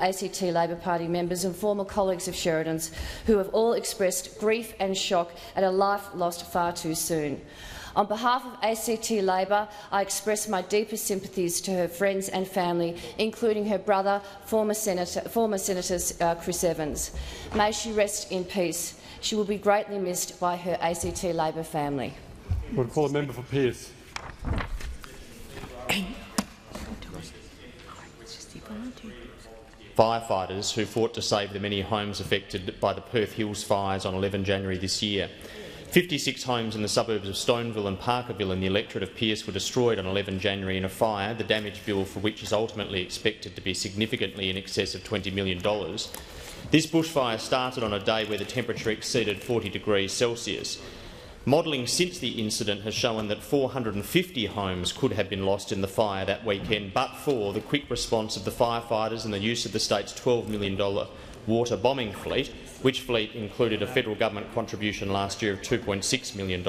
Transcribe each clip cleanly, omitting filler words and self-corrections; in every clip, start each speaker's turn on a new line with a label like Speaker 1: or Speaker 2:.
Speaker 1: ACT Labor Party members and former colleagues of Sheridan's who have all expressed grief and shock at a life lost far too soon. On behalf of ACT Labor, I express my deepest sympathies to her friends and family, including her brother, former Senator Chris Evans. May she rest in peace. She will be greatly missed by her ACT Labor family.
Speaker 2: We'll call a member for Pearce.
Speaker 3: Firefighters who fought to save the many homes affected by the Perth Hills fires on 11 January this year. 56 homes in the suburbs of Stoneville and Parkerville in the electorate of Pearce were destroyed on 11 January in a fire, the damage bill for which is ultimately expected to be significantly in excess of $20 million. This bushfire started on a day where the temperature exceeded 40 degrees Celsius. Modelling since the incident has shown that 450 homes could have been lost in the fire that weekend, but for the quick response of the firefighters and the use of the state's $12 million water bombing fleet, which fleet included a federal government contribution last year of $2.6 million.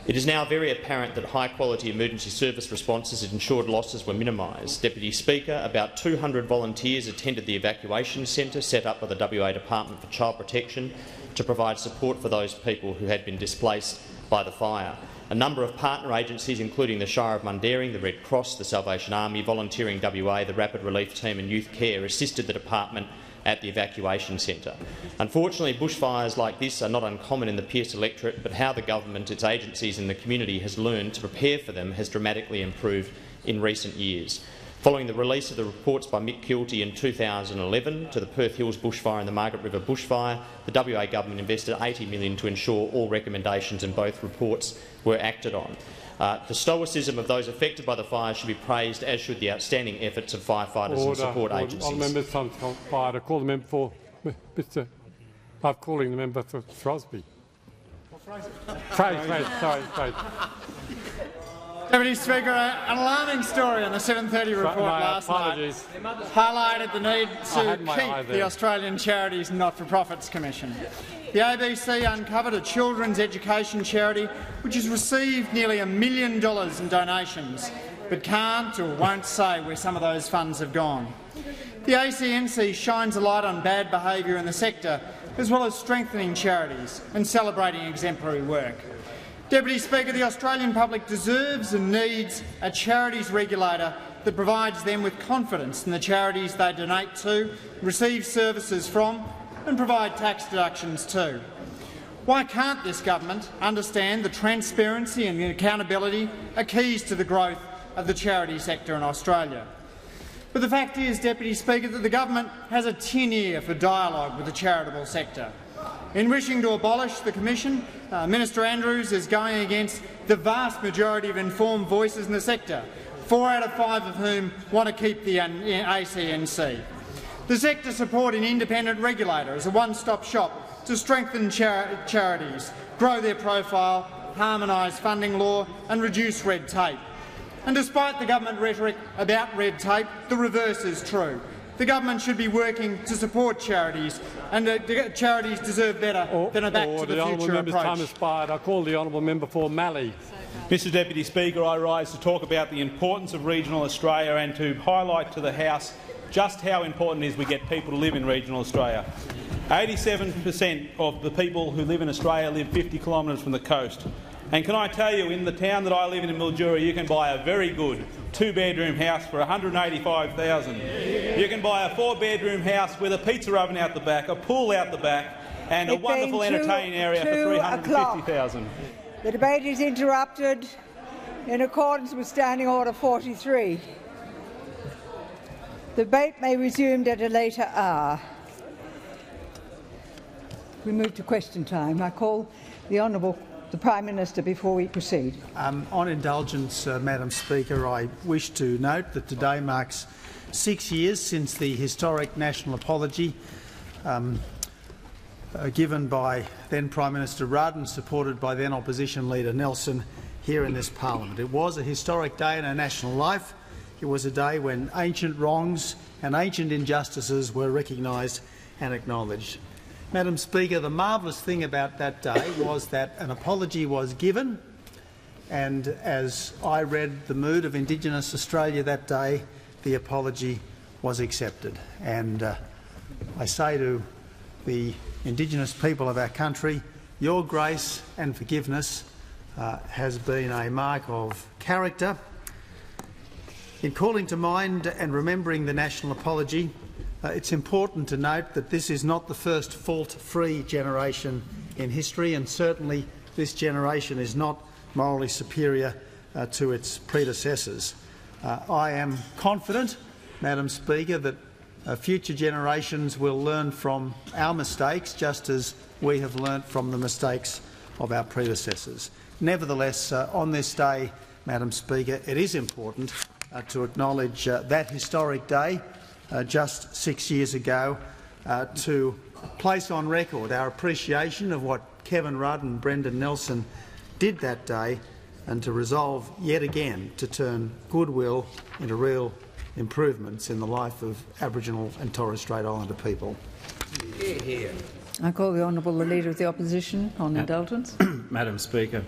Speaker 3: It is now very apparent that high-quality emergency service responses and ensured losses were minimised. Deputy Speaker, about 200 volunteers attended the evacuation centre set up by the WA Department for Child Protection to provide support for those people who had been displaced by the fire. A number of partner agencies, including the Shire of Mundaring, the Red Cross, the Salvation Army, Volunteering WA, the Rapid Relief Team and Youth Care, assisted the department at the evacuation centre. Unfortunately, bushfires like this are not uncommon in the Pearce electorate, but how the government, its agencies and the community has learned to prepare for them has dramatically improved in recent years. Following the release of the reports by Mick Kilty in 2011 to the Perth Hills bushfire and the Margaret River bushfire, the WA government invested $80 million to ensure all recommendations in both reports were acted on. The stoicism of those affected by the fire should be praised, as should the outstanding efforts of firefighters and support agencies.
Speaker 2: All members' time's expired. I call the member for Mr. I'm calling the member for Throsby. Sorry.
Speaker 4: Deputy Speaker, an alarming story on the 7:30 report last night highlighted the need to keep the Australian Charities Not-for-Profits Commission. The ABC uncovered a children's education charity which has received nearly $1 million in donations, but can't or won't say where some of those funds have gone. The ACNC shines a light on bad behaviour in the sector, as well as strengthening charities and celebrating exemplary work. Deputy Speaker, the Australian public deserves and needs a charities regulator that provides them with confidence in the charities they donate to, receive services from and provide tax deductions to. Why can't this government understand the transparency and the accountability are keys to the growth of the charity sector in Australia? But the fact is, Deputy Speaker, that the government has a tin ear for dialogue with the charitable sector. In wishing to abolish the Commission, Minister Andrews is going against the vast majority of informed voices in the sector, 4 out of 5 of whom want to keep the ACNC. The sector support an independent regulator as a one-stop shop to strengthen charities, grow their profile, harmonise funding law and reduce red tape. And despite the government rhetoric about red tape, the reverse is true. The government should be working to support charities, and charities deserve better than a back-to-the-future approach.
Speaker 2: Time expired. I call the honourable member for Mallee.
Speaker 5: Mr Deputy Speaker, I rise to talk about the importance of regional Australia and to highlight to the House just how important it is we get people to live in regional Australia. 87% of the people who live in Australia live 50 kilometres from the coast. And can I tell you, in the town that I live in Mildura, you can buy a very good 2-bedroom house for $185,000. You can buy a 4-bedroom house with a pizza oven out the back, a pool out the back and a wonderful entertaining area for $350,000.
Speaker 6: The debate is interrupted in accordance with Standing Order 43. The debate may be resumed at a later hour. We move to question time. I call the Honourable the Prime Minister before we proceed.
Speaker 7: On indulgence, Madam Speaker, I wish to note that today marks 6 years since the historic national apology given by then Prime Minister Rudd and supported by then Opposition Leader Nelson here in this parliament. It was a historic day in our national life. It was a day when ancient wrongs and ancient injustices were recognised and acknowledged. Madam Speaker, the marvellous thing about that day was that an apology was given, and as I read the mood of Indigenous Australia that day, the apology was accepted. And I say to the Indigenous people of our country, your grace and forgiveness has been a mark of character. In calling to mind and remembering the national apology, it's important to note that this is not the first fault-free generation in history, and certainly this generation is not morally superior to its predecessors. I am confident, Madam Speaker, that future generations will learn from our mistakes just as we have learnt from the mistakes of our predecessors. Nevertheless, on this day, Madam Speaker, it is important to acknowledge that historic day just 6 years ago, to place on record our appreciation of what Kevin Rudd and Brendan Nelson did that day, and to resolve yet again to turn goodwill into real improvements in the life of Aboriginal and Torres Strait Islander people.
Speaker 6: I call the Honourable the Leader of the Opposition on indulgence.
Speaker 8: Madam Speaker,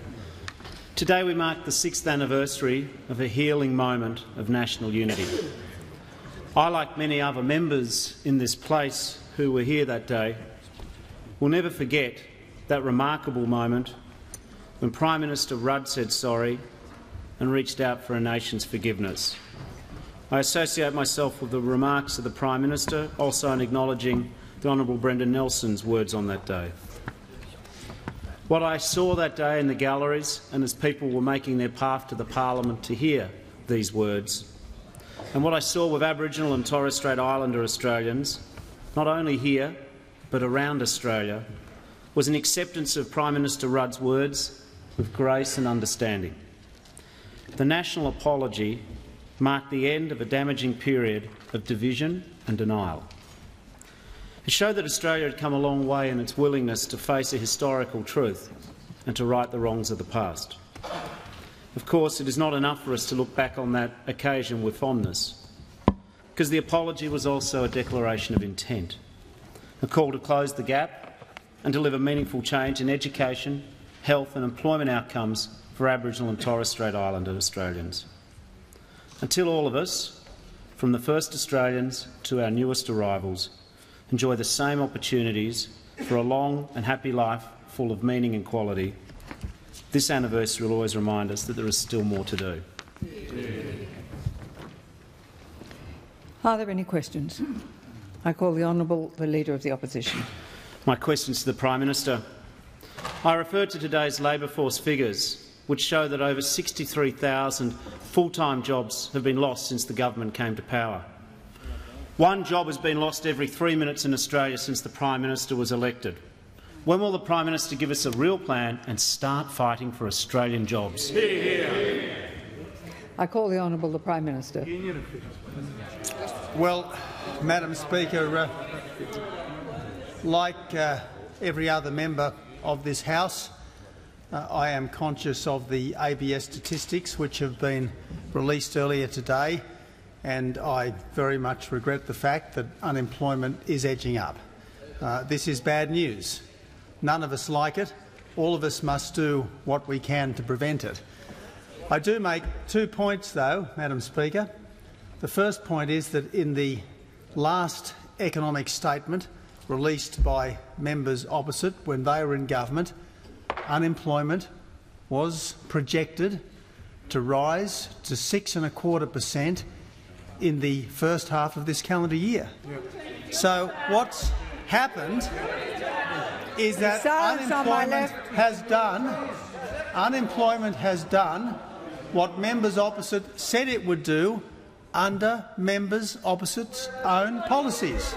Speaker 8: today we mark the 6th anniversary of a healing moment of national unity. I, like many other members in this place who were here that day, will never forget that remarkable moment when Prime Minister Rudd said sorry and reached out for a nation's forgiveness. I associate myself with the remarks of the Prime Minister, also in acknowledging the Honourable Brendan Nelson's words on that day. What I saw that day in the galleries, and as people were making their path to the Parliament to hear these words, and what I saw with Aboriginal and Torres Strait Islander Australians, not only here but around Australia, was an acceptance of Prime Minister Rudd's words with grace and understanding. The national apology marked the end of a damaging period of division and denial. It showed that Australia had come a long way in its willingness to face a historical truth and to right the wrongs of the past. Of course, it is not enough for us to look back on that occasion with fondness, because the apology was also a declaration of intent, a call to close the gap and deliver meaningful change in education, health and employment outcomes for Aboriginal and Torres Strait Islander Australians. Until all of us, from the first Australians to our newest arrivals, enjoy the same opportunities for a long and happy life full of meaning and quality, this anniversary will always remind us that there is still more to do.
Speaker 6: Are there any questions? I call the Honourable the Leader of the Opposition.
Speaker 8: My questions to the Prime Minister. I referred to today's labour force figures, which show that over 63,000 full-time jobs have been lost since the government came to power. One job has been lost every 3 minutes in Australia since the Prime Minister was elected. When will the Prime Minister give us a real plan and start fighting for Australian jobs?
Speaker 6: I call the Honourable the Prime Minister.
Speaker 7: Well, Madam Speaker, like every other member of this House, I am conscious of the ABS statistics which have been released earlier today, and I very much regret the fact that unemployment is edging up. This is bad news. None of us like it. All of us must do what we can to prevent it. I do make 2 points, though, Madam Speaker. The first point is that in the last economic statement released by members opposite when they were in government, unemployment was projected to rise to 6.25% in the first half of this calendar year. So what's happened is that unemployment has done what members opposite said it would do under members opposite's own policies.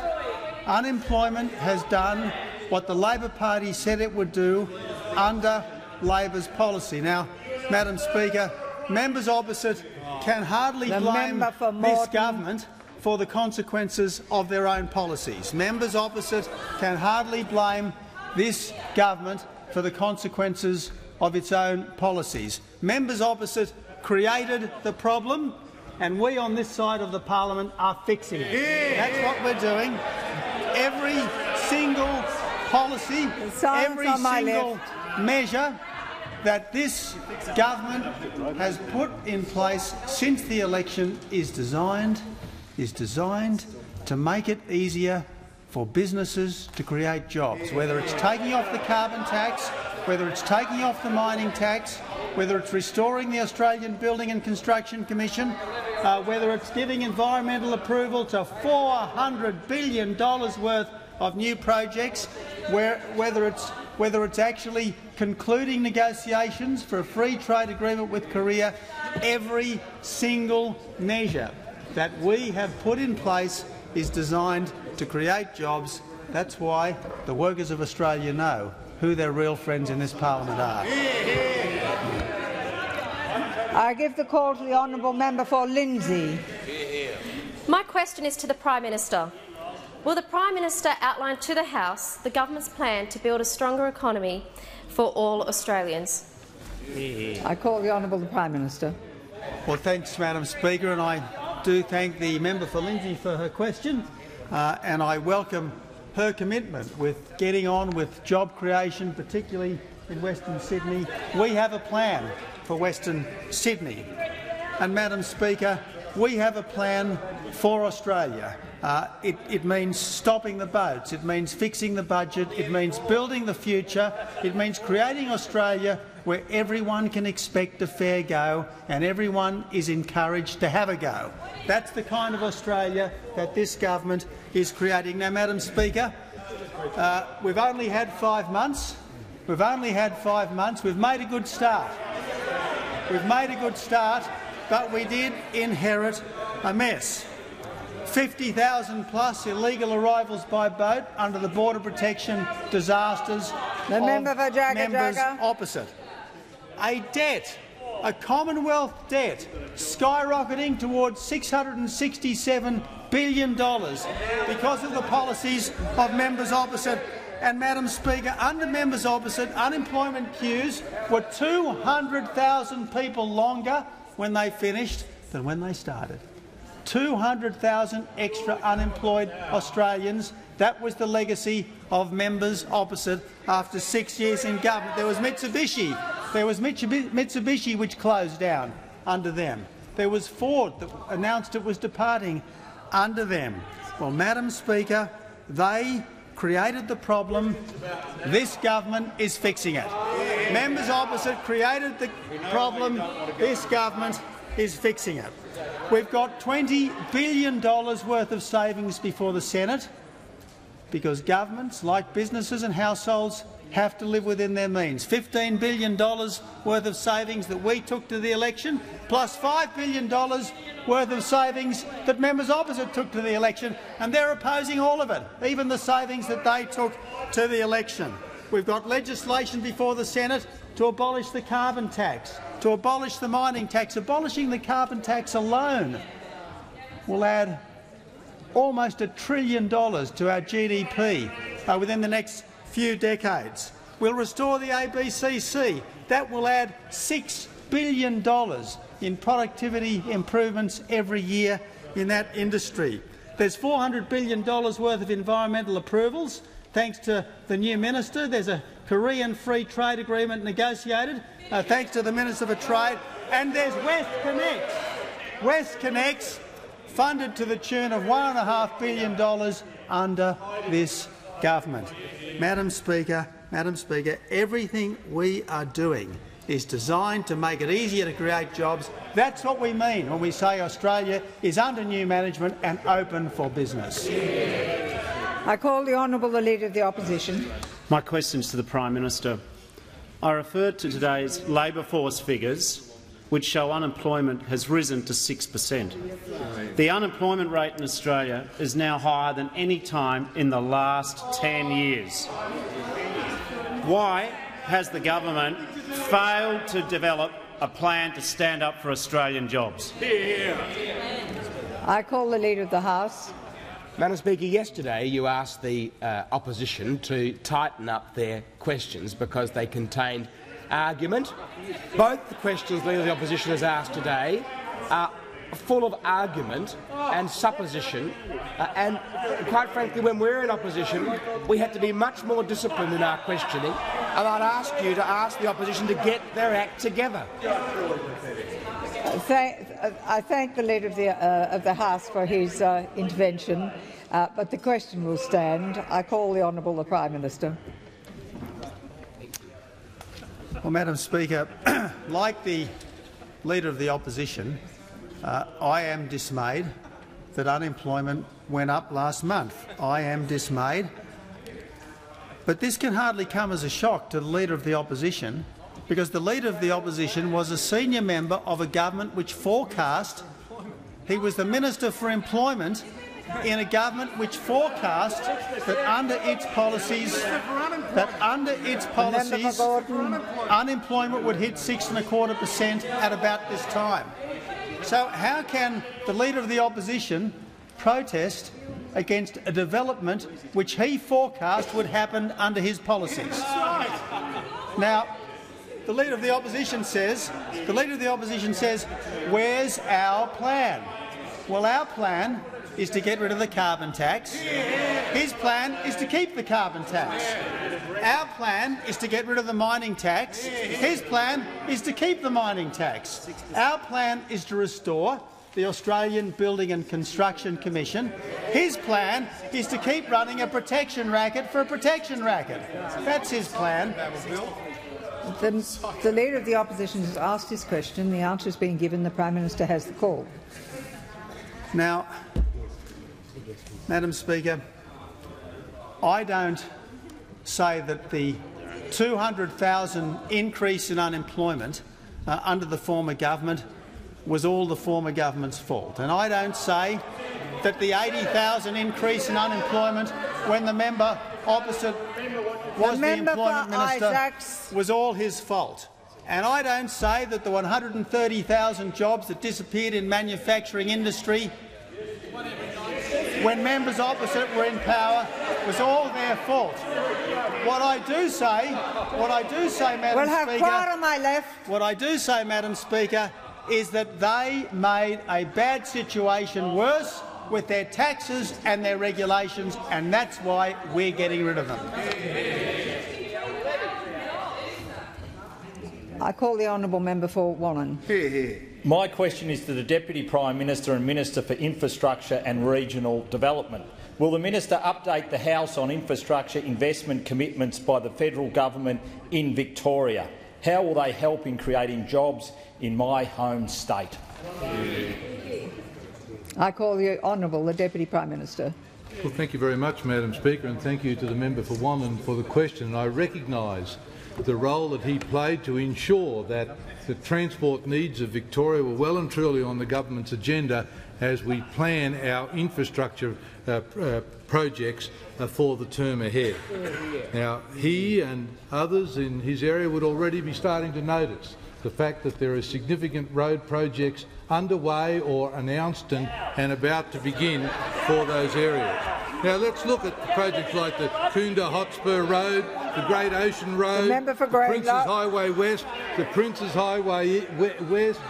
Speaker 7: Unemployment has done what the Labor Party said it would do under Labor's policy. Now, Madam Speaker, members opposite can hardly blame this government for the consequences of their own policies. Members opposite can hardly blame this government for the consequences of its own policies. Members opposite created the problem, and we on this side of the parliament are fixing it. That's what we're doing. Every single policy, every single measure that this government has put in place since the election is designed is designed to make it easier for businesses to create jobs, whether it's taking off the carbon tax, whether it's taking off the mining tax, whether it's restoring the Australian Building and Construction Commission, whether it's giving environmental approval to $400 billion worth of new projects, whether it's actually concluding negotiations for a free trade agreement with Korea. Every single measure that we have put in place is designed to create jobs. That's why the workers of Australia know who their real friends in this parliament are.
Speaker 6: I give the call to the honourable member for Lindsay.
Speaker 9: My question is to the Prime Minister. Will the Prime Minister outline to the House the government's plan to build a stronger economy for all Australians?
Speaker 6: I call the honourable Prime Minister.
Speaker 7: Well, thanks, Madam Speaker, and I do thank the member for Lindsay for her question, and I welcome her commitment with getting on with job creation, particularly in Western Sydney. We have a plan for Western Sydney, and Madam Speaker, we have a plan for Australia. It means stopping the boats, it means fixing the budget, it means building the future, it means creating Australia where everyone can expect a fair go and everyone is encouraged to have a go. That's the kind of Australia that this government is creating. Now, Madam Speaker, we've only had 5 months. We've made a good start. But we did inherit a mess. 50,000 plus illegal arrivals by boat under the border protection disasters
Speaker 6: The member for Jagga
Speaker 7: members
Speaker 6: Jagga.
Speaker 7: opposite. A debt, a Commonwealth debt, skyrocketing towards $667 billion because of the policies of members opposite. And, Madam Speaker, under members opposite, unemployment queues were 200,000 people longer when they finished than when they started. 200,000 extra unemployed Australians. That was the legacy of members opposite after 6 years in government. There was Mitsubishi. Which closed down under them. There was Ford that announced it was departing under them. Well, Madam Speaker, they created the problem. This government is fixing it. Members opposite created the problem. This government is fixing it. We've got $20 billion worth of savings before the Senate because governments, like businesses and households, have to live within their means. $15 billion worth of savings that we took to the election, plus $5 billion worth of savings that members opposite took to the election, and they're opposing all of it, even the savings that they took to the election. We've got legislation before the Senate to abolish the carbon tax, to abolish the mining tax. Abolishing the carbon tax alone will add almost $1 trillion to our GDP within the next few decades. We'll restore the ABCC. That will add $6 billion in productivity improvements every year in that industry. There's $400 billion worth of environmental approvals. Thanks to the new minister, there's a Korean free trade agreement negotiated, thanks to the Minister for Trade. And there's WestConnex, funded to the tune of $1.5 billion under this government. Madam Speaker, everything we are doing is designed to make it easier to create jobs. That's what we mean when we say Australia is under new management and open for business.
Speaker 6: I call the Honourable the Leader of the Opposition.
Speaker 8: My question is to the Prime Minister. I referred to today's labour force figures, which show unemployment has risen to 6%. The unemployment rate in Australia is now higher than any time in the last 10 years. Why has the government failed to develop a plan to stand up for Australian jobs?
Speaker 6: I call the Leader of the House.
Speaker 10: Madam Speaker, yesterday you asked the opposition to tighten up their questions because they contained argument. Both the questions Leader of the Opposition has asked today are full of argument and supposition, and quite frankly, when we're in opposition, we have to be much more disciplined in our questioning, and I'd ask you to ask the opposition to get their act together.
Speaker 6: I thank the Leader of the House for his intervention, but the question will stand. I call the Honourable the Prime Minister.
Speaker 7: Well, Madam Speaker, like the Leader of the Opposition, I am dismayed that unemployment went up last month. I am dismayed. But this can hardly come as a shock to the Leader of the Opposition, because the Leader of the Opposition was a senior member of a government which forecast. He was the Minister for Employment in a government which forecast that under its policies, unemployment would hit 6.25% at about this time. So how can the Leader of the Opposition protest against a development which he forecast would happen under his policies? Now, the Leader of the Opposition says, where's our plan? Well, our plan is to get rid of the carbon tax. His plan is to keep the carbon tax. Our plan is to get rid of the mining tax. His plan is to keep the mining tax. Our plan is to restore the Australian Building and Construction Commission. His plan is to keep running a protection racket for a protection racket. That's his plan.
Speaker 6: The Leader of the Opposition has asked his question. The answer is being given. The Prime Minister has the call.
Speaker 7: Now, Madam Speaker, I don't say that the 200,000 increase in unemployment under the former government was all the former government's fault. And I don't say that the 80,000 increase in unemployment when the member opposite was the employment minister was all his fault. And I don't say that the 130,000 jobs that disappeared in manufacturing industry when members opposite were in power was all their fault. What I do say, Madam Speaker, is that they made a bad situation worse with their taxes and their regulations, and that's why we're getting rid of them.
Speaker 6: I call the honourable member for Wallen.
Speaker 11: My question is to the Deputy Prime Minister and Minister for Infrastructure and Regional Development. Will the Minister update the House on infrastructure investment commitments by the federal government in Victoria? How will they help in creating jobs in my home state?
Speaker 6: I call the Honourable the Deputy Prime Minister.
Speaker 12: Well, thank you very much, Madam Speaker, and thank you to the member for Wannon for the question. I recognise the role that he played to ensure that the transport needs of Victoria were well and truly on the government's agenda as we plan our infrastructure projects for the term ahead. Now, he and others in his area would already be starting to notice the fact that there are significant road projects underway or announced and about to begin for those areas. Now, let's look at projects like the Kunda Hotspur Road, the Great Ocean Road, the Princes Highway West, the Princes Highway West,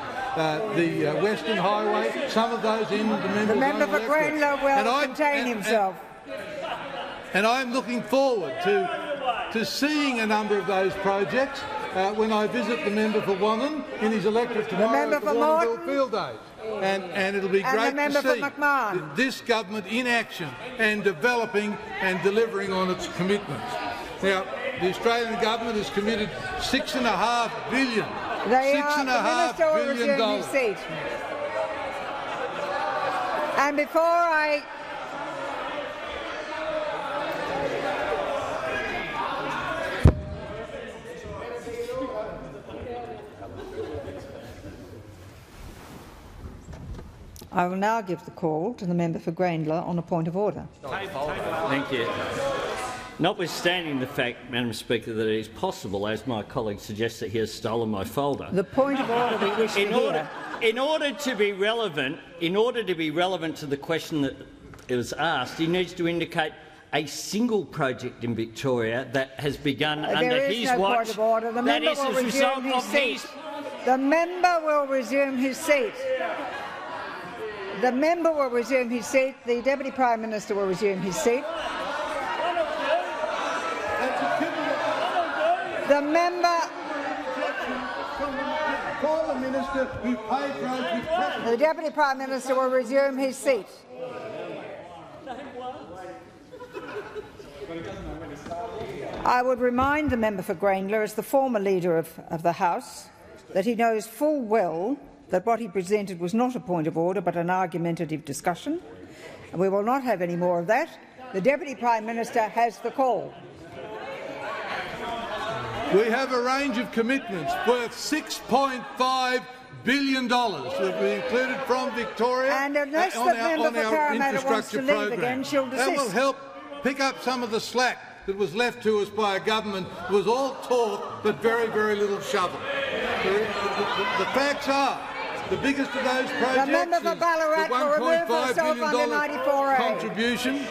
Speaker 12: the Western Highway, some of those in the member for
Speaker 6: Greenlow will contain himself.
Speaker 12: And I'm looking forward to seeing a number of those projects when I visit the member for Wannon in his electorate tomorrow at the Warrnambool Field Day. And it'll be great to see this government in action and developing and delivering on its commitments. Now, the Australian government has committed $6.5 billion. $6.5 billion.
Speaker 6: And before I will now give the call to the member for Grayndler on a point of order.
Speaker 13: Thank you. Notwithstanding the fact, Madam Speaker, that it is possible, as my colleague suggests, that he has stolen my folder.
Speaker 6: The point of order we wish to hear.
Speaker 13: In order to be relevant to the question that was asked, he needs to indicate a single project in Victoria that has begun under his watch.
Speaker 6: Point of order. The member will resume his seat. The member will resume his seat. The member will resume his seat. The Deputy Prime Minister will resume his seat. The member
Speaker 12: Call the minister who paid roads with profit.
Speaker 6: The Deputy Prime Minister will resume his seat. I would remind the member for Grayndler, as the former Leader of the House, that he knows full well that what he presented was not a point of order but an argumentative discussion, and we will not have any more of that. The Deputy Prime Minister has the call.
Speaker 12: We have a range of commitments worth $6.5 billion that we included from Victoria
Speaker 6: and unless
Speaker 12: on our infrastructure program. That will help pick up some of the slack that was left to us by a government that was all talk but very, very little shovel. The facts are the biggest of those projects is the $1.5 billion contribution.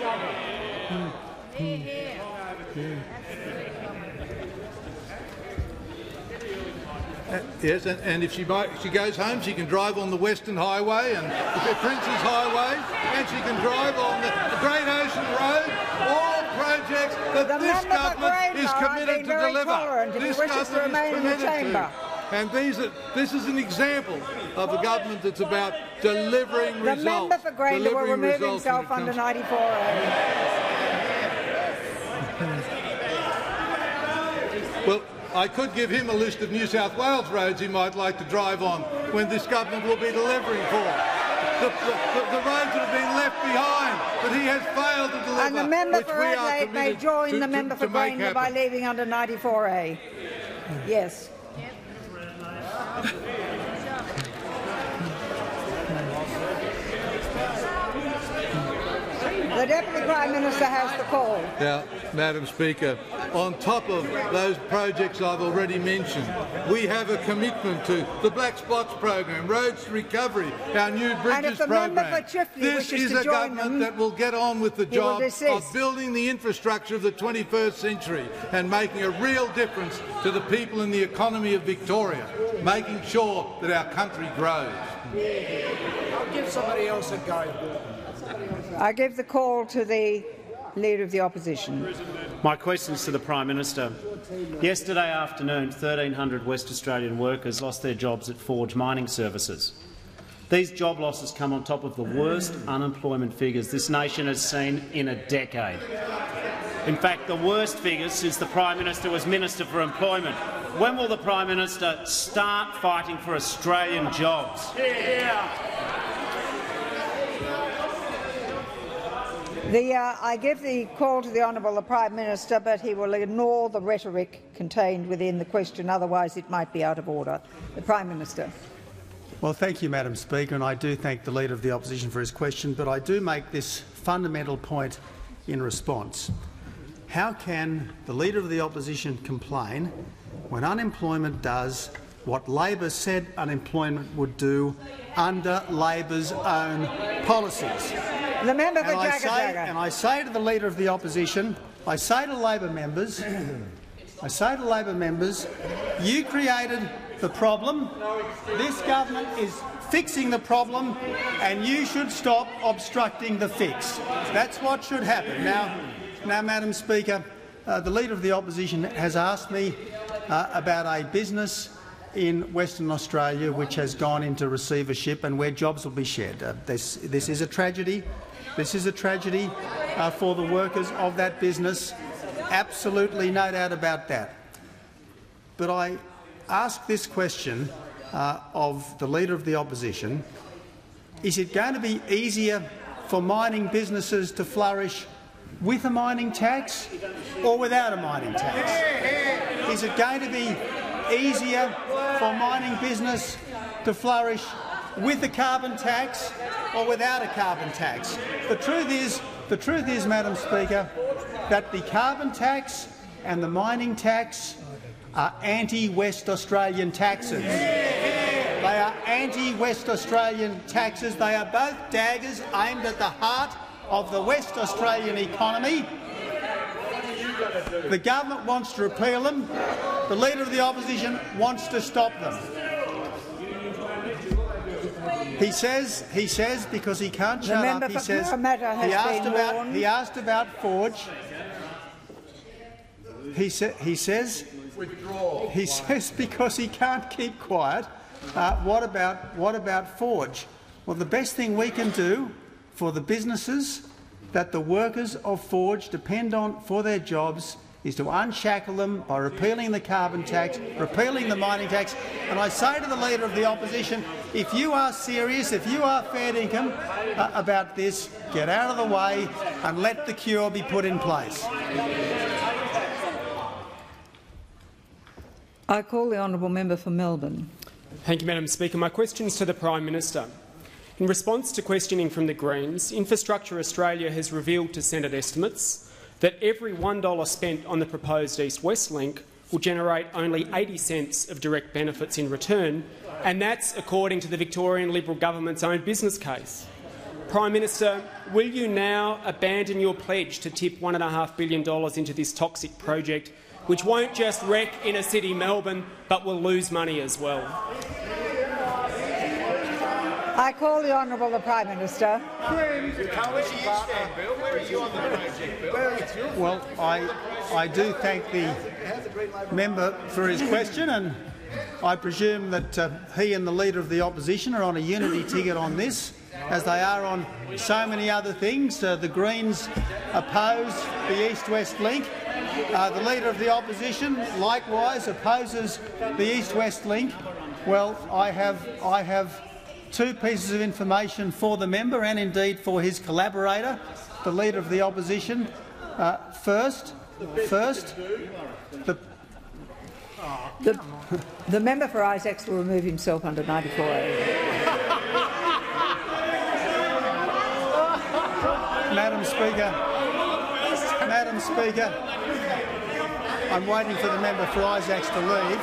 Speaker 12: Yes, and if she goes home, she can drive on the Western Highway and the Princes Highway, and she can drive on the Great Ocean Road. All projects that this government is committed to deliver. This government is committed to. And this is an example of a government that's about delivering results.
Speaker 6: The member for Grayndler will remove himself under 94A.
Speaker 12: Well, I could give him a list of New South Wales roads he might like to drive on when this government will be delivering for. The roads that have been left behind, but he has failed to deliver.
Speaker 6: And the member for Adelaide may join the member for Grayndler by leaving under 94A. Yes. The Deputy Prime Minister has the call.
Speaker 12: Now, Madam Speaker, on top of those projects I've already mentioned, we have a commitment to the Black Spots program, Roads to Recovery, our new bridges program. This is a government that will get on with the job of building the infrastructure of the 21st century and making a real difference to the people and the economy of Victoria, making sure that our country grows.
Speaker 10: I'll give somebody else a go.
Speaker 6: I give the call to the Leader of the Opposition.
Speaker 8: My question is to the Prime Minister. Yesterday afternoon, 1,300 West Australian workers lost their jobs at Forge Mining Services. These job losses come on top of the worst unemployment figures this nation has seen in a decade. In fact, the worst figures since the Prime Minister was Minister for Employment. When will the Prime Minister start fighting for Australian jobs?
Speaker 6: I give the call to the Honourable Prime Minister, but he will ignore the rhetoric contained within the question, otherwise it might be out of order. The Prime Minister.
Speaker 7: Well, thank you, Madam Speaker, and I do thank the Leader of the Opposition for his question, but I do make this fundamental point in response. How can the Leader of the Opposition complain when unemployment does what Labor said unemployment would do under Labor's own policies?
Speaker 6: The member for
Speaker 7: And I say to the Leader of the Opposition, I say to Labor members, you created the problem. This government is fixing the problem, and you should stop obstructing the fix. That's what should happen. Now, Madam Speaker, the Leader of the Opposition has asked me about a business in Western Australia which has gone into receivership and where jobs will be shed. This is a tragedy. This is a tragedy for the workers of that business. Absolutely no doubt about that. But I ask this question of the Leader of the Opposition. Is it going to be easier for mining businesses to flourish with a mining tax or without a mining tax? Is it going to be easier for mining business to flourish with a carbon tax or without a carbon tax? The truth is, Madam Speaker, that the carbon tax and the mining tax are anti-West Australian taxes. They are anti-West Australian taxes. They are both daggers aimed at the heart of the West Australian economy. The government wants to repeal them. The Leader of the Opposition wants to stop them. He says because he can't shut up. He says he asked about Forge. He says Withdraw. He says because he can't keep quiet. What about Forge? Well, the best thing we can do for the businesses that the workers of Forge depend on for their jobs is to unshackle them by repealing the carbon tax, repealing the mining tax. And I say to the Leader of the Opposition, if you are serious, if you are fair dinkum about this, get out of the way and let the cure be put in place.
Speaker 6: I call the honourable member for Melbourne.
Speaker 14: Thank you, Madam Speaker. My question is to the Prime Minister. In response to questioning from the Greens, Infrastructure Australia has revealed to Senate estimates that every $1 spent on the proposed East-West link will generate only 80 cents of direct benefits in return, and that's according to the Victorian Liberal government's own business case. Prime Minister, will you now abandon your pledge to tip $1.5 billion into this toxic project, which won't just wreck inner city Melbourne but will lose money as well?
Speaker 6: I call the Honourable the Prime Minister.
Speaker 7: Well, I do thank the member for his question, and I presume that he and the Leader of the Opposition are on a unity ticket on this, as they are on so many other things. The Greens oppose the East-West link. The Leader of the Opposition likewise opposes the East-West link. Well, I have two pieces of information for the member and indeed for his collaborator, the Leader of the Opposition. First,
Speaker 6: the member for Isaacs will remove himself under 94A.
Speaker 7: Madam Speaker, I'm waiting for the member for Isaacs to leave.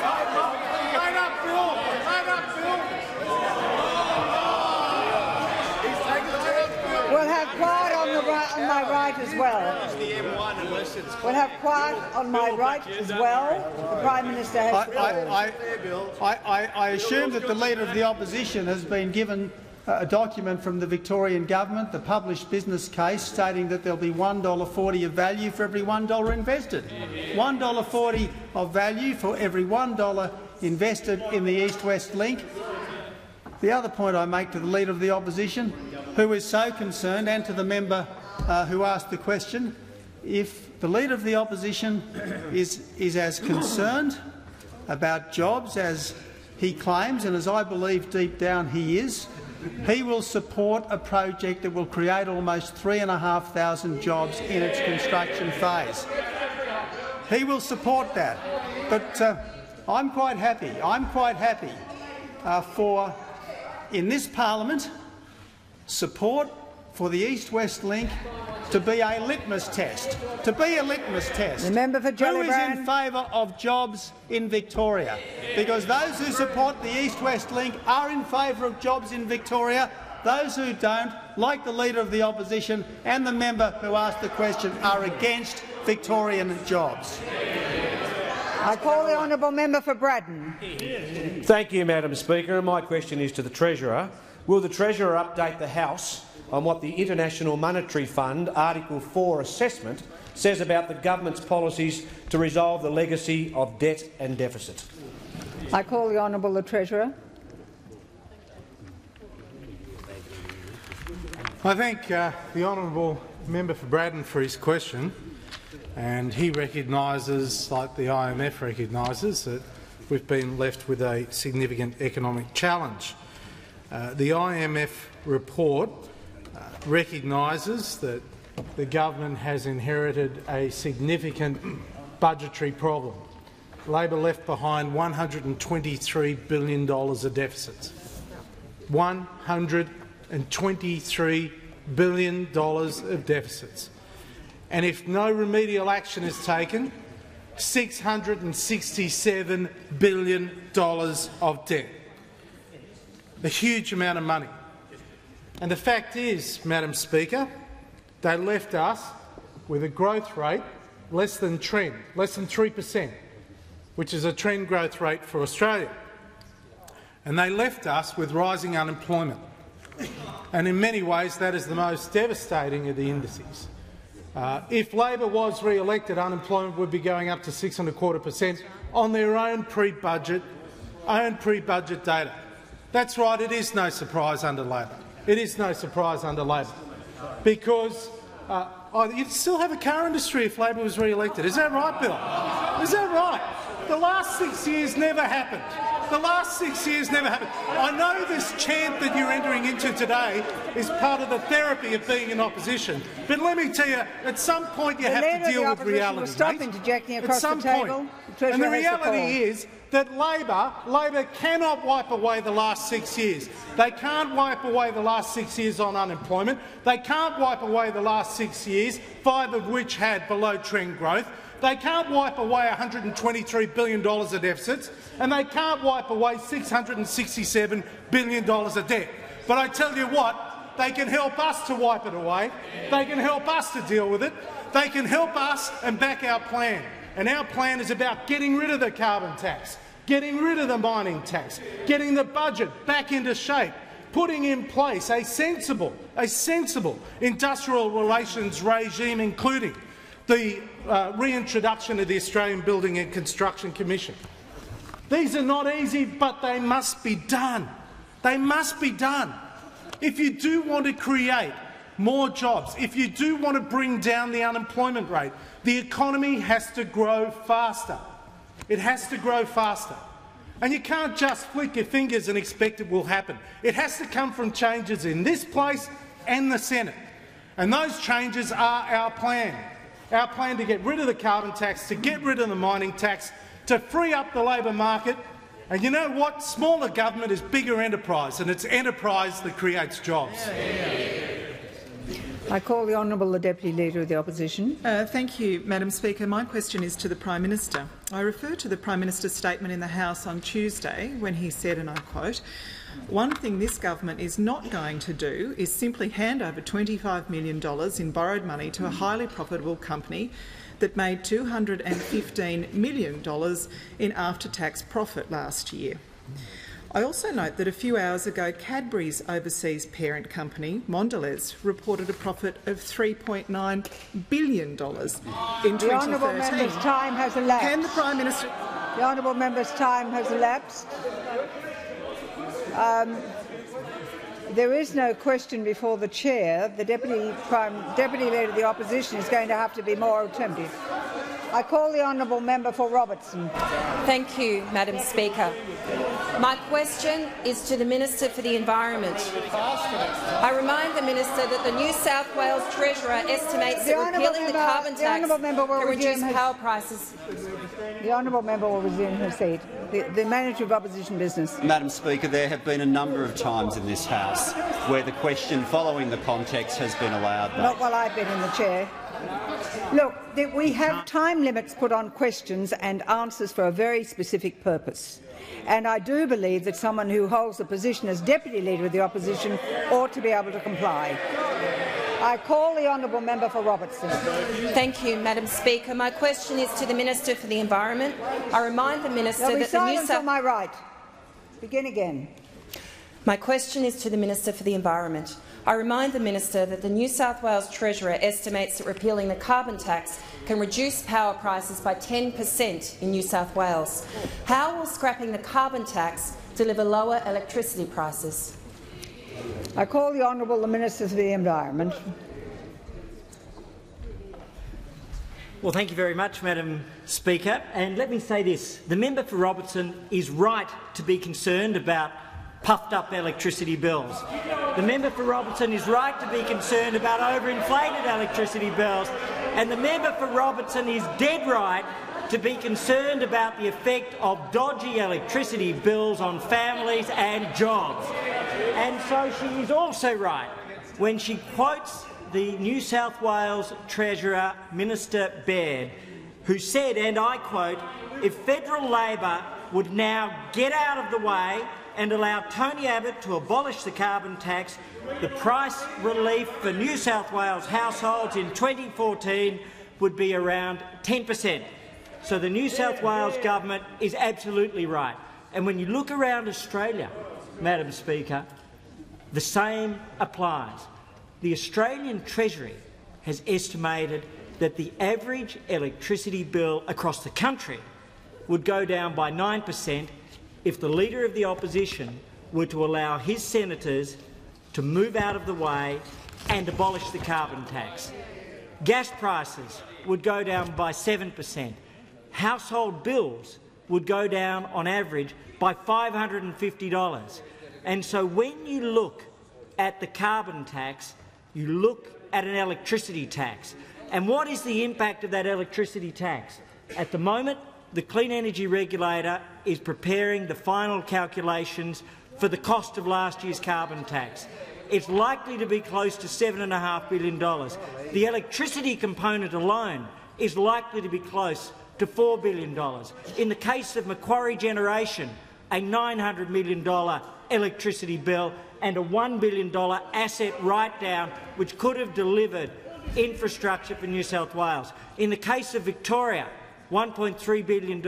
Speaker 6: We'll have quiet on my right as well. We'll have quiet on my right as well. The Prime Minister has
Speaker 7: I assume that the Leader of the Opposition has been given a document from the Victorian Government, the published business case, stating that there'll be $1.40 of value for every $1 invested. $1.40 of value for every $1 invested in the East-West link. The other point I make to the Leader of the Opposition, who is so concerned, and to the member who asked the question, if the Leader of the Opposition is as concerned about jobs as he claims, and as I believe deep down he is, he will support a project that will create almost 3,500 jobs in its construction phase. He will support that. But I'm quite happy. For, in this parliament, support for the East-West link to be a litmus test.
Speaker 6: The member for
Speaker 7: Who is in favour of jobs in Victoria? Because those who support the East-West link are in favour of jobs in Victoria. Those who don't, like the Leader of the Opposition and the member who asked the question, are against Victorian jobs.
Speaker 6: I call the honourable member for Braddon.
Speaker 15: Thank you, Madam Speaker. My question is to the Treasurer. Will the Treasurer update the House on what the International Monetary Fund Article 4 assessment says about the government's policies to resolve the legacy of debt and deficit?
Speaker 6: I call the Honourable the Treasurer.
Speaker 12: I thank the honourable member for Braddon for his question, and he recognises, like the IMF recognises, that we've been left with a significant economic challenge. The IMF report recognises that the government has inherited a significant budgetary problem. Labor left behind $123 billion of deficits. $123 billion of deficits. And if no remedial action is taken, $667 billion of debt. A huge amount of money. And the fact is, Madam Speaker, they left us with a growth rate less than trend, less than 3%, which is a trend growth rate for Australia. And they left us with rising unemployment. And in many ways that is the most devastating of the indices.
Speaker 7: If Labor was re-elected, unemployment would be going up to 6.25% on their own pre-budget data. That's right, it is no surprise under Labor. It is no surprise under Labor, because you'd still have a car industry if Labor was re-elected. Is that right, Bill? Is that right? The last 6 years never happened. The last 6 years never happened. I know this chant that you're entering into today is part of the therapy of being in opposition, but let me tell you, at some point you have to deal with reality.
Speaker 6: Stop interjecting across the table.
Speaker 7: And the reality is that Labor cannot wipe away the last 6 years. They can't wipe away the last 6 years on unemployment. They can't wipe away the last 6 years, 5 of which had below-trend growth. They can't wipe away $123 billion of deficits, and they can't wipe away $667 billion of debt. But I tell you what, they can help us to wipe it away. They can help us to deal with it. They can help us and back our plan. And our plan is about getting rid of the carbon tax, getting rid of the mining tax, getting the budget back into shape, putting in place a sensible industrial relations regime, including the reintroduction of the Australian Building and Construction Commission. These are not easy, but they must be done. They must be done. If you do want to create more jobs, if you do want to bring down the unemployment rate, the economy has to grow faster. It has to grow faster. And you can't just flick your fingers and expect it will happen. It has to come from changes in this place and the Senate. And those changes are our plan. Our plan to get rid of the carbon tax, to get rid of the mining tax, to free up the labour market. And you know what? Smaller government is bigger enterprise, and it's enterprise that creates jobs.
Speaker 6: I call the Honourable the Deputy Leader of the Opposition.
Speaker 16: Thank you, Madam Speaker. My question is to the Prime Minister. I refer to the Prime Minister's statement in the House on Tuesday when he said, and I quote, "One thing this government is not going to do is simply hand over $25 million in borrowed money to a highly profitable company that made $215 million in after-tax profit last year." I also note that a few hours ago Cadbury's overseas parent company, Mondelez, reported a profit of $3.9 billion in 2013.
Speaker 6: The honourable member's time has elapsed.
Speaker 16: Can the Prime Minister—
Speaker 6: The honourable member's time has elapsed. There is no question before the chair. The Deputy Leader of the Opposition is going to have to be more attentive. I call the honourable member for Robertson.
Speaker 17: Thank you, Madam Speaker. My question is to the Minister for the Environment. I remind the Minister that the New South Wales Treasurer estimates that repealing the carbon tax can reduce power prices.
Speaker 6: The honourable member will resume her seat. The Manager of Opposition Business.
Speaker 18: Madam Speaker, there have been a number of times in this House where the question following the context has been allowed.
Speaker 6: Not while I've been in the chair. Look, we have time limits put on questions and answers for a very specific purpose. And I do believe that someone who holds the position as Deputy Leader of the Opposition ought to be able to comply. I call the honourable member for Robertson.
Speaker 17: Thank you, Madam Speaker. My question is to the Minister for the Environment. I remind the Minister that the New South—
Speaker 6: on my right. Begin again.
Speaker 17: My question is to the Minister for the Environment. I remind the Minister that the New South Wales Treasurer estimates that repealing the carbon tax can reduce power prices by 10% in New South Wales. How will scrapping the carbon tax deliver lower electricity prices?
Speaker 6: I call the Honourable the Minister for the Environment.
Speaker 19: Well, thank you very much, Madam Speaker. And let me say this. The member for Robertson is right to be concerned about puffed-up electricity bills. The member for Robertson is right to be concerned about overinflated electricity bills. And the member for Robertson is dead right to be concerned about the effect of dodgy electricity bills on families and jobs. And so she is also right when she quotes the New South Wales Treasurer, Minister Baird, who said, and I quote, "If federal Labor would now get out of the way and allow Tony Abbott to abolish the carbon tax, the price relief for New South Wales households in 2014 would be around 10%. So the New South Wales government is absolutely right. And when you look around Australia, Madam Speaker, the same applies. The Australian Treasury has estimated that the average electricity bill across the country would go down by 9% if the Leader of the Opposition were to allow his senators to move out of the way and abolish the carbon tax. Gas prices would go down by 7%. Household bills would go down on average by $550. And so when you look at the carbon tax, you look at an electricity tax. And what is the impact of that electricity tax? At the moment, the Clean Energy Regulator is preparing the final calculations for the cost of last year's carbon tax. It's likely to be close to $7.5 billion. The electricity component alone is likely to be close to $4 billion. In the case of Macquarie Generation, a $900 million electricity bill and a $1 billion asset write-down which could have delivered infrastructure for New South Wales. In the case of Victoria, $1.3 billion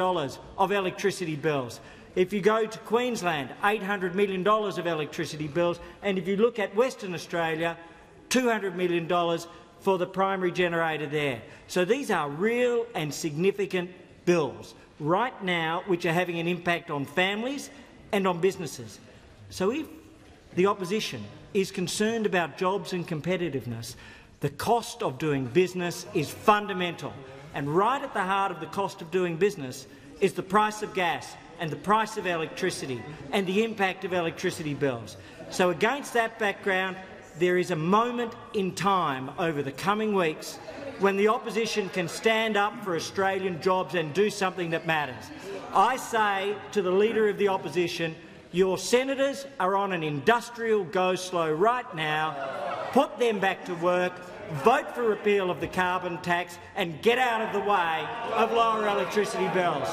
Speaker 19: of electricity bills. If you go to Queensland, $800 million of electricity bills, and if you look at Western Australia, $200 million for the primary generator there. So these are real and significant bills right now which are having an impact on families and on businesses. So if the opposition is concerned about jobs and competitiveness, the cost of doing business is fundamental. And right at the heart of the cost of doing business is the price of gas and the price of electricity and the impact of electricity bills. So against that background, there is a moment in time over the coming weeks when the opposition can stand up for Australian jobs and do something that matters. I say to the Leader of the Opposition, your senators are on an industrial go-slow right now. Put them back to work, vote for repeal of the carbon tax and get out of the way of lower electricity bills.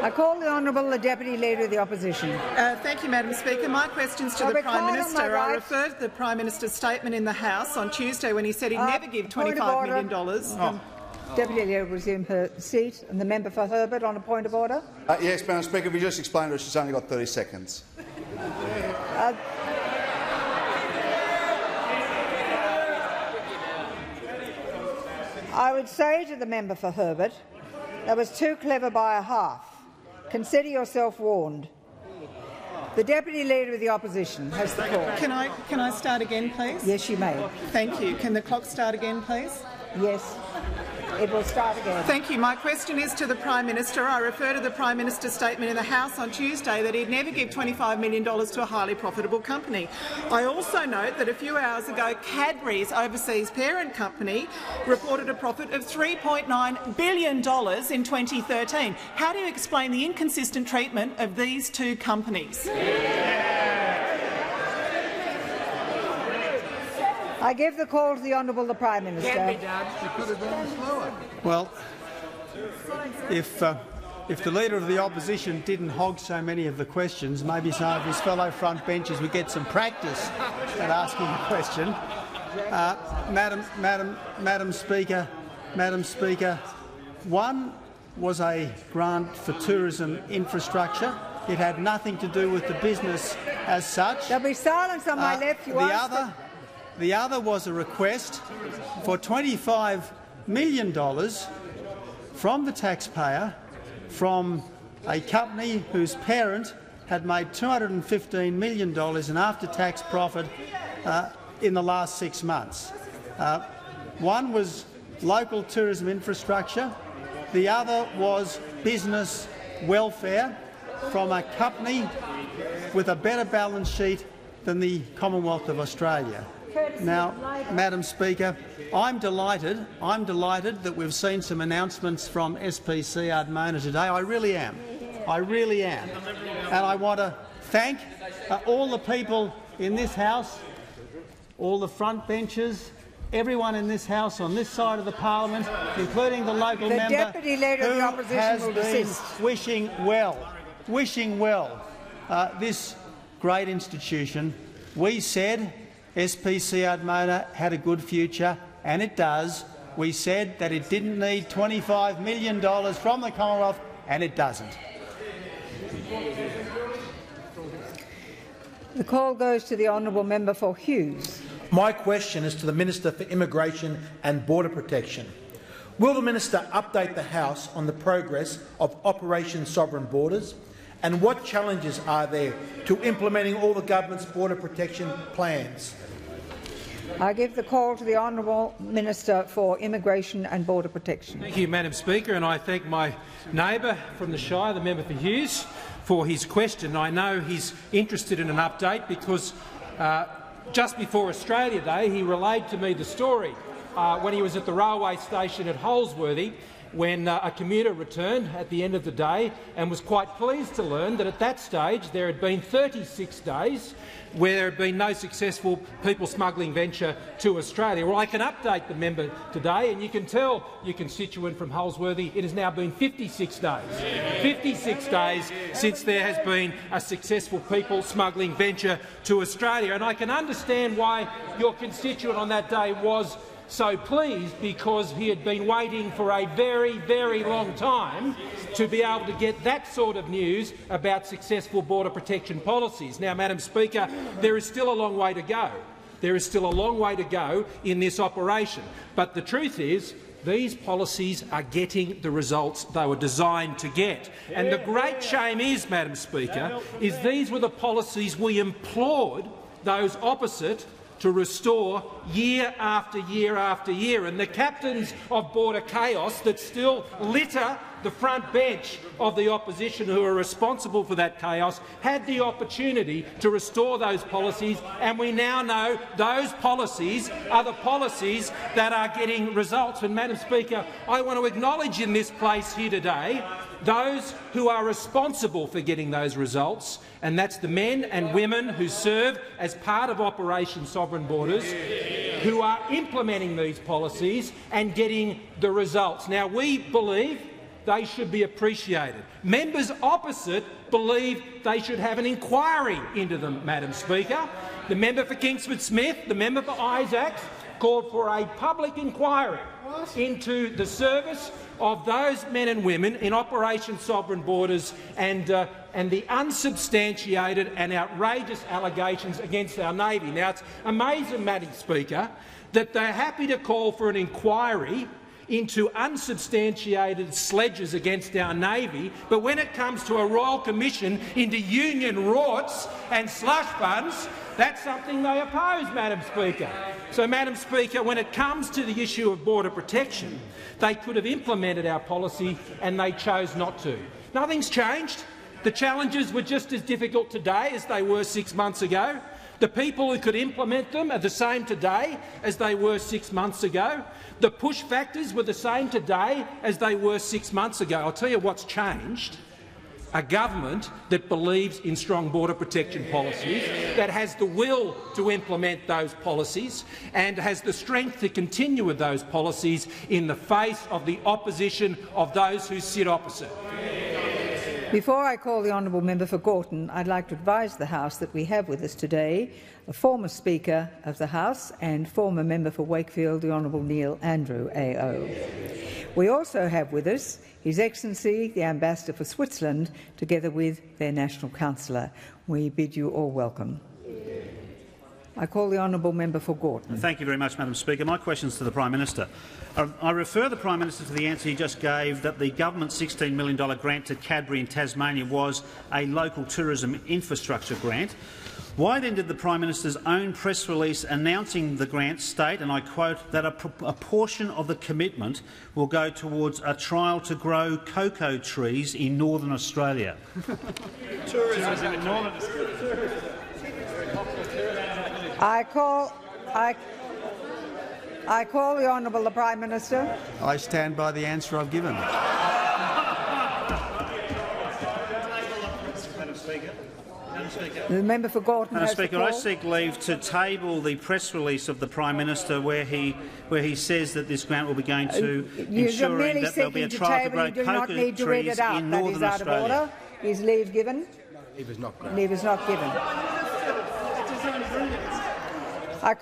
Speaker 6: I call the Honourable, the Deputy Leader of the Opposition.
Speaker 16: Thank you, Madam Speaker. My questions to the Prime Minister. I refer to the Prime Minister's statement in the House on Tuesday when he said he'd never give $25 million.
Speaker 6: Deputy Leader will resume her seat. And the member for Herbert on a point of order.
Speaker 20: Yes, Madam Speaker. If you just explain to her, she's only got 30 seconds.
Speaker 6: I would say to the member for Herbert, that was too clever by a half. Consider yourself warned. The Deputy Leader of the Opposition has the call.
Speaker 16: Can I start again, please?
Speaker 6: Yes, you may.
Speaker 16: Thank you. Can the clock start again, please?
Speaker 6: Yes. It will start again.
Speaker 16: Thank you. My question is to the Prime Minister. I refer to the Prime Minister's statement in the House on Tuesday that he'd never give $25 million to a highly profitable company. I also note that a few hours ago Cadbury's overseas parent company reported a profit of $3.9 billion in 2013. How do you explain the inconsistent treatment of these two companies?
Speaker 6: I give the call to the Honourable the Prime Minister.
Speaker 7: Can't be done. You could have gone slower. Well, if the Leader of the Opposition didn't hog so many of the questions, maybe some of his fellow front benches would get some practice at asking a question. Madam Speaker, one was a grant for tourism infrastructure. It had nothing to do with the business as such.
Speaker 6: There'll be silence on my left.
Speaker 7: The other was a request for $25 million from the taxpayer from a company whose parent had made $215 million in after-tax profit in the last 6 months. One was local tourism infrastructure. The other was business welfare from a company with a better balance sheet than the Commonwealth of Australia. Now, Madam Speaker, I'm delighted that we've seen some announcements from SPC Ardmona today. I really am. And I want to thank all the people in this House, all the front benches, everyone in this House on this side of the Parliament, including the local member
Speaker 6: Deputy Leader of the Opposition will desist.
Speaker 7: wishing well this great institution. We said SPC Ardmona had a good future, and it does. We said that it didn't need $25 million from the Commonwealth, and it doesn't.
Speaker 6: The call goes to the Honourable Member for Hughes.
Speaker 15: My question is to the Minister for Immigration and Border Protection. Will the Minister update the House on the progress of Operation Sovereign Borders, and what challenges are there to implementing all the government's border protection plans?
Speaker 6: I give the call to the Honourable Minister for Immigration and Border Protection.
Speaker 15: Thank you, Madam Speaker, and I thank my neighbour from the Shire, the member for Hughes, for his question. I know he's interested in an update because just before Australia Day he relayed to me the story when he was at the railway station at Holsworthy, when a commuter returned at the end of the day and was quite pleased to learn that at that stage there had been 36 days where there had been no successful people smuggling venture to Australia. Well, I can update the member today, and you can tell your constituent from Holsworthy it has now been 56 days. 56 days since there has been a successful people smuggling venture to Australia. And I can understand why your constituent on that day was so pleased, because he had been waiting for a very, very long time to be able to get that sort of news about successful border protection policies. Now, Madam Speaker, there is still a long way to go. There is still a long way to go in this operation. But the truth is, these policies are getting the results they were designed to get. And the great shame is, Madam Speaker, is these were the policies we implored those opposite to restore year after year after year. And the captains of border chaos that still litter the front bench of the opposition, who are responsible for that chaos, had the opportunity to restore those policies, and we now know those policies are the policies that are getting results. And, Madam Speaker, I want to acknowledge in this place here today those who are responsible for getting those results, and that's the men and women who serve as part of Operation Sovereign Borders, who are implementing these policies and getting the results. Now, we believe they should be appreciated. Members opposite believe they should have an inquiry into them, Madam Speaker. The member for Kingsford Smith, the member for Isaacs, called for a public inquiry into the service of those men and women in Operation Sovereign Borders and the unsubstantiated and outrageous allegations against our Navy. Now, it's amazing, Madam Speaker, that they're happy to call for an inquiry into unsubstantiated sledges against our Navy, but when it comes to a Royal Commission into union rorts and slush funds, that's something they oppose, Madam Speaker. So, Madam Speaker, when it comes to the issue of border protection, they could have implemented our policy and they chose not to. Nothing's changed. The challenges were just as difficult today as they were 6 months ago. The people who could implement them are the same today as they were 6 months ago. The push factors were the same today as they were 6 months ago. I'll tell you what's changed. A government that believes in strong border protection policies, that has the will to implement those policies and has the strength to continue with those policies in the face of the opposition of those who sit opposite.
Speaker 6: Before I call the Honourable Member for Gorton, I'd like to advise the House that we have with us today a former Speaker of the House and former Member for Wakefield, the Honourable Neil Andrew AO. We also have with us His Excellency the Ambassador for Switzerland, together with their National Councillor. We bid you all welcome. I call the Honourable Member for Gorton.
Speaker 21: Thank you very much, Madam Speaker. My question is to the Prime Minister. I refer the Prime Minister to the answer he just gave, that the government's $16 million grant to Cadbury in Tasmania was a local tourism infrastructure grant. Why then did the Prime Minister's own press release announcing the grant state, and I quote, that a portion of the commitment will go towards a trial to grow cocoa trees in Northern Australia? Tourism in Northern Australia.
Speaker 6: I call the Honourable the Prime Minister.
Speaker 7: I stand by the answer I've given.
Speaker 6: The member for Gorton.
Speaker 21: Madam Speaker, I seek leave to table the press release of the Prime Minister where he says that this grant will be going to ensuring that there will be a trial to grow cocoa trees in Northern Australia.
Speaker 6: Is leave given?
Speaker 10: Leave is not given.
Speaker 6: Leave is not given. I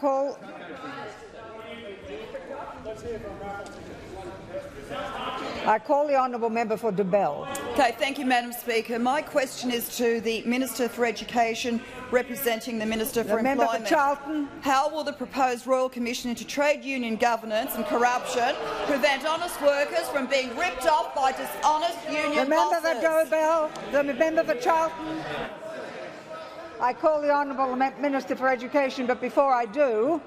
Speaker 6: call the Honourable Member for Dubell.
Speaker 1: Okay, thank you, Madam Speaker. My question is to the Minister for Education, representing the Minister for Employment.
Speaker 6: For Charlton.
Speaker 1: How will the proposed Royal Commission into Trade Union governance and corruption prevent honest workers from being ripped off by dishonest union bosses?
Speaker 6: The member for Dobell, the member for Charlton. I call the Honourable Minister for Education, but before I do,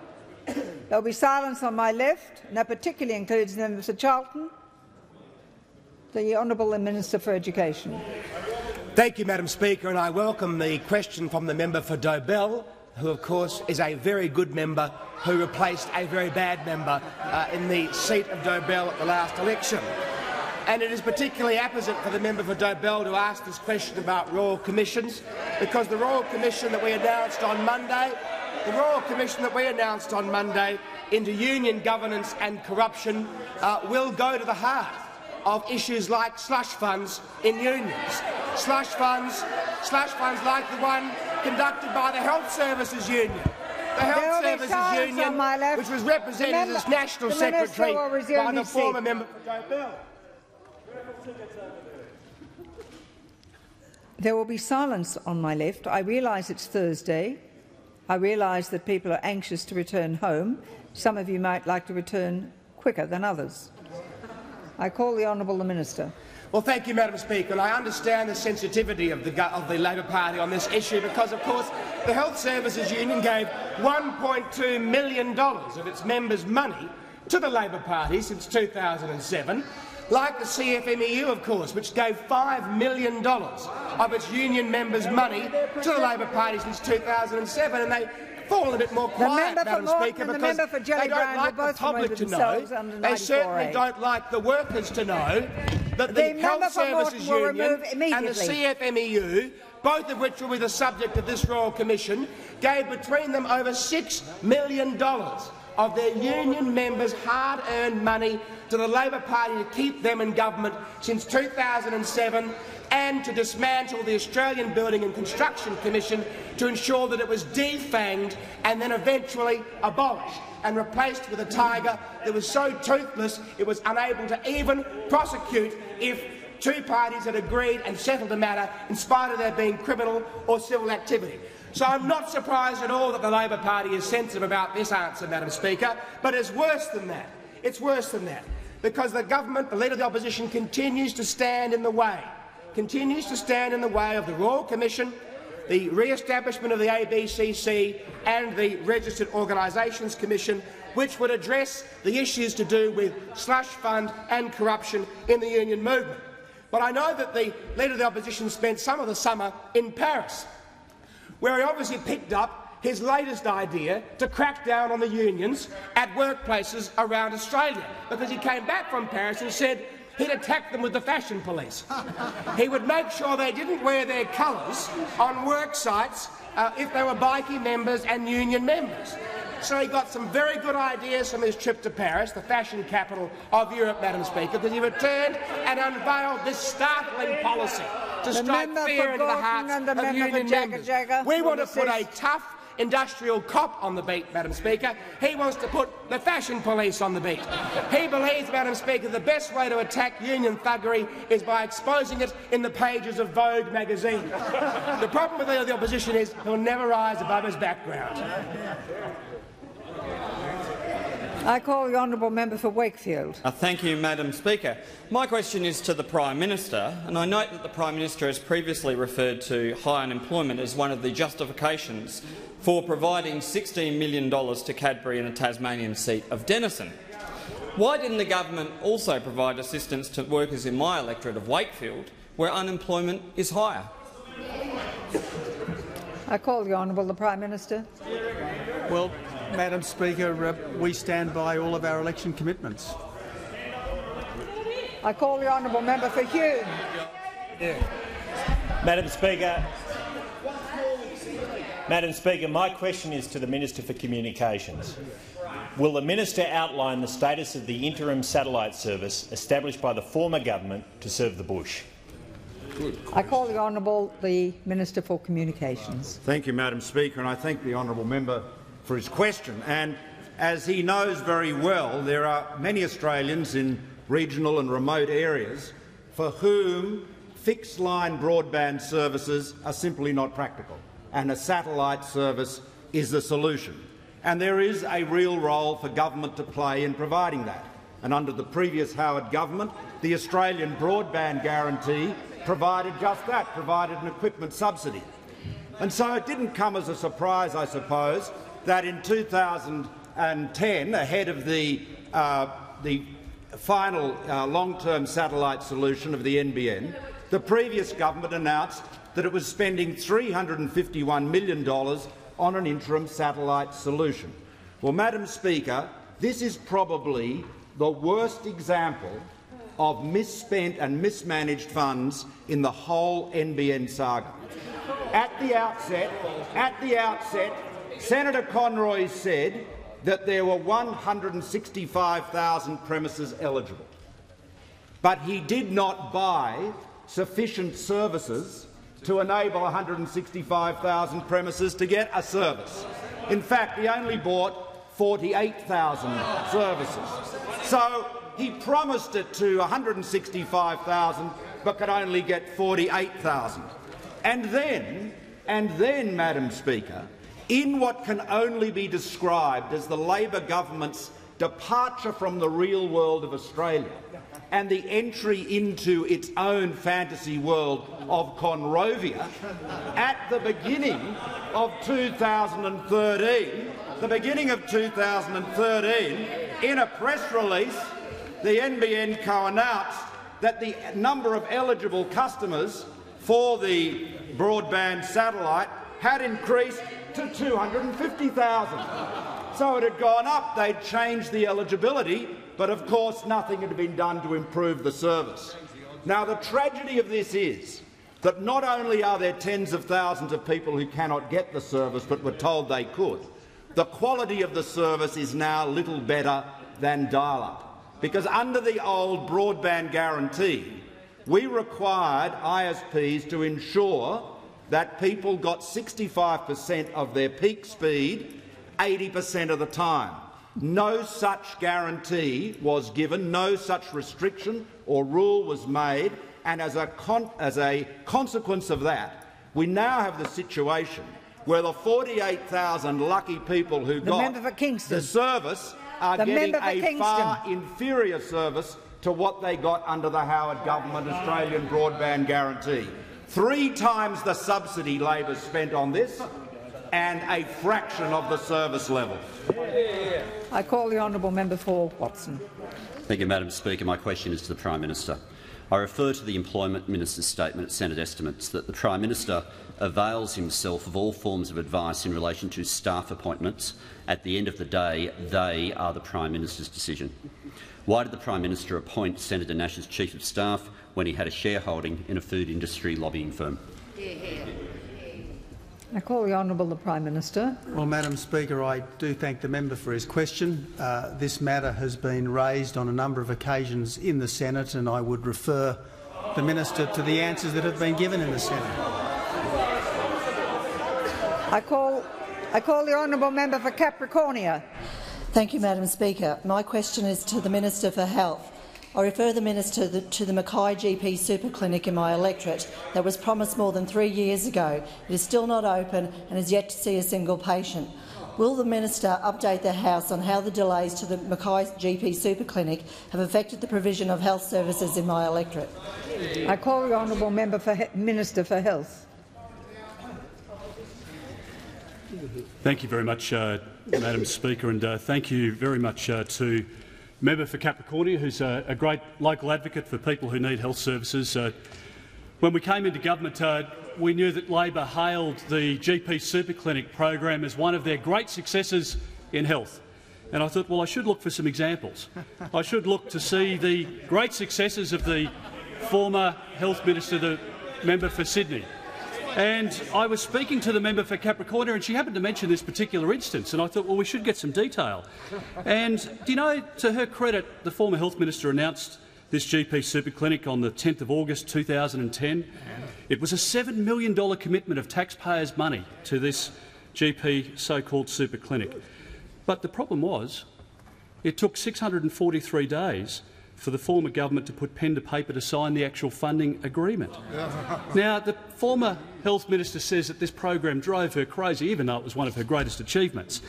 Speaker 6: there will be silence on my left, and that particularly includes the member for Charlton. The Honourable Minister for Education.
Speaker 10: Thank you, Madam Speaker, and I welcome the question from the member for Dobell, who of course is a very good member who replaced a very bad member in the seat of Dobell at the last election. And it is particularly apposite for the member for Dobell to ask this question about Royal Commissions, because the Royal Commission that we announced on Monday, into union governance and corruption will go to the heart of issues like slush funds in unions. Slush funds like the one conducted by the Health Services Union. The Health Services Union, which was represented as National Secretary by the former member for Dobell.
Speaker 6: There will be silence on my left. I realise it's Thursday. I realise that people are anxious to return home. Some of you might like to return quicker than others. I call the Honourable Minister.
Speaker 10: Well, thank you, Madam Speaker. And I understand the sensitivity of the Labor Party on this issue because, of course, the Health Services Union gave $1.2 million of its members' money to the Labor Party since 2007, like the CFMEU, of course, which gave $5 million of its union members' money to the Labor Party since 2007, and they fall a bit more quiet, Madam Speaker, because they don't like the public to know, they certainly don't like the workers to know that the Health Services Union and the CFMEU, both of which will be the subject of this Royal Commission, gave between them over $6 million of their union members' hard-earned money to the Labor Party to keep them in government since 2007 and to dismantle the Australian Building and Construction Commission to ensure that it was defanged and then eventually abolished and replaced with a tiger that was so toothless it was unable to even prosecute if two parties had agreed and settled the matter in spite of there being criminal or civil activity. So I'm not surprised at all that the Labor Party is sensitive about this answer, Madam Speaker, but it's worse than that. It's worse than that, because the government, the Leader of the Opposition, continues to stand in the way of the Royal Commission, the re-establishment of the ABCC and the Registered Organisations Commission, which would address the issues to do with slush fund and corruption in the union movement. But I know that the Leader of the Opposition spent some of the summer in Paris, where he obviously picked up his latest idea to crack down on the unions at workplaces around Australia, because he came back from Paris and said he'd attack them with the fashion police. He would make sure they didn't wear their colours on work sites if they were bikie members and union members. So he got some very good ideas from his trip to Paris, the fashion capital of Europe, Madam Speaker, because he returned and unveiled this startling policy to strike fear into the hearts of union members. We want to put a tough industrial cop on the beat, Madam Speaker. He wants to put the fashion police on the beat. He believes, Madam Speaker, the best way to attack union thuggery is by exposing it in the pages of Vogue magazine. The problem with the opposition is he'll never rise above his background.
Speaker 6: I call the Honourable Member for Wakefield.
Speaker 22: Thank you, Madam Speaker. My question is to the Prime Minister, and I note that the Prime Minister has previously referred to high unemployment as one of the justifications for providing $16 million to Cadbury and a Tasmanian seat of Denison. Why didn't the government also provide assistance to workers in my electorate of Wakefield, where unemployment is higher?
Speaker 6: I call the Honourable the Prime Minister.
Speaker 7: Well, Madam Speaker, we stand by all of our election commitments.
Speaker 6: I call the Honourable Member for Hume.
Speaker 11: Madam Speaker, my question is to the Minister for Communications. Will the Minister outline the status of the interim satellite service established by the former government to serve the bush?
Speaker 6: I call the Honourable the Minister for Communications.
Speaker 23: Thank you, Madam Speaker, and I thank the Honourable Member for his question. And as he knows very well, there are many Australians in regional and remote areas for whom fixed-line broadband services are simply not practical, and a satellite service is the solution. And there is a real role for government to play in providing that. And under the previous Howard government, the Australian Broadband Guarantee provided just that, provided an equipment subsidy. And so it didn't come as a surprise, I suppose, that in 2010, ahead of the final long-term satellite solution of the NBN, the previous government announced that it was spending $351 million on an interim satellite solution. Well, Madam Speaker, this is probably the worst example of misspent and mismanaged funds in the whole NBN saga. At the outset, Senator Conroy said that there were 165,000 premises eligible, but he did not buy sufficient services to enable 165,000 premises to get a service. In fact, he only bought 48,000 services. So he promised it to 165,000 but could only get 48,000. And then, Madam Speaker, in what can only be described as the Labor government's departure from the real world of Australia and the entry into its own fantasy world of Conrovia, at the beginning of 2013, in a press release, the NBN co-announced that the number of eligible customers for the broadband satellite had increased to 250,000. So it had gone up, they'd changed the eligibility, but of course nothing had been done to improve the service. Now, the tragedy of this is that not only are there tens of thousands of people who cannot get the service but were told they could, the quality of the service is now little better than dial-up. Because under the old broadband guarantee, we required ISPs to ensure that people got 65% of their peak speed 80% of the time. No such guarantee was given, no such restriction or rule was made, and as a consequence of that, we now have the situation where the 48,000 lucky people who got the service are getting a far inferior service to what they got under the Howard government Australian Broadband Guarantee. 3 times the subsidy Labor spent on this, and a fraction of the service level.
Speaker 6: I call the honourable member for Watson.
Speaker 2: Thank you, Madam Speaker. My question is to the Prime Minister. I refer to the Employment Minister's statement at Senate estimates that the Prime Minister avails himself of all forms of advice in relation to staff appointments. At the end of the day, they are the Prime Minister's decision. Why did the Prime Minister appoint Senator Nash's Chief of Staff when he had a shareholding in a food industry lobbying firm?
Speaker 6: I call the Honourable the Prime Minister.
Speaker 7: Well, Madam Speaker, I do thank the member for his question. This matter has been raised on a number of occasions in the Senate, and I would refer the minister to the answers that have been given in the Senate.
Speaker 6: I call the honourable member for Capricornia.
Speaker 3: Thank you, Madam Speaker. My question is to the Minister for Health. I refer the minister to the Mackay GP Super Clinic in my electorate that was promised more than 3 years ago. It is still not open and has yet to see a single patient. Will the minister update the House on how the delays to the Mackay GP Super Clinic have affected the provision of health services in my electorate?
Speaker 6: I call the honourable member for Minister for Health.
Speaker 4: Thank you very much, Madam Speaker, and thank you very much to Member for Capricornia, who's a great local advocate for people who need health services. When we came into government, we knew that Labor hailed the GP Super Clinic program as one of their great successes in health. And I thought, well, I should look for some examples. I should look to see the great successes of the former Health Minister, the member for Sydney. And I was speaking to the member for Capricornia, and she happened to mention this particular instance, and I thought, well, we should get some detail. And do you know, to her credit, the former Health Minister announced this GP Super Clinic on the 10th of August 2010. It was a $7 million commitment of taxpayers' money to this GP so-called Super Clinic. But the problem was, it took 643 days for the former government to put pen to paper to sign the actual funding agreement. Now, the former Health Minister says that this program drove her crazy, even though it was one of her greatest achievements.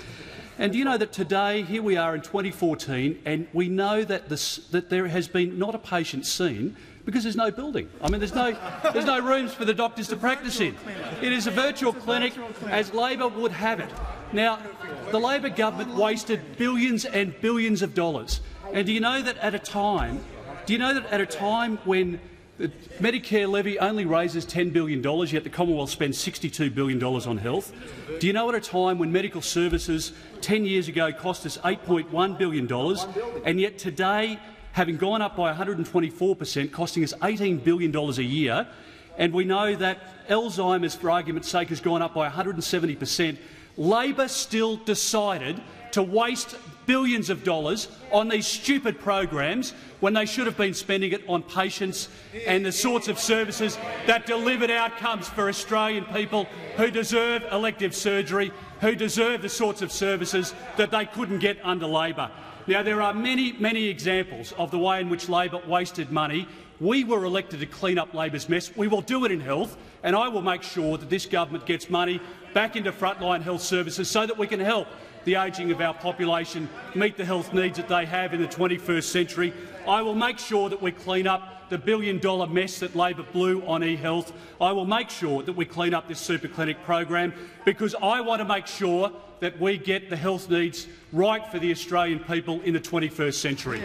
Speaker 4: And do you know that today, here we are in 2014, and we know that, there has been not a patient seen because there's no building. I mean, there's no rooms for the doctors to practice in. It is a virtual clinic, as Labor would have it. Now, the Labor government wasted billions and billions of dollars. And do you know that at a time when the Medicare levy only raises $10 billion, yet the Commonwealth spends $62 billion on health? Do you know at a time when medical services 10 years ago cost us $8.1 billion, and yet today, having gone up by 124%, costing us $18 billion a year, and we know that Alzheimer's, for argument's sake, has gone up by 170%, Labor still decided to waste billions of dollars on these stupid programs when they should have been spending it on patients and the sorts of services that delivered outcomes for Australian people who deserve elective surgery, who deserve the sorts of services that they couldn't get under Labor. Now, there are many, many examples of the way in which Labor wasted money. We were elected to clean up Labor's mess. We will do it in health, and I will make sure that this government gets money back into frontline health services so that we can help the ageing of our population meet the health needs that they have in the 21st century. I will make sure that we clean up the billion-dollar mess that Labor blew on e-health. I will make sure that we clean up this super clinic program, because I want to make sure that we get the health needs right for the Australian people in the 21st century.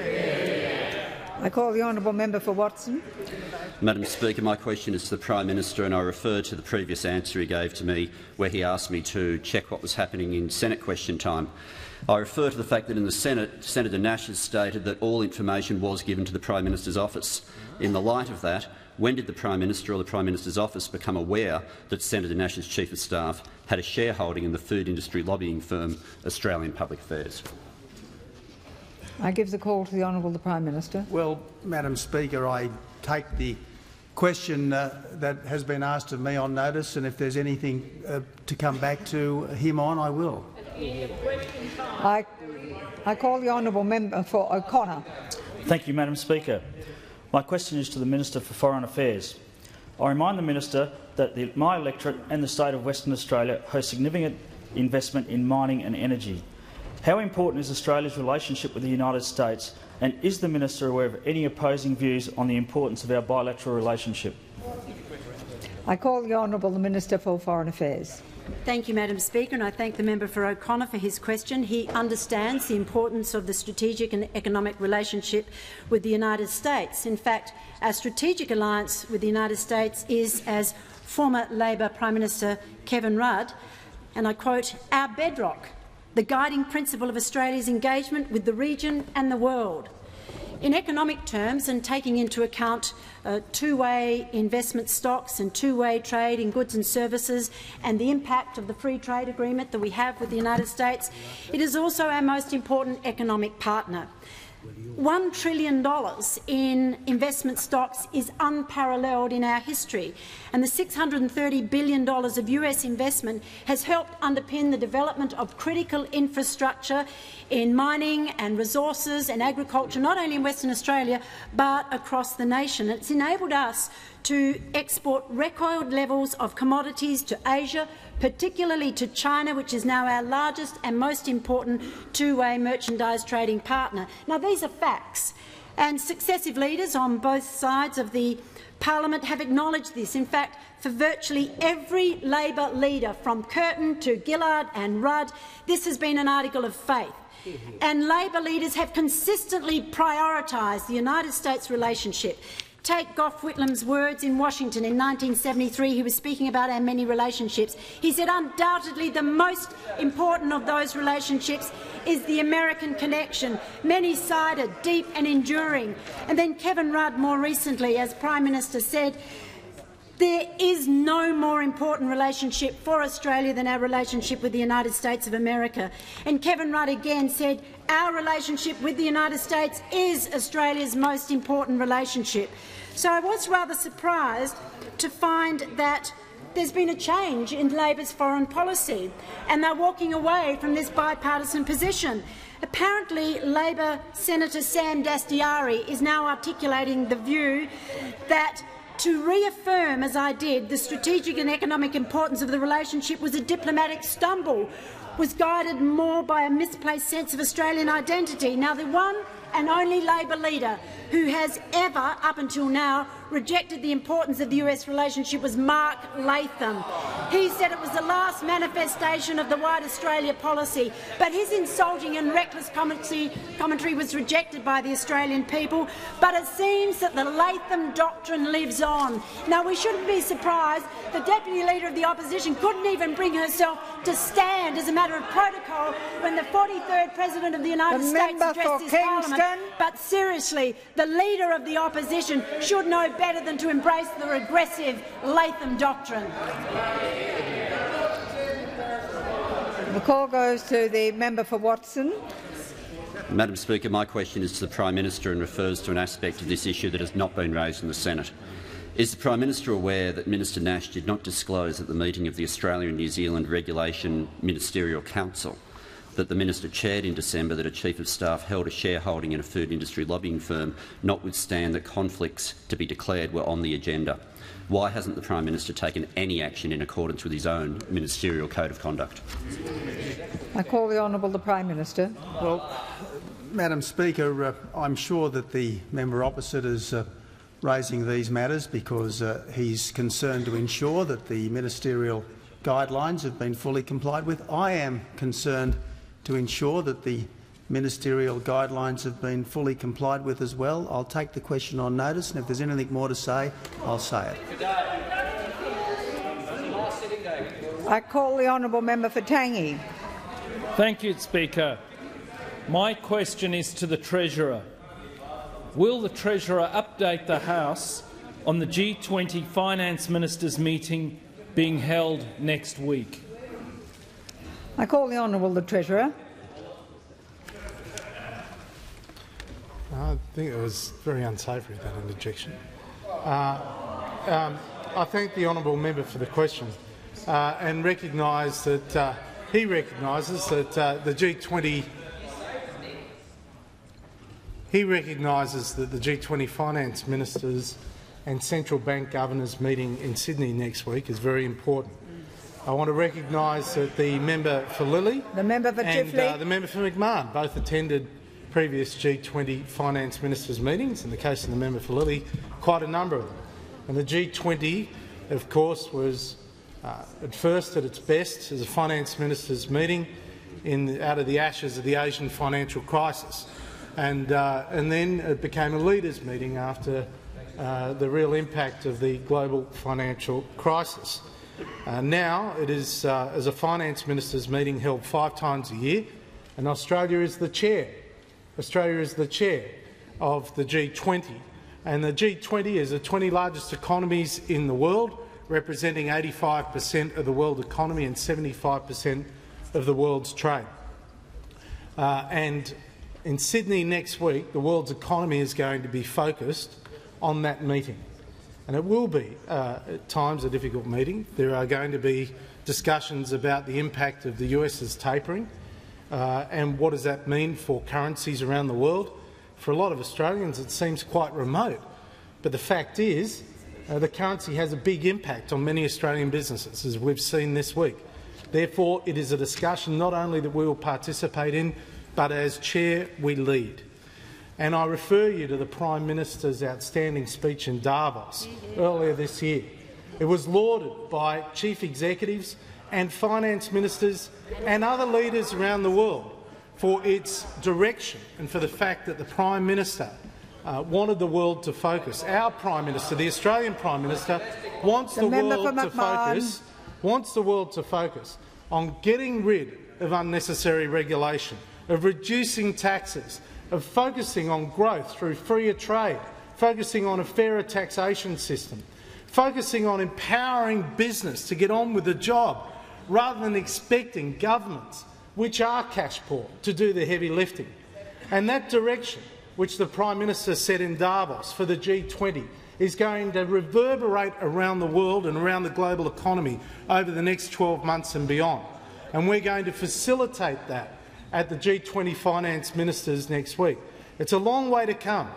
Speaker 6: I call the honourable member for Watson.
Speaker 2: Madam Speaker, my question is to the Prime Minister, and I refer to the previous answer he gave to me where he asked me to check what was happening in Senate question time. I refer to the fact that in the Senate, Senator Nash has stated that all information was given to the Prime Minister's office. In the light of that, when did the Prime Minister or the Prime Minister's office become aware that Senator Nash's Chief of Staff had a shareholding in the food industry lobbying firm Australian Public Affairs?
Speaker 6: I give the call to the Honourable the Prime Minister.
Speaker 7: Well, Madam Speaker, I take the question that has been asked of me on notice, and if there's anything to come back to him on, I will.
Speaker 6: I call the honourable member for O'Connor.
Speaker 5: Thank you, Madam Speaker. My question is to the Minister for Foreign Affairs. I remind the Minister that my electorate and the state of Western Australia host significant investment in mining and energy. How important is Australia's relationship with the United States, and is the Minister aware of any opposing views on the importance of our bilateral relationship?
Speaker 6: I call the Honourable the Minister for Foreign Affairs.
Speaker 9: Thank you, Madam Speaker, and I thank the member for O'Connor for his question. He understands the importance of the strategic and economic relationship with the United States. In fact, our strategic alliance with the United States is, as former Labor Prime Minister Kevin Rudd, and I quote, "our bedrock, the guiding principle of Australia's engagement with the region and the world." In economic terms, and taking into account two-way investment stocks and two-way trade in goods and services and the impact of the free trade agreement that we have with the United States, it is also our most important economic partner. $1 trillion in investment stocks is unparalleled in our history, and the $630 billion of US investment has helped underpin the development of critical infrastructure in mining and resources and agriculture, not only in Western Australia but across the nation. It's enabled us to export record levels of commodities to Asia, particularly to China, which is now our largest and most important two-way merchandise trading partner. Now, these are facts, and successive leaders on both sides of the Parliament have acknowledged this. In fact, for virtually every Labor leader, from Curtin to Gillard and Rudd, this has been an article of faith. And Labor leaders have consistently prioritised the United States relationship. Take Gough Whitlam's words in Washington in 1973. He was speaking about our many relationships. He said undoubtedly the most important of those relationships is the American connection, many-sided, deep and enduring. And then Kevin Rudd more recently, as Prime Minister, said there is no more important relationship for Australia than our relationship with the United States of America. And Kevin Rudd again said our relationship with the United States is Australia's most important relationship. So I was rather surprised to find that there's been a change in Labor's foreign policy, and they're walking away from this bipartisan position. Apparently, Labor Senator Sam Dastyari is now articulating the view that to reaffirm, as I did, the strategic and economic importance of the relationship was a diplomatic stumble, was guided more by a misplaced sense of Australian identity. Now, the one and only Labor leader who has ever, up until now, rejected the importance of the US relationship was Mark Latham. He said it was the last manifestation of the White Australia policy, but his insulting and reckless commentary was rejected by the Australian people. But it seems that the Latham doctrine lives on. Now, we shouldn't be surprised. The Deputy Leader of the Opposition couldn't even bring herself to stand as a matter of protocol when the 43rd President of the United States addressed this Parliament. But seriously, the Leader of the Opposition should know better than to embrace the regressive Latham doctrine.
Speaker 6: The call goes to the member for Watson.
Speaker 2: Madam Speaker, my question is to the Prime Minister and refers to an aspect of this issue that has not been raised in the Senate. Is the Prime Minister aware that Minister Nash did not disclose at the meeting of the Australia and New Zealand Regulation Ministerial Council that the Minister chaired in December that a Chief of Staff held a shareholding in a food industry lobbying firm, notwithstanding that conflicts to be declared were on the agenda? Why hasn't the Prime Minister taken any action in accordance with his own ministerial code of conduct?
Speaker 6: I call the Honourable the Prime Minister.
Speaker 7: Well, Madam Speaker, I'm sure that the member opposite is raising these matters because he's concerned to ensure that the ministerial guidelines have been fully complied with. I am concerned to ensure that the ministerial guidelines have been fully complied with as well. I'll take the question on notice, and if there's anything more to say, I'll say it.
Speaker 6: I call the honourable member for Tangi.
Speaker 8: Thank you, Speaker. My question is to the Treasurer. Will the Treasurer update the House on the G20 Finance Ministers meeting being held next week?
Speaker 6: I call the Honourable the Treasurer.
Speaker 13: I think it was very unsavoury, that interjection. I thank the honourable member for the question and recognise that he recognises that the G20 finance ministers and central bank governors meeting in Sydney next week is very important. I want to recognise that the member for Lilly
Speaker 6: the member for
Speaker 13: and
Speaker 6: the
Speaker 13: member for McMahon both attended previous G20 finance ministers' meetings. In the case of the member for Lilly, quite a number of them. And the G20, of course, was at first at its best as a finance ministers' meeting out of the ashes of the Asian financial crisis, and then it became a leaders' meeting after the real impact of the global financial crisis. Now it is as a finance ministers' meeting held 5 times a year, and Australia is the chair. Australia is the chair of the G20, and the G20 is the 20 largest economies in the world, representing 85% of the world economy and 75% of the world's trade. And in Sydney next week, the world's economy is going to be focused on that meeting. And it will be, at times, a difficult meeting. There are going to be discussions about the impact of the US's tapering and what does that mean for currencies around the world. For a lot of Australians, it seems quite remote. But the fact is, the currency has a big impact on many Australian businesses, as we've seen this week. Therefore, it is a discussion not only that we will participate in, but as chair we lead. And I refer you to the Prime Minister's outstanding speech in Davos earlier this year. It was lauded by chief executives and finance ministers and other leaders around the world for its direction and for the fact that the Prime Minister wanted the world to focus. Our Prime Minister, the Australian Prime Minister, wants the world to focus on getting rid of unnecessary regulation, of reducing taxes, of focusing on growth through freer trade, focusing on a fairer taxation system, focusing on empowering business to get on with the job, rather than expecting governments, which are cash poor, to do the heavy lifting. And that direction, which the Prime Minister set in Davos for the G20, is going to reverberate around the world and around the global economy over the next 12 months and beyond. And we're going to facilitate that at the G20 finance ministers next week. It's a long way to come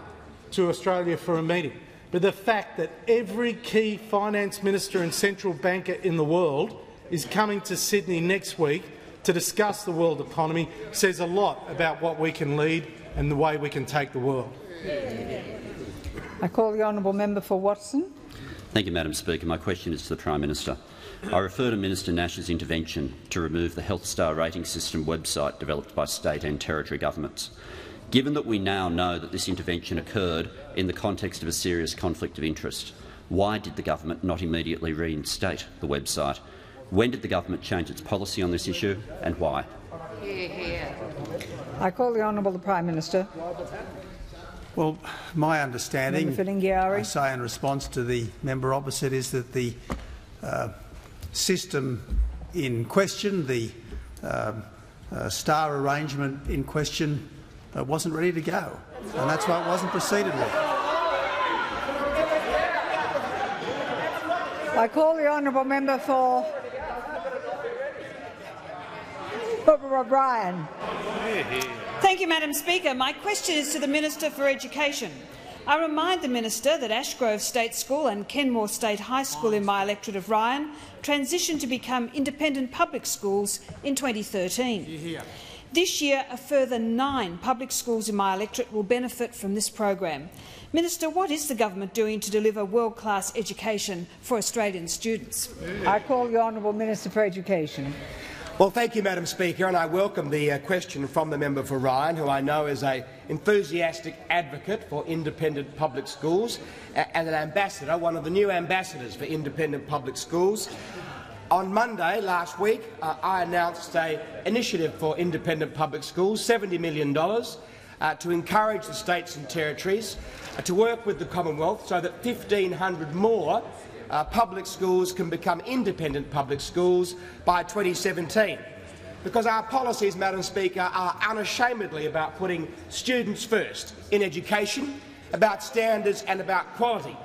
Speaker 13: to Australia for a meeting, but the fact that every key finance minister and central banker in the world is coming to Sydney next week to discuss the world economy says a lot about what we can lead and the way we can take the world.
Speaker 6: I call the honourable member for Watson.
Speaker 2: Thank you, Madam Speaker. My question is to the Prime Minister. I refer to Minister Nash's intervention to remove the Health Star rating system website developed by state and territory governments. Given that we now know that this intervention occurred in the context of a serious conflict of interest, why did the government not immediately reinstate the website? When did the government change its policy on this issue, and why?
Speaker 6: I call the honourable the Prime Minister.
Speaker 7: Well, my understanding,
Speaker 6: I
Speaker 7: say in response to the member opposite, is that the system in question, the star arrangement in question, wasn't ready to go, and that's why it wasn't proceeded with.
Speaker 6: I call the honourable member for O'Brien.
Speaker 12: Thank you, Madam Speaker. My question is to the Minister for Education. I remind the Minister that Ashgrove State School and Kenmore State High School in my electorate of Ryan transitioned to become independent public schools in 2013. This year, a further 9 public schools in my electorate will benefit from this program. Minister, what is the government doing to deliver world-class education for Australian students?
Speaker 6: I call the honourable Minister for Education.
Speaker 10: Well, thank you, Madam Speaker, and I welcome the question from the member for Ryan, who I know is an enthusiastic advocate for independent public schools and an ambassador, one of the new ambassadors for independent public schools. On Monday last week, I announced an initiative for independent public schools, $70 million, to encourage the states and territories to work with the Commonwealth so that 1,500 more public schools can become independent public schools by 2017. Because our policies, Madam Speaker, are unashamedly about putting students first in education, about standards and about quality.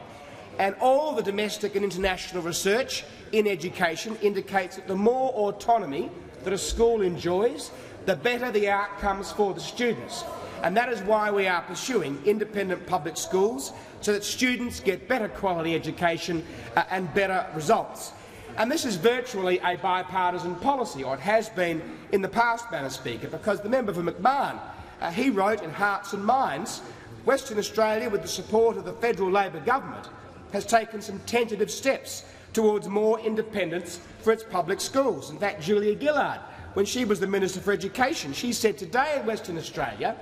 Speaker 10: And all the domestic and international research in education indicates that the more autonomy that a school enjoys, the better the outcomes for the students. And that is why we are pursuing independent public schools, so that students get better quality education and better results. And this is virtually a bipartisan policy, or it has been in the past, Madam Speaker, because the member for McMahon, he wrote in Hearts and Minds, Western Australia, with the support of the federal Labor government, has taken some tentative steps towards more independence for its public schools. In fact, Julia Gillard, when she was the Minister for Education, she said today in Western Australia,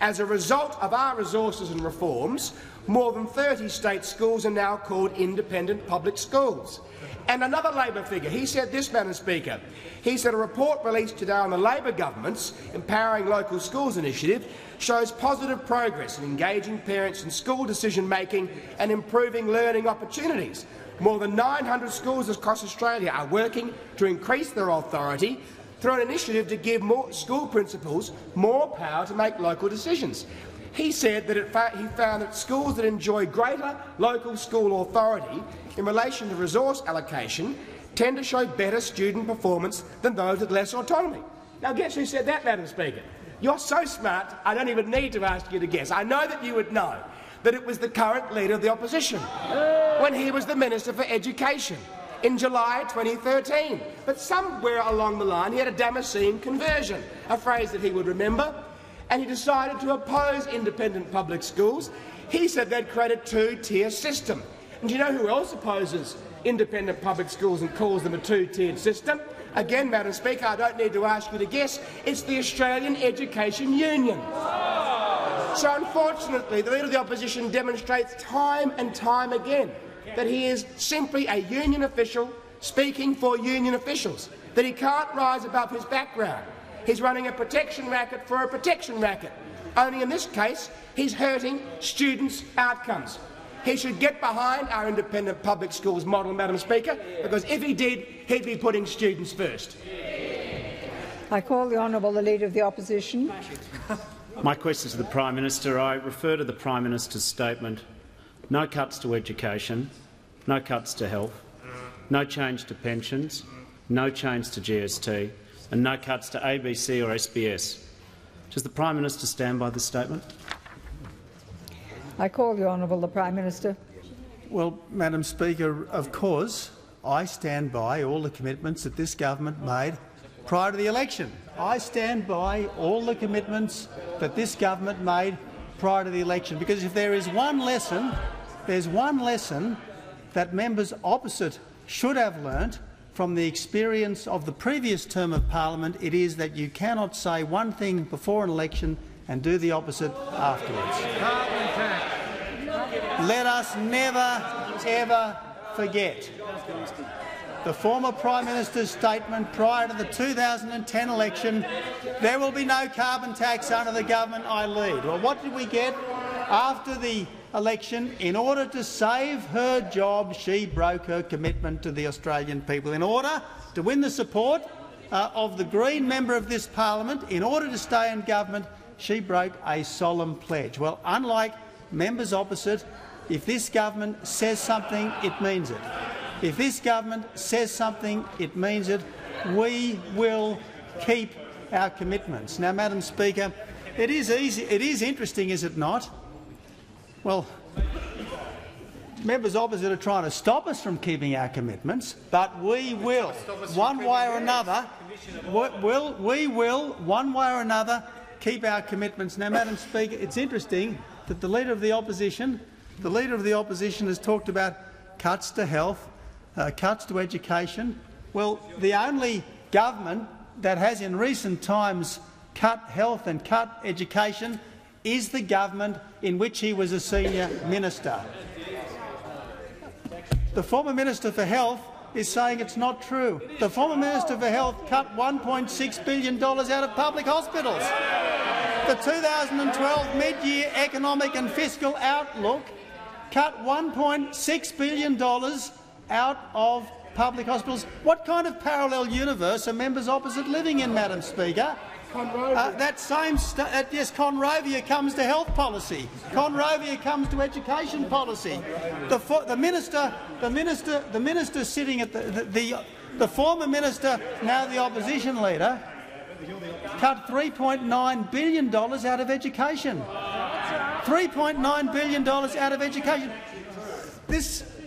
Speaker 10: as a result of our resources and reforms, more than 30 state schools are now called independent public schools. And another Labor figure, he said this, Madam Speaker, he said a report released today on the Labor government's Empowering Local Schools initiative shows positive progress in engaging parents in school decision-making and improving learning opportunities. More than 900 schools across Australia are working to increase their authority through an initiative to give more school principals more power to make local decisions. He said that he found that schools that enjoy greater local school authority in relation to resource allocation tend to show better student performance than those with less autonomy. Now, guess who said that, Madam Speaker? You're so smart, I don't even need to ask you to guess. I know that you would know that it was the current Leader of the Opposition when he was the Minister for Education in July 2013. But somewhere along the line he had a Damascene conversion, a phrase that he would remember, and he decided to oppose independent public schools. He said they'd create a 2-tier system. And do you know who else opposes independent public schools and calls them a 2-tiered system? Again, Madam Speaker, I don't need to ask you to guess. It's the Australian Education Union. So unfortunately, the Leader of the Opposition demonstrates time and time again that he is simply a union official speaking for union officials, that he can't rise above his background. He's running a protection racket for a protection racket. Only in this case, he's hurting students' outcomes. He should get behind our independent public schools model, Madam Speaker, because if he did, he'd be putting students first.
Speaker 6: I call the Honourable the Leader of the Opposition.
Speaker 21: My question is to the Prime Minister. I refer to the Prime Minister's statement no cuts to education, no cuts to health, no change to pensions, no change to GST and no cuts to ABC or SBS. Does the Prime Minister stand by this statement?
Speaker 6: I call the Honourable the Prime Minister.
Speaker 7: Well, Madam Speaker, of course I stand by all the commitments that this government made prior to the election. I stand by all the commitments that this government made prior to the election, because if there is one lesson, there's one lesson that members opposite should have learnt from the experience of the previous term of parliament. It is that you cannot say one thing before an election and do the opposite afterwards. Let us never, ever forget the former Prime Minister's statement prior to the 2010 election: there will be no carbon tax under the government I lead. Well, what did we get after the election? In order to save her job, she broke her commitment to the Australian people. In order to win the support of the Green member of this parliament, in order to stay in government, she broke a solemn pledge. Well, unlike members opposite, if this government says something, it means it. If this government says something, it means it. We will keep our commitments. Now, Madam Speaker, it is interesting, is it not? Well, members opposite are trying to stop us from keeping our commitments, but we will, one way or another, one way or another, keep our commitments. Now, Madam Speaker, it's interesting that the Leader of the Opposition has talked about cuts to health, cuts to education. Well, the only government that has in recent times cut health and cut education is the government in which he was a senior minister. The former Minister for Health is saying it's not true. The former Minister for Health cut $1.6 billion out of public hospitals. The 2012 mid-year economic and fiscal outlook cut $1.6 billion out of public hospitals. What kind of parallel universe are members opposite living in, Madam Speaker? Yes, Conrovia comes to health policy. Conrovia comes to education policy. The minister sitting at the former minister, now the opposition leader, cut $3.9 billion out of education. $3.9 billion out of education.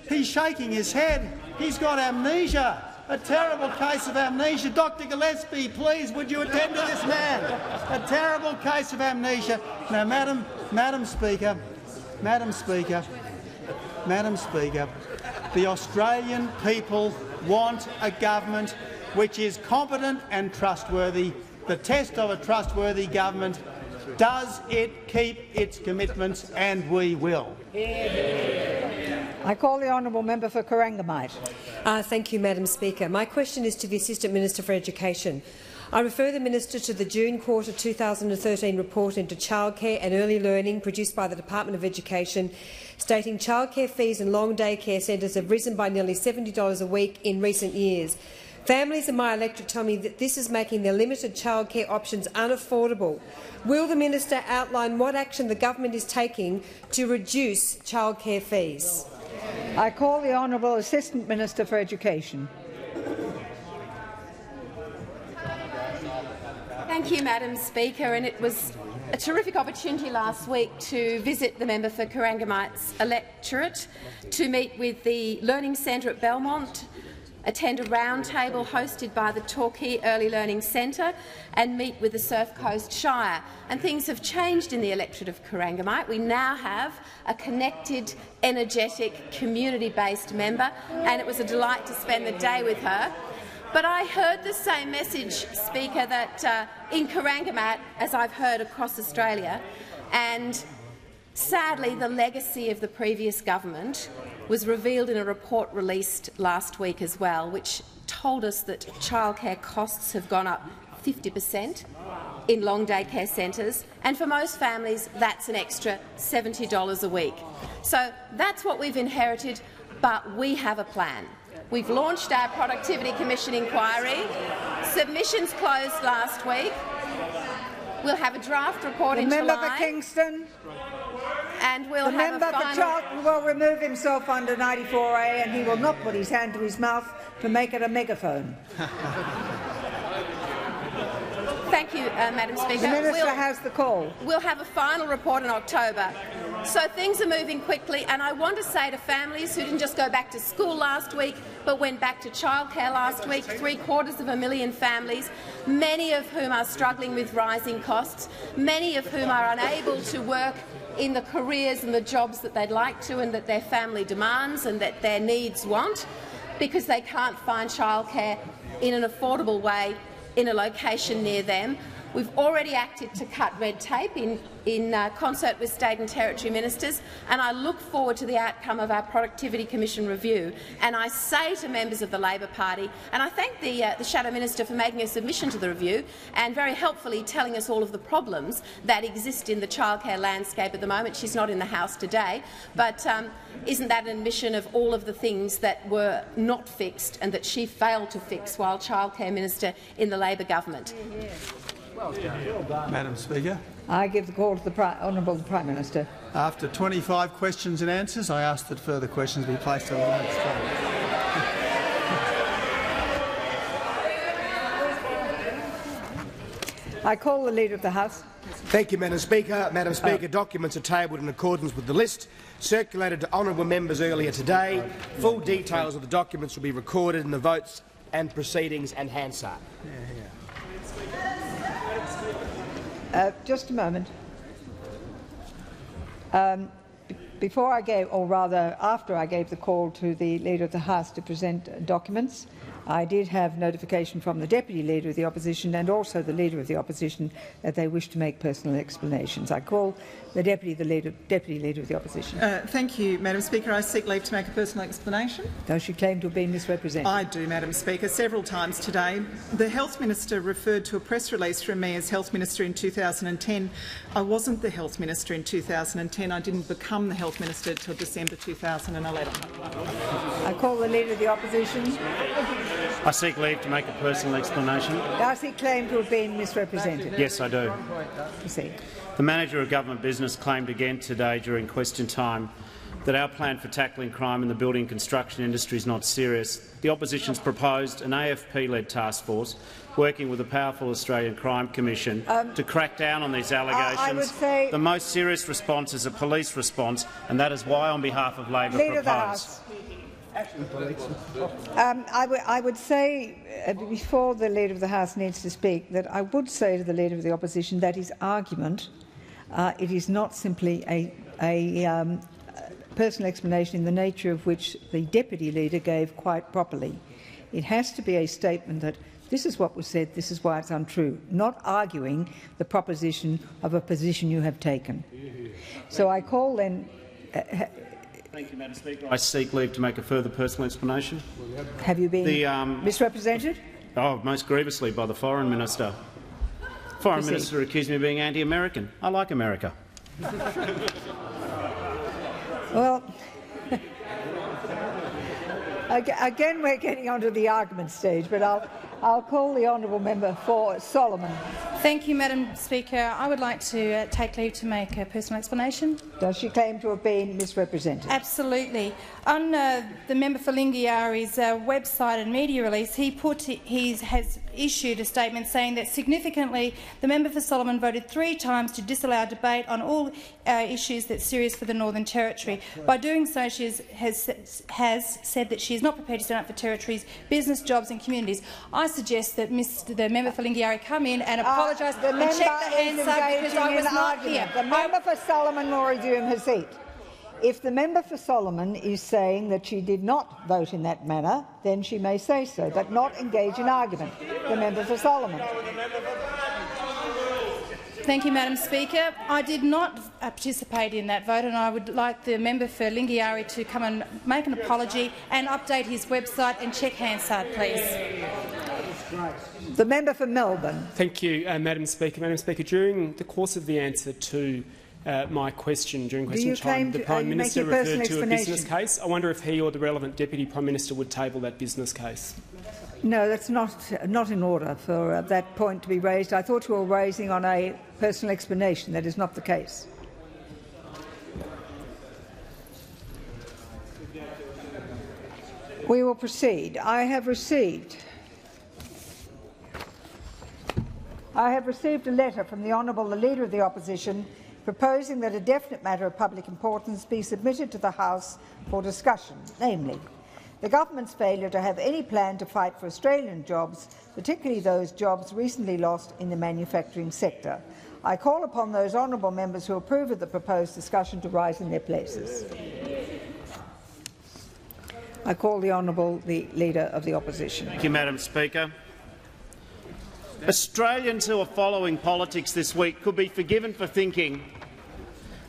Speaker 7: He's shaking his head. He's got amnesia. A terrible case of amnesia. Dr Gillespie, please, would you attend to this man? A terrible case of amnesia. Now, Madam Speaker, the Australian people want a government which is competent and trustworthy. The test of a trustworthy government: does it keep its commitments? And we will.
Speaker 6: I call the Honourable Member for Corangamite.
Speaker 14: Thank you, Madam Speaker. My question is to the Assistant Minister for Education. I refer the Minister to the June quarter 2013 report into childcare and early learning produced by the Department of Education, stating childcare fees in long day care centres have risen by nearly $70 a week in recent years. Families in my electorate tell me that this is making their limited childcare options unaffordable. Will the Minister outline what action the government is taking to reduce childcare fees?
Speaker 6: I call the Honourable Assistant Minister for Education.
Speaker 17: Thank you, Madam Speaker. And it was a terrific opportunity last week to visit the member for Corangamite's electorate, to meet with the Learning Centre at Belmont, attend a roundtable hosted by the Torquay Early Learning Centre and meet with the Surf Coast Shire. And things have changed in the electorate of Corangamite. We now have a connected, energetic, community-based member, and it was a delight to spend the day with her. But I heard the same message, Speaker, that in Corangamite, as I've heard across Australia, and sadly the legacy of the previous government was revealed in a report released last week as well, which told us that childcare costs have gone up 50% in long day care centres, and for most families that's an extra $70 a week. So that's what we've inherited, but we have a plan. We've launched our Productivity Commission inquiry. Submissions closed last week. We'll have a draft report in July.
Speaker 6: Member for Kingston.
Speaker 17: and we'll
Speaker 6: the
Speaker 17: have
Speaker 6: member
Speaker 17: a final...
Speaker 6: for Charlton will remove himself under 94A, and he will not put his hand to his mouth to make it a megaphone.
Speaker 17: Thank you, Madam Speaker.
Speaker 6: The Minister has the call.
Speaker 17: We'll have a final report in October. So things are moving quickly, and I want to say to families who didn't just go back to school last week but went back to childcare last week, 750,000 families, many of whom are struggling with rising costs, many of whom are unable to work in the careers and the jobs that they'd like to and that their family demands and that their needs want, because they can't find childcare in an affordable way in a location near them. We've already acted to cut red tape in concert with state and territory ministers, and I look forward to the outcome of our Productivity Commission review. And I say to members of the Labor Party, and I thank the Shadow Minister for making a submission to the review and very helpfully telling us all of the problems that exist in the childcare landscape at the moment. She's not in the House today, but isn't that an admission of all of the things that were not fixed and that she failed to fix while childcare minister in the Labor government?
Speaker 7: Madam Speaker.
Speaker 6: I give the call to the Honourable Prime Minister.
Speaker 7: After 25 questions and answers, I ask that further questions be placed on the next slide.
Speaker 6: I call the Leader of the House.
Speaker 10: Thank you, Madam Speaker. Madam Speaker, documents are tabled in accordance with the list circulated to honourable members earlier today. Full details of the documents will be recorded in the votes and proceedings and Hansard.
Speaker 6: Just a moment. Before I gave, or rather after I gave the call to the Leader of the House to present documents, I did have notification from the Deputy Leader of the Opposition and also the Leader of the Opposition that they wish to make personal explanations. I call the Deputy Leader of the Opposition.
Speaker 16: Thank you, Madam Speaker. I seek leave to make a personal explanation.
Speaker 6: Does she claim to have been misrepresented?
Speaker 16: I do, Madam Speaker, several times today. The Health Minister referred to a press release from me as Health Minister in 2010. I wasn't the Health Minister in 2010. I didn't become the Health Minister until December 2011.
Speaker 6: I call the Leader of the Opposition.
Speaker 21: I seek leave to make a personal explanation.
Speaker 6: Does he claim to have been misrepresented?
Speaker 21: Yes, I do.
Speaker 6: Proceed.
Speaker 21: The Manager of Government Business claimed again today during question time that our plan for tackling crime in the building and construction industry is not serious. The Opposition's proposed an AFP-led task force working with the powerful Australian Crime Commission to crack down on these allegations.
Speaker 6: I would say
Speaker 21: the most serious response is a police response, and that is why, on behalf of Labor, propose.
Speaker 6: I would say, before the Leader of the House needs to speak, that I would say to the Leader of the Opposition that his argument it is not simply a personal explanation in the nature of which the Deputy Leader gave quite properly. It has to be a statement that this is what was said, this is why it's untrue, not arguing the proposition of a position you have taken. So I call then...
Speaker 21: Thank you, Madam Speaker. I seek leave to make a further personal explanation.
Speaker 6: Have you been misrepresented?
Speaker 21: Oh, most grievously by the Foreign Minister. Foreign Minister accused me of being anti-American. I like America.
Speaker 6: Well, again we're getting onto the argument stage, but I'll call the Honourable Member for Solomon.
Speaker 18: Thank you, Madam Speaker. I would like to take leave to make a personal explanation.
Speaker 6: Does she claim to have been misrepresented?
Speaker 18: Absolutely. On the member for Lingiari's website and media release, he has issued a statement saying that significantly the member for Solomon voted 3 times to disallow debate on all issues that's serious for the Northern Territory. By doing so, she has said that she is not prepared to stand up for Territory's business, jobs and communities. I suggest that the member for Lingiari come in and apologise and check the hands up because I was not here.
Speaker 6: The member for Solomon will resume her seat. If the member for Solomon is saying that she did not vote in that manner, then she may say so, but not engage in argument. The member for Solomon.
Speaker 18: Thank you, Madam Speaker. I did not participate in that vote, and I would like the member for Lingiari to come and make an apology and update his website and check Hansard, please.
Speaker 6: The member for Melbourne.
Speaker 19: Thank you, Madam Speaker. Madam Speaker, during the course of the answer to my question during question time, the Prime Minister referred to a business case. I wonder if he or the relevant Deputy Prime Minister would table that business case.
Speaker 6: No, that's not in order for that point to be raised. I thought you were raising on a personal explanation. That is not the case. We will proceed. I have received a letter from the Honourable the Leader of the Opposition proposing that a definite matter of public importance be submitted to the House for discussion, namely, the government's failure to have any plan to fight for Australian jobs, particularly those jobs recently lost in the manufacturing sector. I call upon those honourable members who approve of the proposed discussion to rise in their places. I call the Honourable the Leader of the Opposition.
Speaker 21: Thank you, Madam Speaker. Australians who are following politics this week could be forgiven for thinking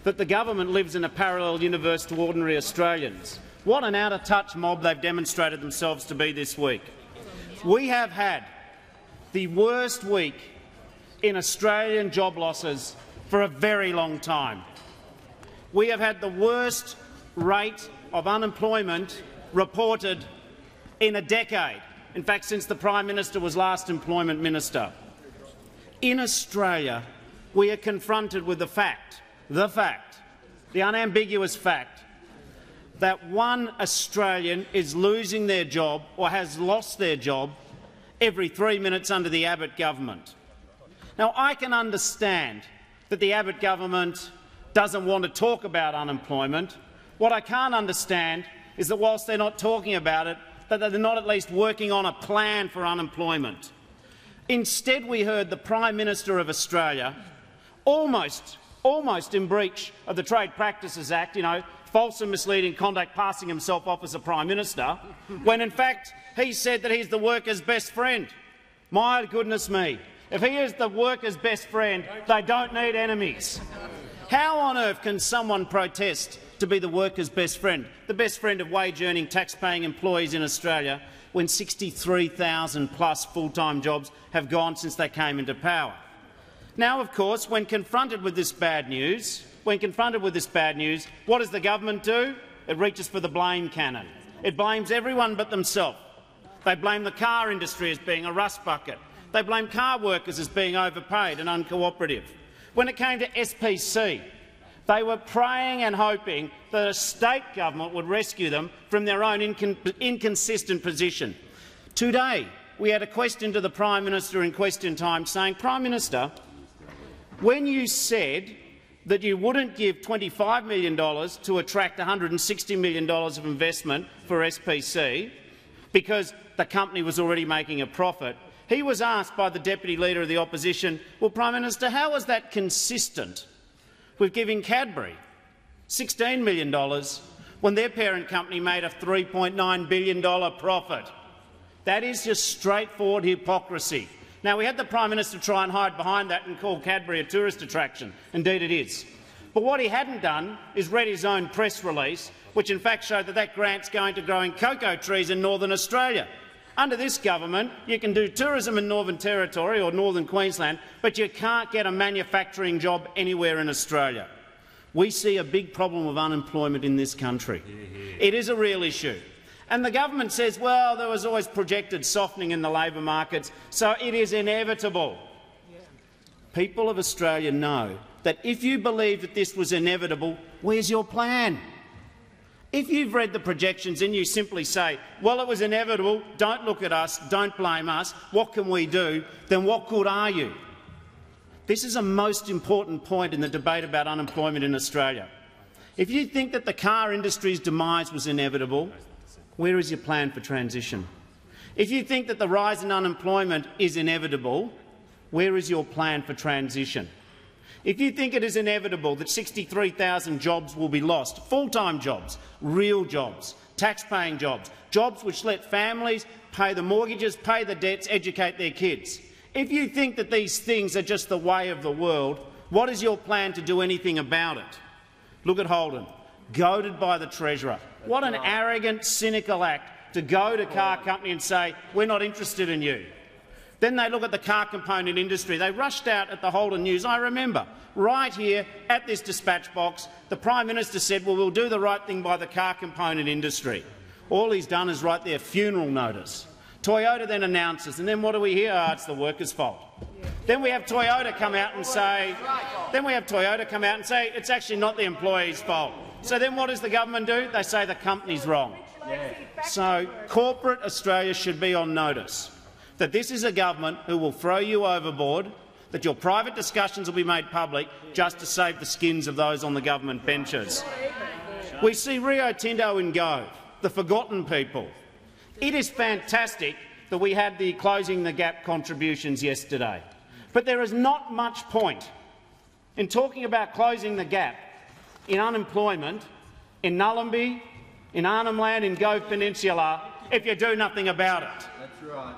Speaker 21: that the government lives in a parallel universe to ordinary Australians. What an out-of-touch mob they've demonstrated themselves to be this week. We have had the worst week in Australian job losses for a very long time. We have had the worst rate of unemployment reported in a decade. In fact, since the Prime Minister was last Employment Minister. In Australia, we are confronted with the unambiguous fact, that one Australian is losing their job or has lost their job every 3 minutes under the Abbott government. Now, I can understand that the Abbott government doesn't want to talk about unemployment. What I can't understand is that whilst they're not talking about it, that they're not at least working on a plan for unemployment. Instead, we heard the Prime Minister of Australia, almost in breach of the Trade Practices Act, false and misleading conduct, passing himself off as a Prime Minister, when in fact he said that he's the workers' best friend. My goodness me. If he is the workers' best friend, they don't need enemies. How on earth can someone protest to be the workers' best friend, the best friend of wage-earning, tax-paying employees in Australia, when 63,000 plus full-time jobs have gone since they came into power? Now, of course, when confronted with this bad news, what does the government do? It reaches for the blame cannon. It blames everyone but themselves. They blame the car industry as being a rust bucket. They blame car workers as being overpaid and uncooperative. When it came to SPC, they were praying and hoping that a state government would rescue them from their own inconsistent position. Today, we had a question to the Prime Minister in question time saying, Prime Minister, when you said that you wouldn't give $25 million to attract $160 million of investment for SPC because the company was already making a profit, he was asked by the Deputy Leader of the Opposition, well, Prime Minister, how is that consistent with giving Cadbury $16 million when their parent company made a $3.9 billion profit? That is just straightforward hypocrisy. Now, we had the Prime Minister try and hide behind that and call Cadbury a tourist attraction. Indeed it is. But what he hadn't done is read his own press release, which in fact showed that that grant's going to growing cocoa trees in Northern Australia. Under this government, you can do tourism in Northern Territory or Northern Queensland, but you can't get a manufacturing job anywhere in Australia. We see a big problem of unemployment in this country. It is a real issue. And the government says, well, there was always projected softening in the labour markets, so it is inevitable. People of Australia know that if you believe that this was inevitable, where's your plan? If you've read the projections and you simply say, well, it was inevitable, don't look at us, don't blame us, what can we do, then what good are you? This is a most important point in the debate about unemployment in Australia. If you think that the car industry's demise was inevitable, where is your plan for transition? If you think that the rise in unemployment is inevitable, where is your plan for transition? If you think it is inevitable that 63,000 jobs will be lost, full-time jobs, real jobs, tax-paying jobs, jobs which let families pay the mortgages, pay the debts, educate their kids. If you think that these things are just the way of the world, what is your plan to do anything about it? Look at Holden, goaded by the Treasurer. What an arrogant, cynical act to go to car company and say, we're not interested in you. Then they look at the car component industry. They rushed out at the Holden News. I remember, right here at this dispatch box, the Prime Minister said, well, we'll do the right thing by the car component industry. All he's done is write their funeral notice. Toyota then announces, and then what do we hear? Oh, it's the workers' fault. Then we have Toyota come out and say, it's actually not the employee's fault. So then what does the government do? They say the company's wrong. So corporate Australia should be on notice that this is a government who will throw you overboard, that your private discussions will be made public just to save the skins of those on the government benches. We see Rio Tinto in Gove, the forgotten people. It is fantastic that we had the Closing the Gap contributions yesterday, but there is not much point in talking about closing the gap in unemployment in Nullumbi, in Arnhem Land, in Gove Peninsula, if you do nothing about it. That's right.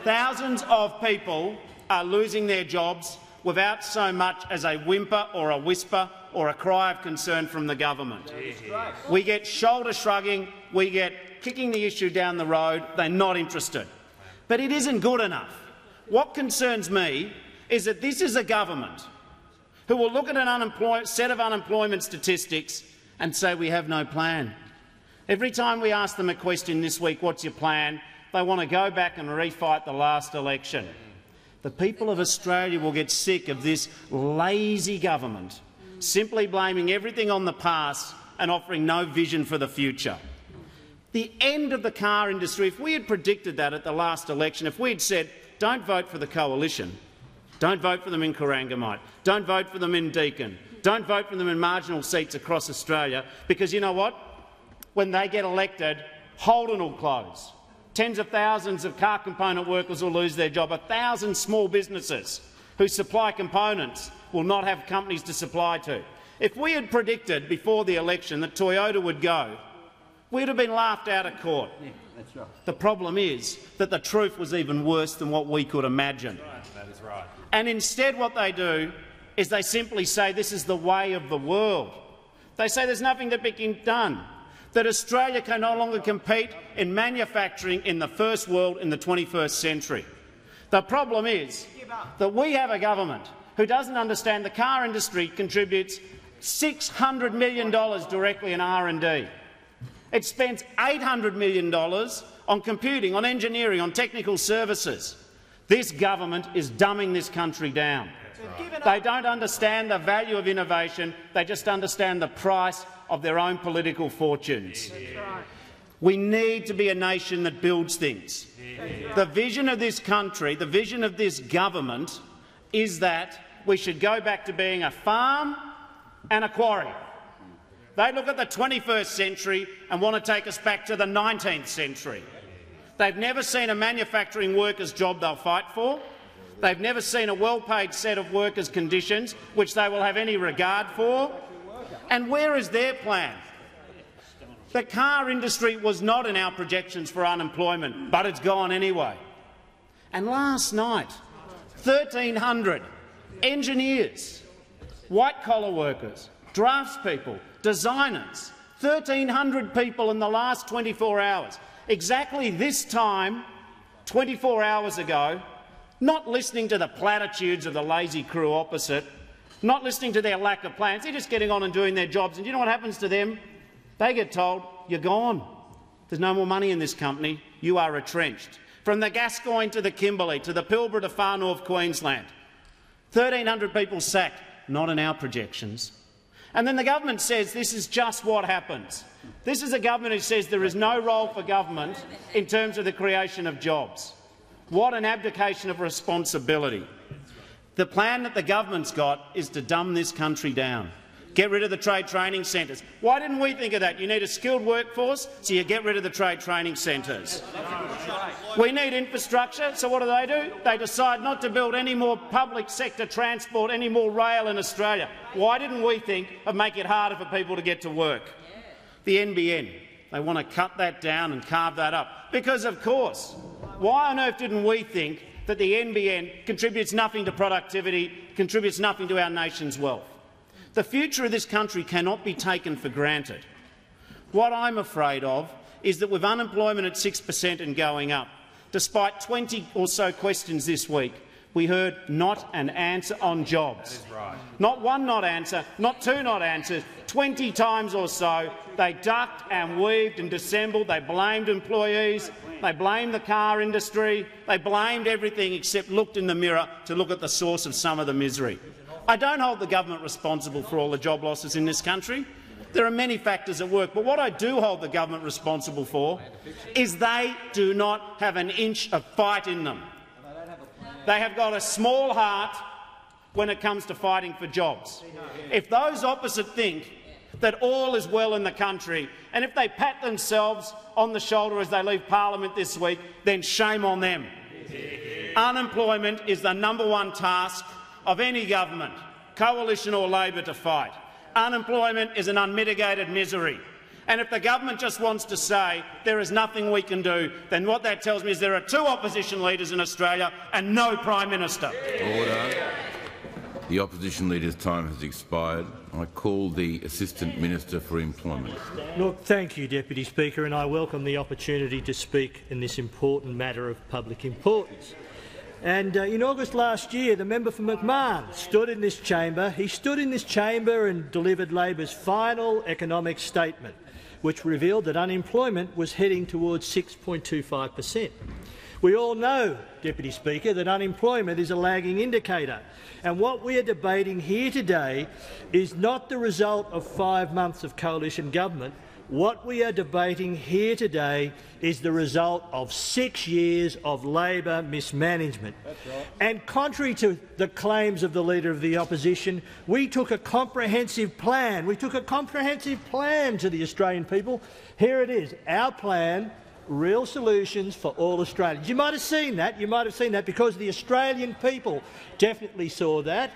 Speaker 21: Thousands of people are losing their jobs without so much as a whimper or a whisper or a cry of concern from the government. We get shoulder-shrugging, we get kicking the issue down the road, they're not interested. But it isn't good enough. What concerns me is that this is a government who will look at an set of unemployment statistics and say we have no plan. Every time we ask them a question this week, what's your plan, they want to go back and refight the last election. The people of Australia will get sick of this lazy government simply blaming everything on the past and offering no vision for the future. The end of the car industry, if we had predicted that at the last election, if we had said, don't vote for the coalition, don't vote for them in Corangamite, don't vote for them in Deakin, don't vote for them in marginal seats across Australia, because you know what? When they get elected, Holden will close. Tens of thousands of car component workers will lose their job. 1,000 small businesses who supply components will not have companies to supply to. If we had predicted before the election that Toyota would go, we'd have been laughed out of court. Yeah, that's right. The problem is that the truth was even worse than what we could imagine. That is right. And instead what they do is they simply say this is the way of the world. They say there's nothing that can be done, that Australia can no longer compete in manufacturing in the first world in the 21st century. The problem is that we have a government who doesn't understand the car industry contributes $600 million directly in R&D. It spends $800 million on computing, on engineering, on technical services. This government is dumbing this country down. Right. They don't understand the value of innovation, they just understand the price of their own political fortunes. Right. We need to be a nation that builds things. The vision of this country, the vision of this government, is that we should go back to being a farm and a quarry. They look at the 21st century and want to take us back to the 19th century. They've never seen a manufacturing worker's job they'll fight for. They've never seen a well-paid set of workers' conditions which they will have any regard for. And where is their plan? The car industry was not in our projections for unemployment, but it's gone anyway. And last night, 1,300 engineers, white-collar workers, draftspeople, designers, 1,300 people in the last 24 hours. Exactly this time, 24 hours ago, not listening to the platitudes of the lazy crew opposite, not listening to their lack of plans. They're just getting on and doing their jobs. And you know what happens to them? They get told, you're gone. There's no more money in this company. You are retrenched. From the Gascoyne to the Kimberley, to the Pilbara to far north Queensland. 1,300 people sacked, not in our projections. And then the government says this is just what happens. This is a government who says there is no role for government in terms of the creation of jobs. What an abdication of responsibility. The plan that the government's got is to dumb this country down. Get rid of the trade training centres. Why didn't we think of that? You need a skilled workforce, so you get rid of the trade training centres. We need infrastructure, so what do? They decide not to build any more public sector transport, any more rail in Australia. Why didn't we think of making it harder for people to get to work? The NBN, they want to cut that down and carve that up. Because, of course, why on earth didn't we think that the NBN contributes nothing to productivity, contributes nothing to our nation's wealth? The future of this country cannot be taken for granted. What I'm afraid of is that with unemployment at 6% and going up, despite 20 or so questions this week, we heard not an answer on jobs. That is right. Not one not answer, not two not answers, 20 times or so. They ducked and weaved and dissembled. They blamed employees. They blamed the car industry. They blamed everything except looked in the mirror to look at the source of some of the misery. I don't hold the government responsible for all the job losses in this country. There are many factors at work, but what I do hold the government responsible for is they do not have an inch of fight in them. They have got a small heart when it comes to fighting for jobs. If those opposite think that all is well in the country, and if they pat themselves on the shoulder as they leave Parliament this week, then shame on them. Unemployment is the #1 task of any government, coalition or Labor, to fight. Unemployment is an unmitigated misery. And if the government just wants to say there is nothing we can do, then what that tells me is there are 2 opposition leaders in Australia and no Prime Minister.
Speaker 1: Order. The opposition leader's time has expired. I call the Assistant Minister for Employment.
Speaker 15: Look, thank you, Deputy Speaker, and I welcome the opportunity to speak in this important matter of public importance. And in August last year, the member for McMahon stood in this chamber. He stood in this chamber and delivered Labor's final economic statement, which revealed that unemployment was heading towards 6.25%. We all know, Deputy Speaker, that unemployment is a lagging indicator, and what we are debating here today is not the result of 5 months of coalition government. What we are debating here today is the result of 6 years of Labor mismanagement. Right. And contrary to the claims of the Leader of the Opposition, we took a comprehensive plan. We took a comprehensive plan to the Australian people. Here it is, our plan, real solutions for all Australians. You might have seen that. You might have seen that because the Australian people definitely saw that.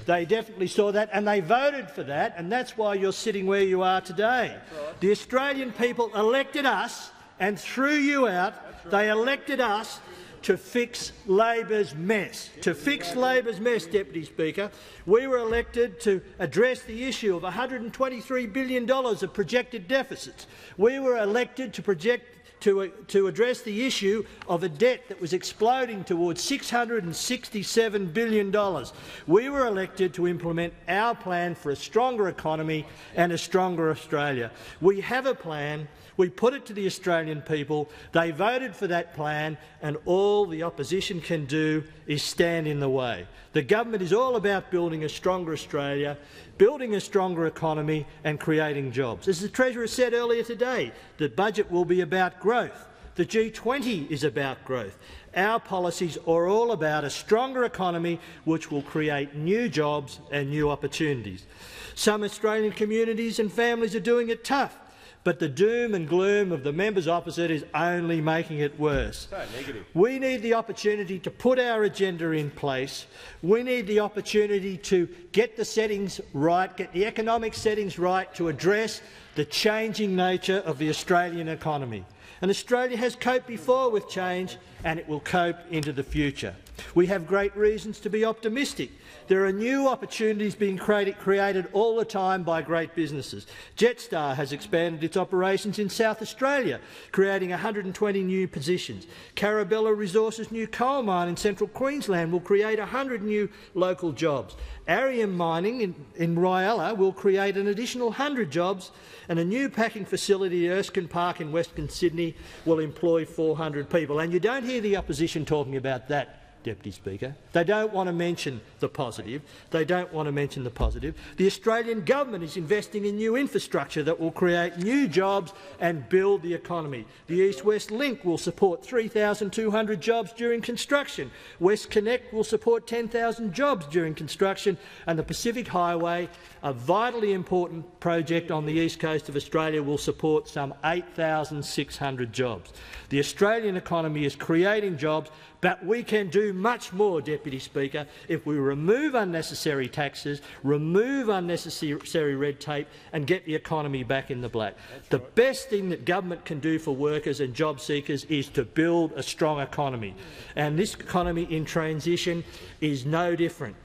Speaker 15: They definitely saw that and they voted for that, and that's why you're sitting where you are today. Right. The Australian people elected us and threw you out. Right. They elected us to fix Labor's mess. To fix Labor's mess, Deputy Speaker. We were elected to address the issue of $123 billion of projected deficits. We were elected to address the issue of a debt that was exploding towards $667 billion. We were elected to implement our plan for a stronger economy and a stronger Australia. We have a plan. We put it to the Australian people. They voted for that plan, and all the opposition can do is stand in the way. The government is all about building a stronger Australia, building a stronger economy and creating jobs. As the Treasurer said earlier today, the budget will be about growth. The G20 is about growth. Our policies are all about a stronger economy which will create new jobs and new opportunities. Some Australian communities and families are doing it tough, but the doom and gloom of the members opposite is only making it worse. So negative. We need the opportunity to put our agenda in place. We need the opportunity to get the settings right, get the economic settings right to address the changing nature of the Australian economy. And Australia has coped before with change, and it will cope into the future. We have great reasons to be optimistic. There are new opportunities being created all the time by great businesses. Jetstar has expanded its operations in South Australia, creating 120 new positions. Carabella Resources' new coal mine in central Queensland will create 100 new local jobs. Arium Mining in Ryalla will create an additional 100 jobs, and a new packing facility at Erskine Park in Western Sydney will employ 400 people. And you don't hear the opposition talking about that, Deputy Speaker. They don't want to mention the positive. They don't want to mention the positive. The Australian government is investing in new infrastructure that will create new jobs and build the economy. The East-West Link will support 3,200 jobs during construction. WestConnect will support 10,000 jobs during construction, and the Pacific Highway, a vitally important project on the east coast of Australia, will support some 8,600 jobs. The Australian economy is creating jobs, but we can do much more, Deputy Speaker, if we remove unnecessary taxes, remove unnecessary red tape and get the economy back in the black. The best thing that government can do for workers and job seekers is to build a strong economy. And this economy in transition is no different.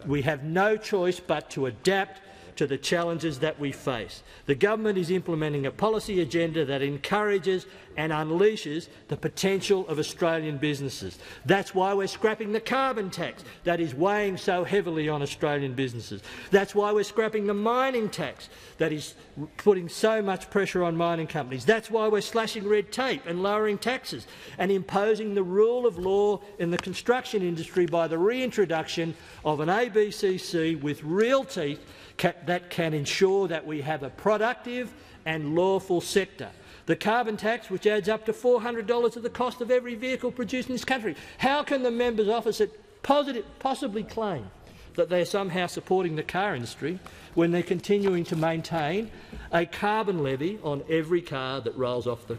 Speaker 15: We have no choice but to adapt to the challenges that we face. The government is implementing a policy agenda that encourages and unleashes the potential of Australian businesses. That's why we're scrapping the carbon tax that is weighing so heavily on Australian businesses. That's why we're scrapping the mining tax that is putting so much pressure on mining companies. That's why we're slashing red tape and lowering taxes and imposing the rule of law in the construction industry by the reintroduction of an ABCC with real teeth, that can ensure that we have a productive and lawful sector. The carbon tax, which adds up to $400 to the cost of every vehicle produced in this country. How can the member's office possibly claim that they're somehow supporting the car industry when they're continuing to maintain a carbon levy on every car that rolls off the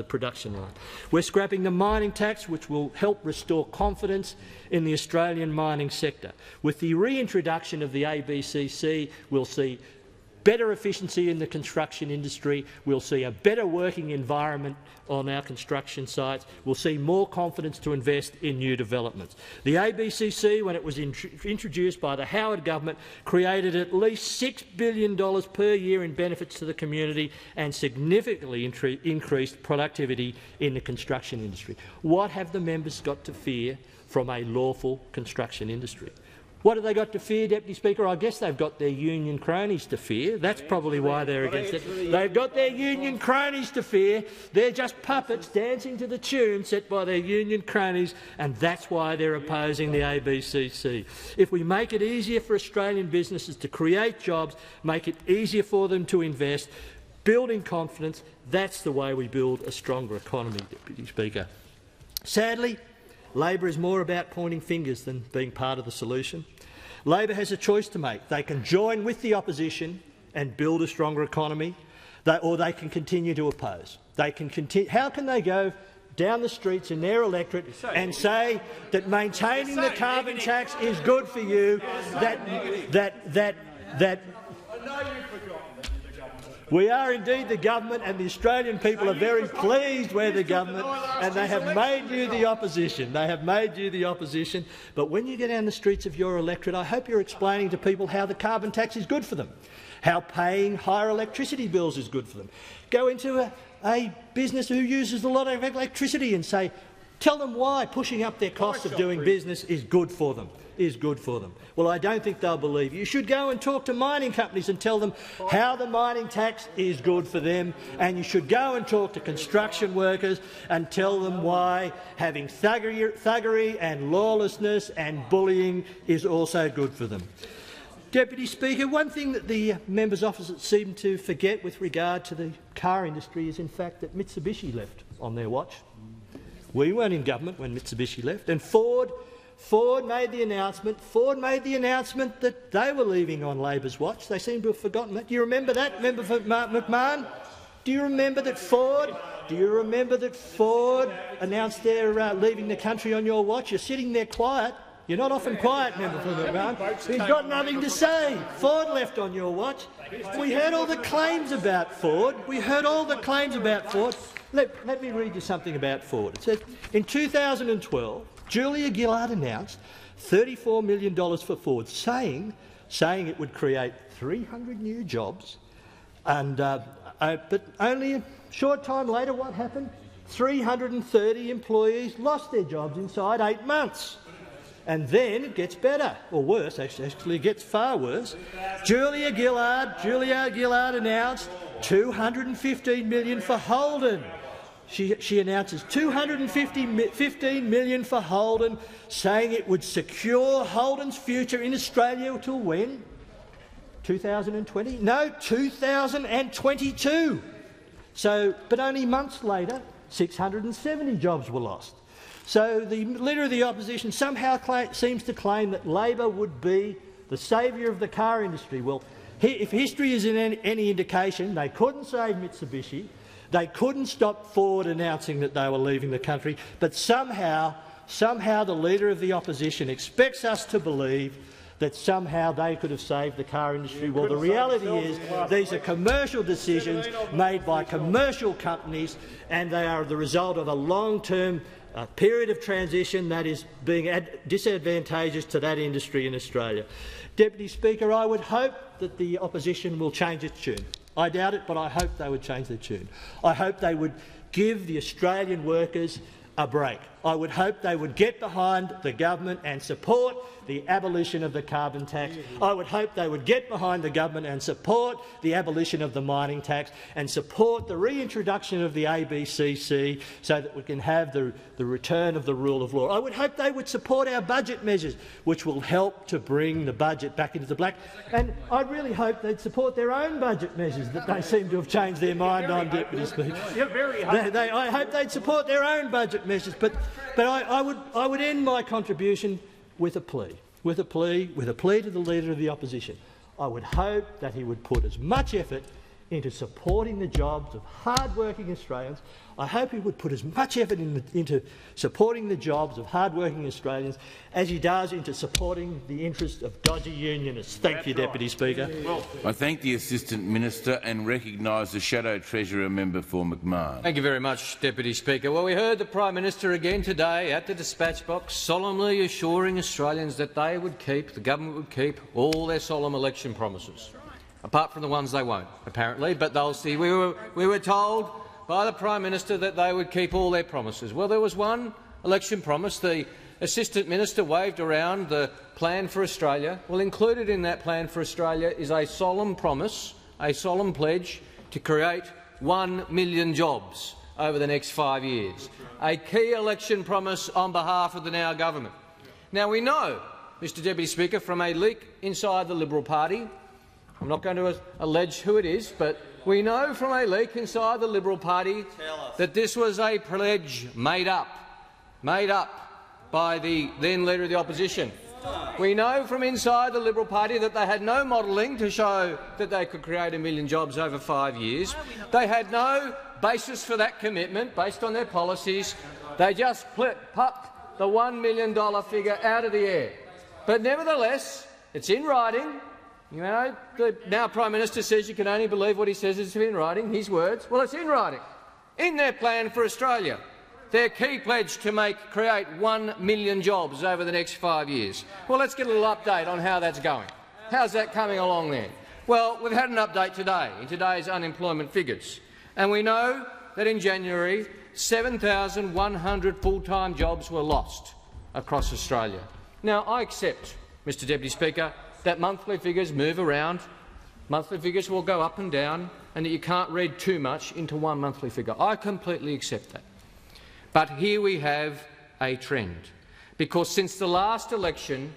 Speaker 15: production line? We're scrapping the mining tax, which will help restore confidence in the Australian mining sector. With the reintroduction of the ABCC, we'll see better efficiency in the construction industry, we'll see a better working environment on our construction sites, we'll see more confidence to invest in new developments. The ABCC, when it was introduced by the Howard government, created at least $6 billion per year in benefits to the community and significantly increased productivity in the construction industry. What have the members got to fear from a lawful construction industry? What have they got to fear, Deputy Speaker? I guess they've got their union cronies to fear. That's probably why they're against it. They've got their union cronies to fear. They're just puppets dancing to the tune set by their union cronies, and that's why they're opposing the ABCC. If we make it easier for Australian businesses to create jobs, make it easier for them to invest, building confidence, that's the way we build a stronger economy, Deputy Speaker. Sadly, Labor is more about pointing fingers than being part of the solution. Labor has a choice to make. They can join with the opposition and build a stronger economy, or they can continue to oppose. They can continue. How can they go down the streets in their electorate and say that maintaining the carbon tax is good for you, that we are indeed the government, and the Australian people are very pleased we're the government, and they have made you the opposition. They have made you the opposition. But when you get down the streets of your electorate, I hope you're explaining to people how the carbon tax is good for them, how paying higher electricity bills is good for them. Go into a business who uses a lot of electricity and tell them why pushing up their cost of doing business is good for them. Well, I don't think they'll believe you. You should go and talk to mining companies and tell them how the mining tax is good for them, and you should go and talk to construction workers and tell them why having thuggery and lawlessness and bullying is also good for them. Deputy Speaker, one thing that the members' office seem to forget with regard to the car industry is, in fact, that Mitsubishi left on their watch. We weren't in government when Mitsubishi left, and Ford made the announcement. Ford made the announcement that they were leaving on Labor's watch. They seem to have forgotten that. Do you remember that, Member for McMahon? Do you remember that Ford? Announced they're leaving the country on your watch? You're sitting there quiet. You're not often quiet, Member for McMahon. He's got nothing to say. Ford left on your watch. We heard all the claims about Ford. Let me read you something about Ford. It says, in 2012, Julia Gillard announced $34 million for Ford, saying it would create 300 new jobs. But only a short time later, what happened? 330 employees lost their jobs inside 8 months. And then it gets better, or worse, actually it gets far worse. Julia Gillard announced $215 million for Holden. She announces $215 million for Holden, saying it would secure Holden's future in Australia until when? 2020? No, 2022. But only months later, 670 jobs were lost. So the Leader of the Opposition somehow seems to claim that Labor would be the saviour of the car industry. Well, if history is any indication, they couldn't save Mitsubishi. They couldn't stop Ford announcing that they were leaving the country, but somehow the Leader of the Opposition expects us to believe that somehow they could have saved the car industry. Well, the reality is these are commercial decisions made by commercial companies, and they are the result of a long-term period of transition that is being disadvantageous to that industry in Australia. Deputy Speaker, I would hope that the opposition will change its tune. I doubt it, but I hope they would change their tune. I hope they would give the Australian workers a break. I would hope they would get behind the government and support the abolition of the carbon tax. I would hope they would get behind the government and support the abolition of the mining tax and support the reintroduction of the ABCC so that we can have the return of the rule of law. I would hope they would support our budget measures, which will help to bring the budget back into the black. And I really hope they'd support their own budget measures that they seem to have changed their mind on, Deputy Speaker. I hope they'd support their own budget measures. But I would end my contribution with a plea to the Leader of the Opposition. I would hope that he would put as much effort into supporting the jobs of hard-working Australians. I hope he would put as much effort into supporting the jobs of hard-working Australians as he does into supporting the interests of dodgy unionists. Thank you, Deputy Speaker.
Speaker 1: I thank the Assistant Minister and recognise the Shadow Treasurer member for McMahon.
Speaker 11: Thank you very much, Deputy Speaker. Well, we heard the Prime Minister again today at the dispatch box solemnly assuring Australians that they would keep, the government would keep, all their solemn election promises. Apart from the ones they won't, apparently, but they'll see. We were told by the Prime Minister that they would keep all their promises. Well, there was one election promise. The Assistant Minister waved around the Plan for Australia. Well, included in that Plan for Australia is a solemn promise, a solemn pledge to create 1 million jobs over the next 5 years, a key election promise on behalf of the now government. Now, we know, Mr Deputy Speaker, from a leak inside the Liberal Party, I'm not going to allege who it is, but we know from a leak inside the Liberal Party that this was a pledge made up by the then Leader of the Opposition. We know from inside the Liberal Party that they had no modelling to show that they could create 1 million jobs over 5 years. They had no basis for that commitment based on their policies. They just popped the $1 million figure out of the air. But nevertheless, it's in writing. You know, the now Prime Minister says you can only believe what he says is in writing, his words. Well, it's in writing. In their Plan for Australia, their key pledge to create 1 million jobs over the next 5 years. Well, let's get a little update on how that's going. How's that coming along then? Well, we've had an update today, in today's unemployment figures. And we know that in January, 7,100 full-time jobs were lost across Australia. Now, I accept, Mr Deputy Speaker, that monthly figures move around, monthly figures will go up and down, and that you can't read too much into one monthly figure. I completely accept that. But here we have a trend, because since the last election,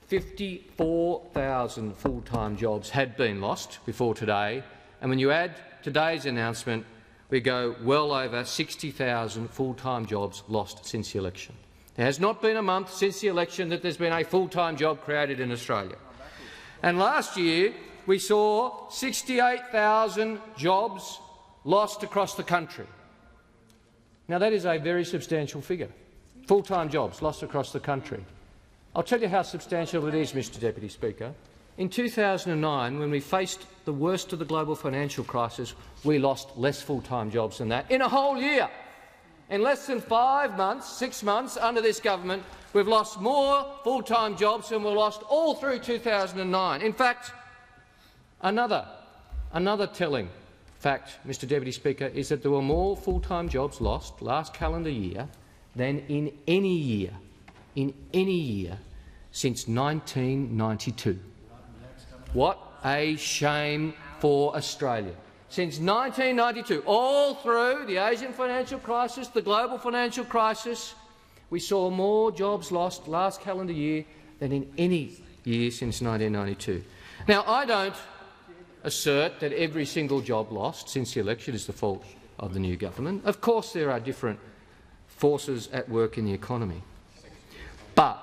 Speaker 11: 54,000 full-time jobs had been lost before today, and when you add today's announcement, we go well over 60,000 full-time jobs lost since the election. There has not been a month since the election that there's been a full-time job created in Australia. And last year we saw 68,000 jobs lost across the country. Now that is a very substantial figure. Full-time jobs lost across the country. I'll tell you how substantial it is, Mr Deputy Speaker. In 2009, when we faced the worst of the global financial crisis, we lost less full-time jobs than that in a whole year. In less than 5 months, 6 months under this government, we've lost more full-time jobs than we lost all through 2009. In fact, another telling fact, Mr Deputy Speaker, is that there were more full-time jobs lost last calendar year than in any year since 1992. What a shame for Australia. Since 1992, all through the Asian financial crisis, the global financial crisis, we saw more jobs lost last calendar year than in any year since 1992. Now, I don't assert that every single job lost since the election is the fault of the new government. Of course there are different forces at work in the economy. But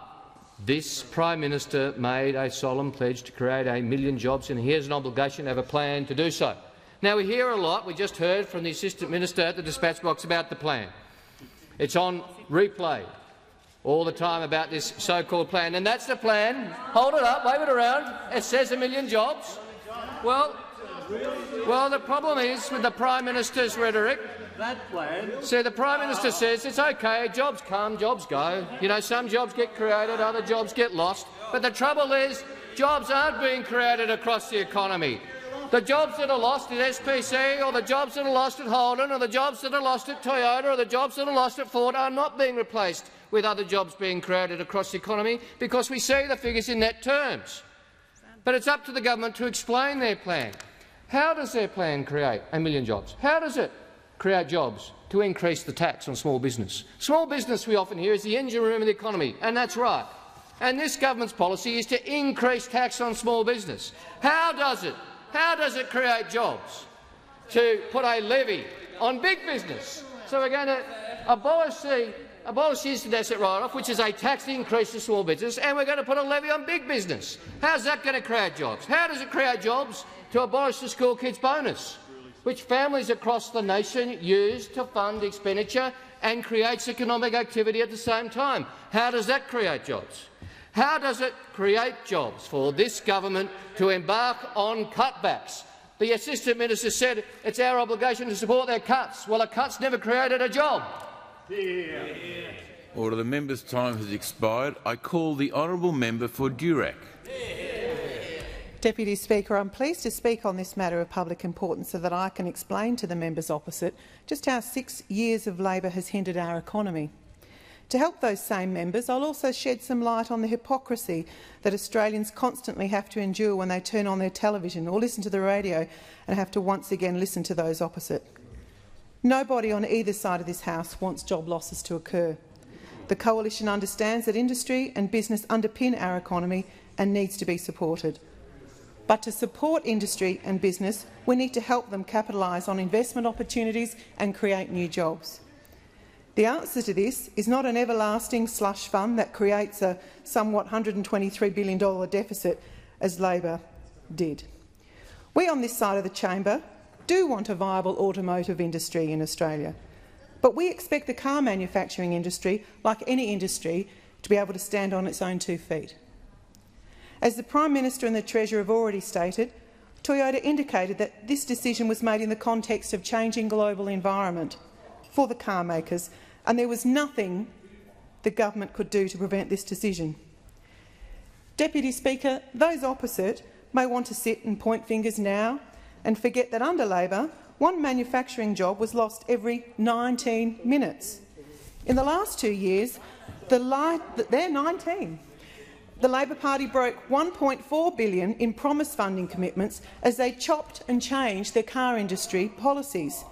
Speaker 11: this Prime Minister made a solemn pledge to create 1 million jobs, and he has an obligation to have a plan to do so. Now, we hear a lot. We just heard from the Assistant Minister at the dispatch box about the plan. It's on replay all the time about this so-called plan. And that's the plan. Hold it up, wave it around. It says 1 million jobs. Well, the problem is with the Prime Minister's rhetoric. So the Prime Minister says it's OK, jobs come, jobs go. You know, some jobs get created, other jobs get lost. But the trouble is jobs aren't being created across the economy. The jobs that are lost at SPC, or the jobs that are lost at Holden, or the jobs that are lost at Toyota, or the jobs that are lost at Ford are not being replaced with other jobs being created across the economy, because we see the figures in net terms. But it's up to the government to explain their plan. How does their plan create 1 million jobs? How does it create jobs to increase the tax on small business? Small business, we often hear, is the engine room of the economy, and that's right. And this government's policy is to increase tax on small business. How does it? How does it create jobs? To put a levy on big business. So we're going to abolish the instant asset write-off, which is a tax increase to small business, and we're going to put a levy on big business. How's that going to create jobs? How does it create jobs? To abolish the school kids bonus, which families across the nation use to fund expenditure and creates economic activity at the same time. How does that create jobs? How does it create jobs for this government to embark on cutbacks? The Assistant Minister said it's our obligation to support their cuts. Well, the cuts never created a job.
Speaker 1: Order. The member's time has expired. I call the honourable member for Durack.
Speaker 20: Deputy Speaker, I'm pleased to speak on this matter of public importance so that I can explain to the members opposite just how 6 years of Labor has hindered our economy. To help those same members, I'll also shed some light on the hypocrisy that Australians constantly have to endure when they turn on their television or listen to the radio and have to once again listen to those opposite. Nobody on either side of this House wants job losses to occur. The Coalition understands that industry and business underpin our economy and needs to be supported. But to support industry and business, we need to help them capitalise on investment opportunities and create new jobs. The answer to this is not an everlasting slush fund that creates a somewhat $123 billion deficit, as Labor did. We on this side of the chamber do want a viable automotive industry in Australia, but we expect the car manufacturing industry, like any industry, to be able to stand on its own 2 feet. As the Prime Minister and the Treasurer have already stated, Toyota indicated that this decision was made in the context of changing global environment for the car makers, and there was nothing the government could do to prevent this decision. Deputy Speaker, those opposite may want to sit and point fingers now and forget that under Labor, 1 manufacturing job was lost every 19 minutes. In the last 2 years, they're 19. The Labor Party broke $1.4 billion in promised funding commitments as they chopped and changed their car industry policies.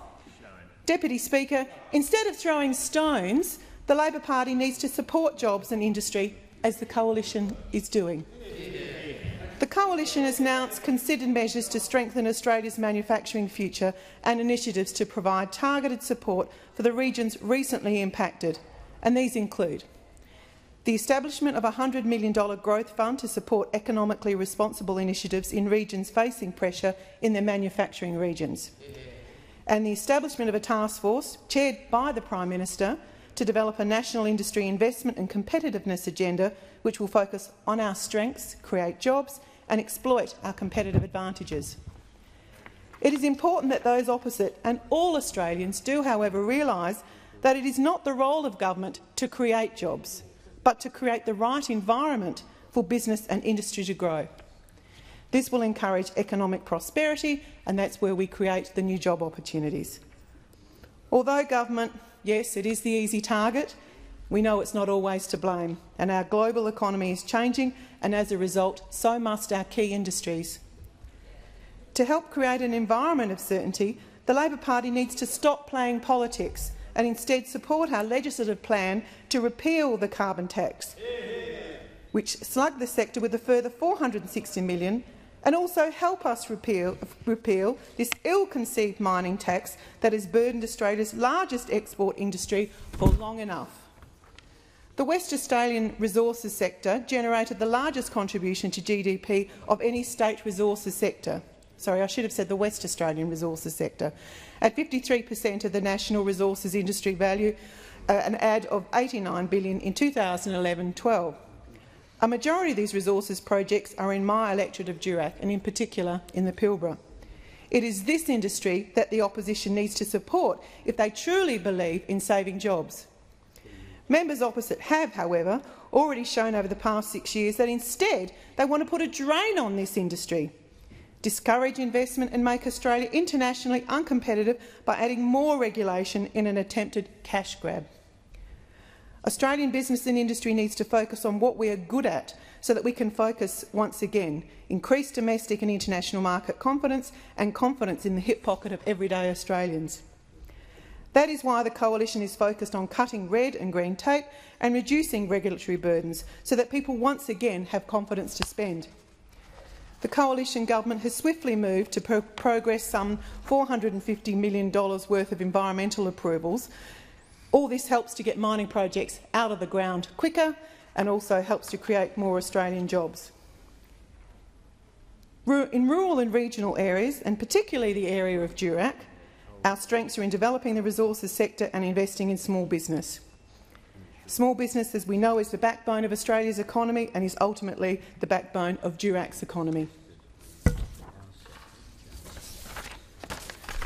Speaker 20: Deputy Speaker, instead of throwing stones, the Labor Party needs to support jobs and industry, as the Coalition is doing. The Coalition has announced considered measures to strengthen Australia's manufacturing future and initiatives to provide targeted support for the regions recently impacted, and these include the establishment of a $100 million growth fund to support economically responsible initiatives in regions facing pressure in their manufacturing regions, and the establishment of a task force chaired by the Prime Minister to develop a national industry investment and competitiveness agenda which will focus on our strengths, create jobs and exploit our competitive advantages. It is important that those opposite and all Australians do, however, realise that it is not the role of government to create jobs, but to create the right environment for business and industry to grow. This will encourage economic prosperity, and that's where we create the new job opportunities. Although government, yes, it is the easy target, we know it's not always to blame, and our global economy is changing, and as a result, so must our key industries. To help create an environment of certainty, the Labor Party needs to stop playing politics and instead support our legislative plan to repeal the carbon tax, which slugged the sector with a further $460 million, and also help us repeal this ill-conceived mining tax that has burdened Australia's largest export industry for long enough. The West Australian resources sector generated the largest contribution to GDP of any state resources sector. Sorry, I should have said the West Australian resources sector, at 53% of the national resources industry value, an add of $89 billion in 2011-12. A majority of these resources projects are in my electorate of Durack, and in particular in the Pilbara. It is this industry that the opposition needs to support if they truly believe in saving jobs. Members opposite have, however, already shown over the past 6 years that instead they want to put a drain on this industry. discourage investment and make Australia internationally uncompetitive by adding more regulation in an attempted cash grab. Australian business and industry needs to focus on what we are good at so that we can focus once again, increase domestic and international market confidence and confidence in the hip pocket of everyday Australians. That is why the Coalition is focused on cutting red and green tape and reducing regulatory burdens so that people once again have confidence to spend. The Coalition Government has swiftly moved to progress some $450 million worth of environmental approvals. All this helps to get mining projects out of the ground quicker and also helps to create more Australian jobs. In rural and regional areas, and particularly the area of Durack, our strengths are in developing the resources sector and investing in small business. Small business, as we know, is the backbone of Australia's economy and is ultimately the backbone of Durack's economy.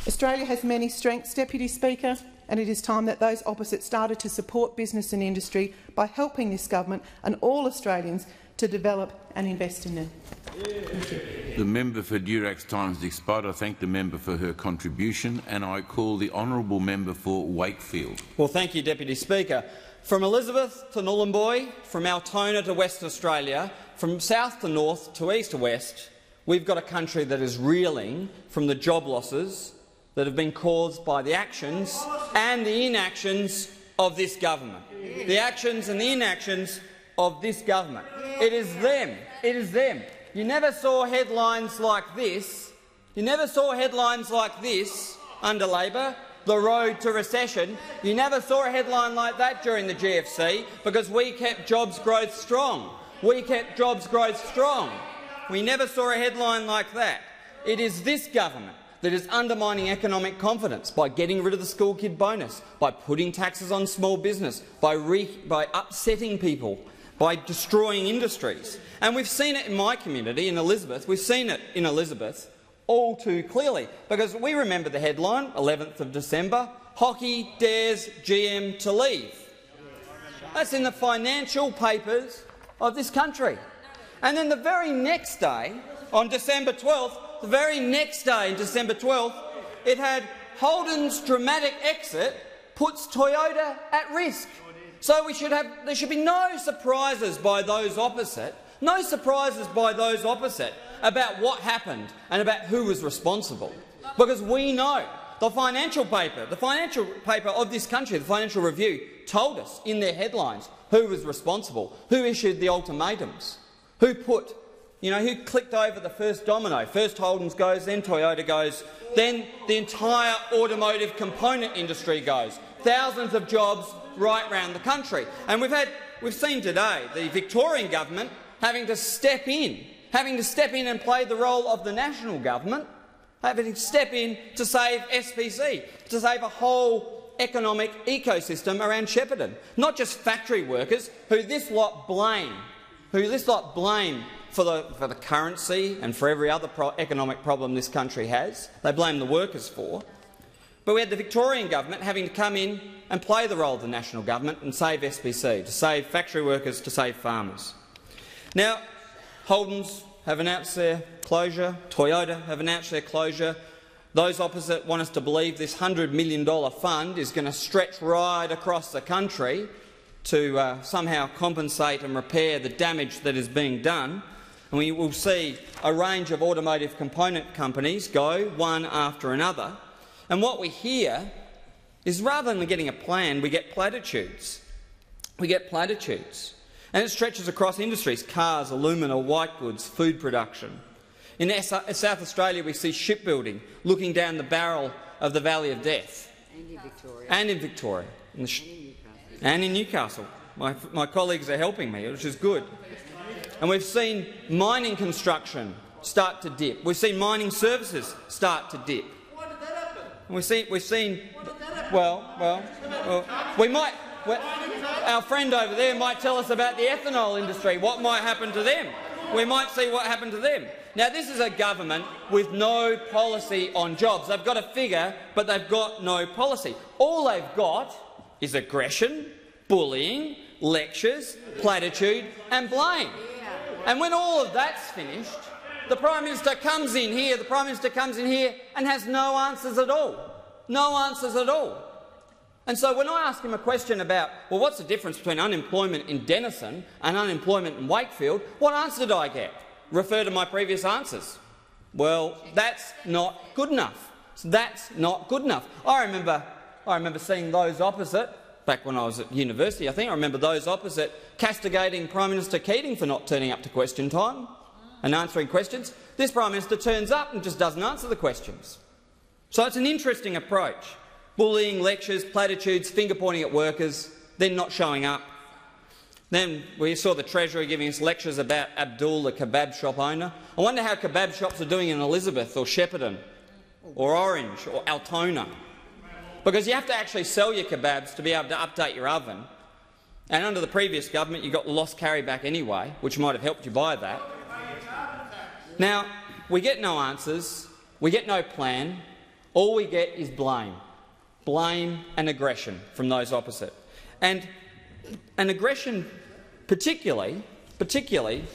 Speaker 20: Australia has many strengths, Deputy Speaker, and it is time that those opposite started to support business and industry by helping this government and all Australians to develop and invest in them.
Speaker 1: The member for Durack's time has expired. I thank the member for her contribution, and I call the honourable member for Wakefield.
Speaker 3: Well, thank you, Deputy Speaker. From Elizabeth to Nhulunbuy, from Altona to Western Australia, from south to north to east to west, we've got a country that is reeling from the job losses that have been caused by the actions and the inactions of this government. The actions and the inactions of this government. It is them. It is them. You never saw headlines like this. You never saw headlines like this under Labor. The road to recession. You never saw a headline like that during the GFC because we kept jobs growth strong. We kept jobs growth strong. We never saw a headline like that. It is this government that is undermining economic confidence by getting rid of the school kid bonus, by putting taxes on small business, by upsetting people, by destroying industries. And we've seen it in my community, in Elizabeth. We've seen it in Elizabeth all too clearly, because we remember the headline, 11th of December, Hockey dares GM to leave. That's in the financial papers of this country. And then the very next day, on December 12th, the very next day, December 12th, it had Holden's dramatic exit puts Toyota at risk. So there should be no surprises by those opposite, about what happened and about who was responsible, because we know the financial paper of this country, the Financial Review, told us in their headlines who was responsible, who issued the ultimatums, who clicked over the first domino. First Holden's goes, then Toyota goes, then the entire automotive component industry goes. Thousands of jobs right round the country. And we've seen today the Victorian government having to step in and play the role of the national government, having to step in to save SPC, to save a whole economic ecosystem around Shepparton. Not just factory workers, who this lot blame for the currency and for every other economic problem this country has. They blame the workers for. But we had the Victorian government having to come in and play the role of the national government and save SPC, to save factory workers, to save farmers. Now, Holden's have announced their closure. Toyota have announced their closure. Those opposite want us to believe this $100 million fund is going to stretch right across the country to somehow compensate and repair the damage that is being done. And we will see a range of automotive component companies go one after another. And what we hear is, rather than getting a plan, we get platitudes. And it stretches across industries: cars, alumina, white goods, food production. In South Australia, we see shipbuilding looking down the barrel of the Valley of Death. And in Victoria. And in Newcastle. My colleagues are helping me, which is good. And we've seen mining construction start to dip. We've seen mining services start to dip. And our friend over there might tell us about the ethanol industry, what might happen to them. We might see what happened to them. Now, this is a government with no policy on jobs. They've got a figure, but they've got no policy. All they've got is aggression, bullying, lectures, platitude and blame. And when all of that's finished, the Prime Minister comes in here, and has no answers at all. No answers at all. And so when I ask him a question about, well, what's the difference between unemployment in Denison and unemployment in Wakefield, what answer did I get? Refer to my previous answers. Well, that's not good enough. That's not good enough. I remember seeing those opposite, back when I was at university, I remember those opposite castigating Prime Minister Keating for not turning up to question time and answering questions. This Prime Minister turns up and just doesn't answer the questions. So it's an interesting approach. Bullying, lectures, platitudes, finger-pointing at workers, then not showing up. Then we saw the Treasurer giving us lectures about Abdul, the kebab shop owner. I wonder how kebab shops are doing in Elizabeth or Shepparton or Orange or Altona. Because you have to actually sell your kebabs to be able to update your oven. And under the previous government you got lost carryback anyway, which might have helped you buy that. Now, we get no answers, we get no plan, all we get is blame. Blame and aggression from those opposite. And an aggression particularly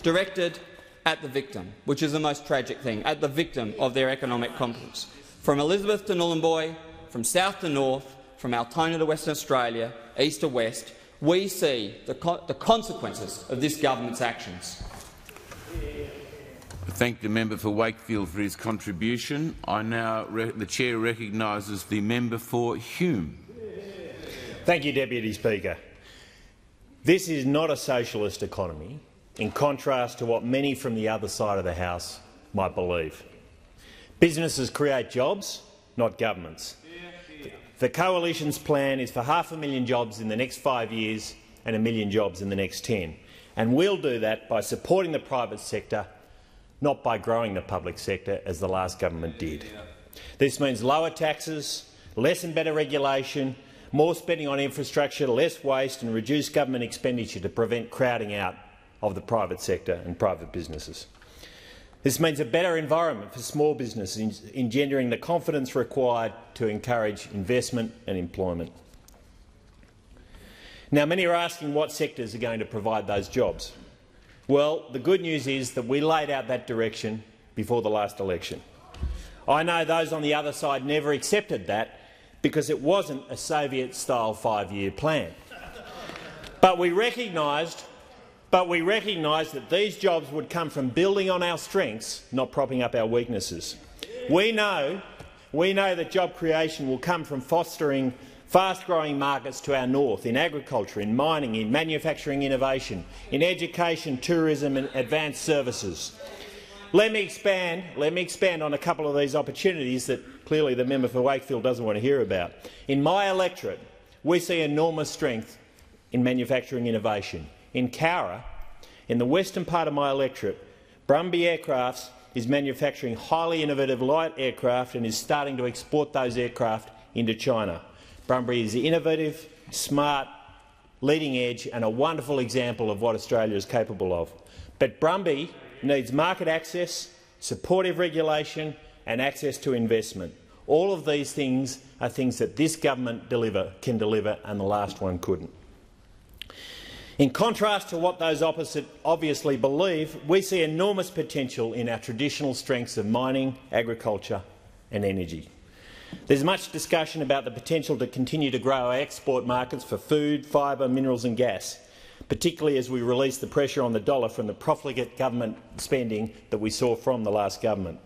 Speaker 3: directed at the victim, which is the most tragic thing, at the victim of their economic competence. From Elizabeth to Nhulunbuy, from south to north, from Altona to Western Australia, east to west, we see the consequences of this government's actions.
Speaker 1: I thank the member for Wakefield for his contribution. The chair recognises the member for Hume.
Speaker 4: Thank you, Deputy Speaker. This is not a socialist economy, in contrast to what many from the other side of the House might believe. Businesses create jobs, not governments. The Coalition's plan is for 500,000 jobs in the next 5 years and 1 million jobs in the next 10. And we'll do that by supporting the private sector, not by growing the public sector, as the last government did. This means lower taxes, less and better regulation, more spending on infrastructure, less waste and reduced government expenditure to prevent crowding out of the private sector and private businesses. This means a better environment for small businesses, engendering the confidence required to encourage investment and employment. Now, many are asking what sectors are going to provide those jobs. Well, the good news is that we laid out that direction before the last election. I know those on the other side never accepted that because it wasn't a Soviet-style 5-year plan. But we recognised that these jobs would come from building on our strengths, not propping up our weaknesses. We know that job creation will come from fostering fast-growing markets to our north, in agriculture, in mining, in manufacturing innovation, in education, tourism and advanced services. Let me expand on a couple of these opportunities that clearly the member for Wakefield doesn't want to hear about. In my electorate, we see enormous strength in manufacturing innovation. In Cowra, in the western part of my electorate, Brumby Aircrafts is manufacturing highly innovative light aircraft and is starting to export those aircraft into China. Brumby is innovative, smart, leading edge and a wonderful example of what Australia is capable of. But Brumby needs market access, supportive regulation and access to investment. All of these things are things that this government can deliver and the last one couldn't. In contrast to what those opposite obviously believe, we see enormous potential in our traditional strengths of mining, agriculture and energy. There's much discussion about the potential to continue to grow our export markets for food, fibre, minerals and gas, particularly as we release the pressure on the dollar from the profligate government spending that we saw from the last government.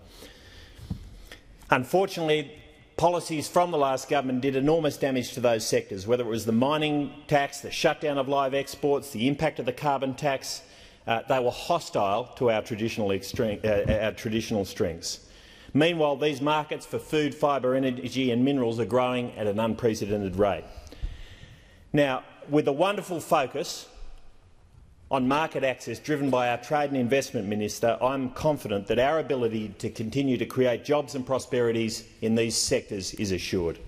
Speaker 4: Unfortunately, policies from the last government did enormous damage to those sectors, whether it was the mining tax, the shutdown of live exports, the impact of the carbon tax. They were hostile to our traditional strengths. Meanwhile, these markets for food, fibre, energy and minerals are growing at an unprecedented rate. Now, with a wonderful focus on market access driven by our Trade and Investment Minister, I'm confident that our ability to continue to create jobs and prosperities in these sectors is assured.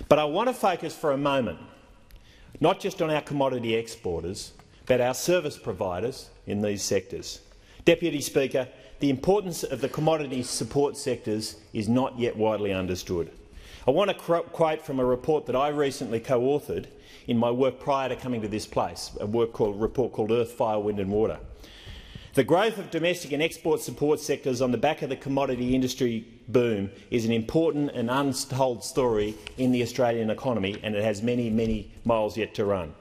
Speaker 4: But I want to focus for a moment not just on our commodity exporters, but our service providers in these sectors. Deputy Speaker, the importance of the commodity support sectors is not yet widely understood. I want to quote from a report that I recently co-authored in my work prior to coming to this place, a report called Earth, Fire, Wind and Water. The growth of domestic and export support sectors on the back of the commodity industry boom is an important and untold story in the Australian economy, and it has many, many miles yet to run.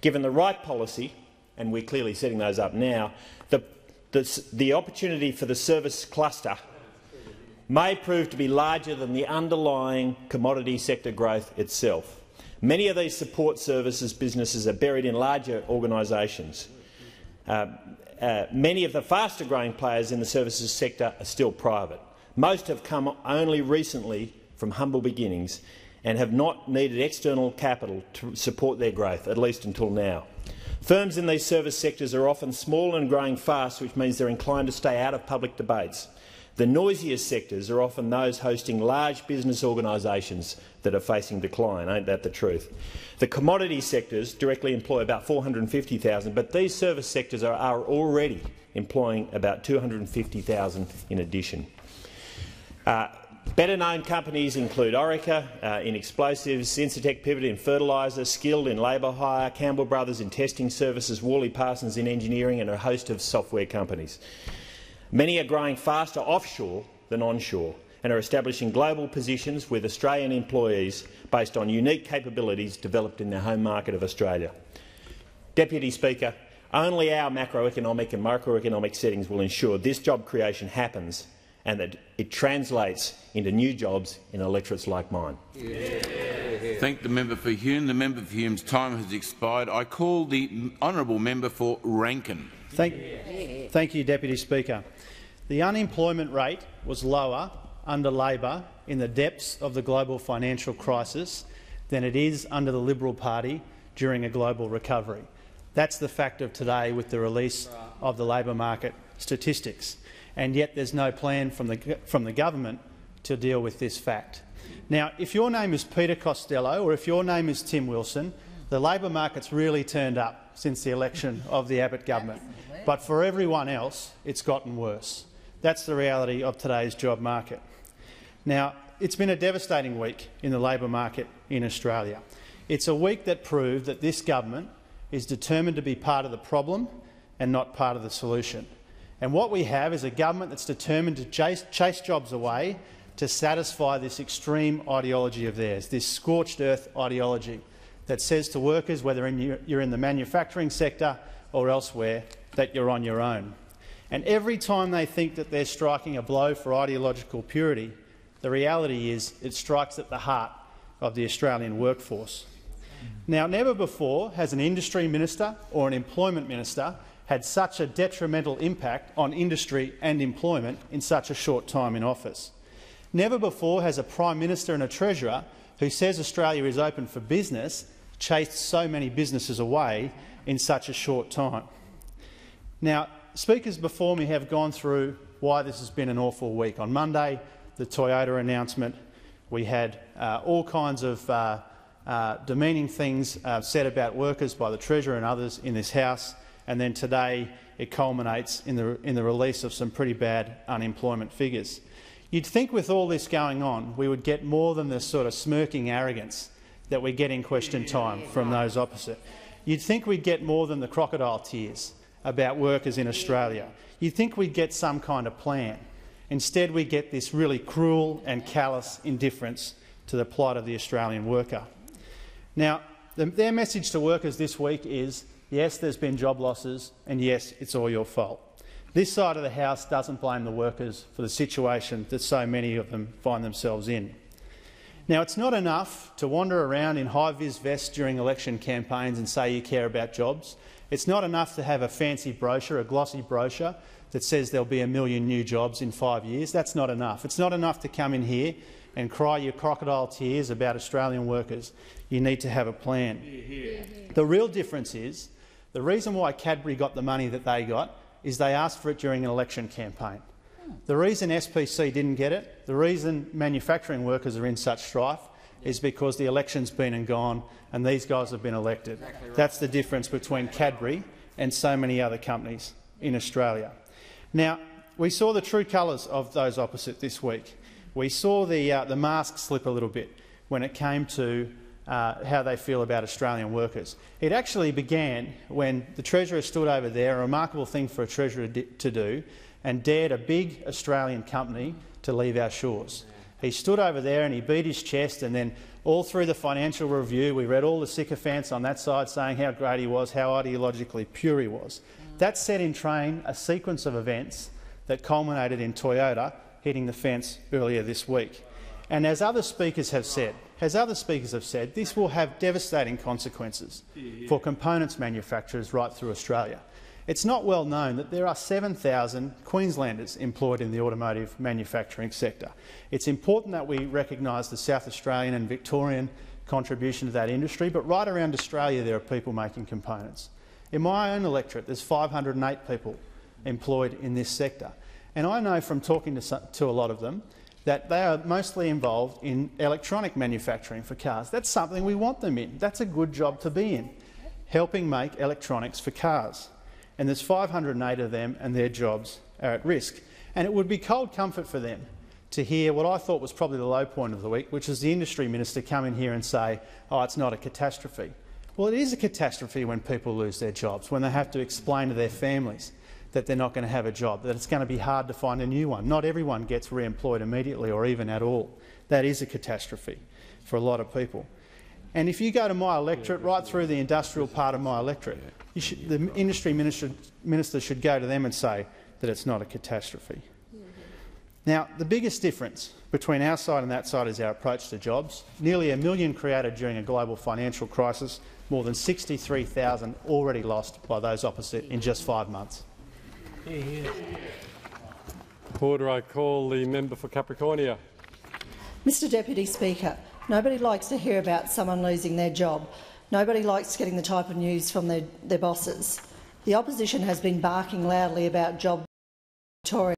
Speaker 4: Given the right policy, and we're clearly setting those up now, the opportunity for the service cluster may prove to be larger than the underlying commodity sector growth itself. Many of these support services businesses are buried in larger organisations. Many of the faster-growing players in the services sector are still private. Most have come only recently from humble beginnings and have not needed external capital to support their growth, at least until now. Firms in these service sectors are often small and growing fast, which means they're inclined to stay out of public debates. The noisiest sectors are often those hosting large business organisations that are facing decline. Ain't that the truth? The commodity sectors directly employ about 450,000, but these service sectors are already employing about 250,000 in addition. Better-known companies include Orica in explosives, Incitec Pivot in fertiliser, Skilled in labour hire, Campbell Brothers in testing services, Worley Parsons in engineering, and a host of software companies. Many are growing faster offshore than onshore and are establishing global positions with Australian employees based on unique capabilities developed in the home market of Australia. Deputy Speaker, only our macroeconomic and microeconomic settings will ensure this job creation happens and that it translates into new jobs in electorates like mine.
Speaker 1: Thank the member for Hume. The member for Hume's time has expired. I call the honourable member for Rankin.
Speaker 15: Thank you, Deputy Speaker. The unemployment rate was lower under Labor in the depths of the global financial crisis than it is under the Liberal Party during a global recovery. That's the fact of today with the release of the labour market statistics, and yet there's no plan from the government to deal with this fact. Now, if your name is Peter Costello or if your name is Tim Wilson, the labour market's really turned up since the election of the Abbott government. But for everyone else, it's gotten worse. That's the reality of today's job market. Now, it's been a devastating week in the labour market in Australia. It's a week that proved that this government is determined to be part of the problem and not part of the solution. And what we have is a government that's determined to chase jobs away to satisfy this extreme ideology of theirs, this scorched earth ideology that says to workers, whether you're in the manufacturing sector or elsewhere, that you're on your own. And every time they think that they're striking a blow for ideological purity, the reality is it strikes at the heart of the Australian workforce. Now, never before has an industry minister or an employment minister had such a detrimental impact on industry and employment in such a short time in office. Never before has a Prime Minister and a Treasurer who says Australia is open for business chased so many businesses away in such a short time. Now, speakers before me have gone through why this has been an awful week. On Monday, the Toyota announcement, we had all kinds of demeaning things said about workers by the Treasurer and others in this House, and then today it culminates in the release of some pretty bad unemployment figures. You'd think with all this going on we would get more than the sort of smirking arrogance that we get in question time from those opposite. You'd think we'd get more than the crocodile tears about workers in Australia. You'd think we'd get some kind of plan. Instead, we get this really cruel and callous indifference to the plight of the Australian worker. Now, their message to workers this week is, yes, there's been job losses, and yes, it's all your fault. This side of the House doesn't blame the workers for the situation that so many of them find themselves in. Now, it's not enough to wander around in high-vis vests during election campaigns and say you care about jobs. It's not enough to have a fancy brochure, a glossy brochure, that says there'll be 1 million new jobs in 5 years. That's not enough. It's not enough to come in here and cry your crocodile tears about Australian workers. You need to have a plan. The real difference is, the reason why Cadbury got the money that they got is they asked for it during an election campaign. The reason SPC didn't get it, the reason manufacturing workers are in such strife, is because the election's been and gone and these guys have been elected. Exactly right. That's the difference between Cadbury and so many other companies in Australia. Now, we saw the true colours of those opposite this week. We saw the mask slip a little bit when it came to
Speaker 21: how they feel about Australian workers. It actually began when the Treasurer stood over there, a remarkable thing for a Treasurer to do, and dared a big Australian company to leave our shores. He stood over there and he beat his chest, and then all through the Financial Review we read all the sycophants on that side saying how great he was, how ideologically pure he was. That set in train a sequence of events that culminated in Toyota hitting the fence earlier this week. And as other speakers have said, this will have devastating consequences for components manufacturers right through Australia. It's not well known that there are 7,000 Queenslanders employed in the automotive manufacturing sector. It's important that we recognise the South Australian and Victorian contribution to that industry, but right around Australia there are people making components. In my own electorate there's 508 people employed in this sector, and I know from talking to a lot of them that they are mostly involved in electronic manufacturing for cars. That's something we want them in. That's a good job to be in, helping make electronics for cars. And there's 508 of them, and their jobs are at risk. And it would be cold comfort for them to hear what I thought was probably the low point of the week, which is the Industry Minister come in here and say, oh, it's not a catastrophe. Well, it is a catastrophe when people lose their jobs, when they have to explain to their families that they're not going to have a job, that it's going to be hard to find a new one. Not everyone gets re-employed immediately or even at all. That is a catastrophe for a lot of people. And if you go to my electorate, right through the industrial part of my electorate, the Industry Minister should go to them and say that it's not a catastrophe. Now, the biggest difference between our side and that side is our approach to jobs. Nearly 1 million created during a global financial crisis, more than 63,000 already lost by those opposite in just 5 months.
Speaker 5: Order. I call the member for Capricornia.
Speaker 22: Mr Deputy Speaker, nobody likes to hear about someone losing their job. Nobody likes getting the type of news from their bosses. The opposition has been barking loudly about job Victoria.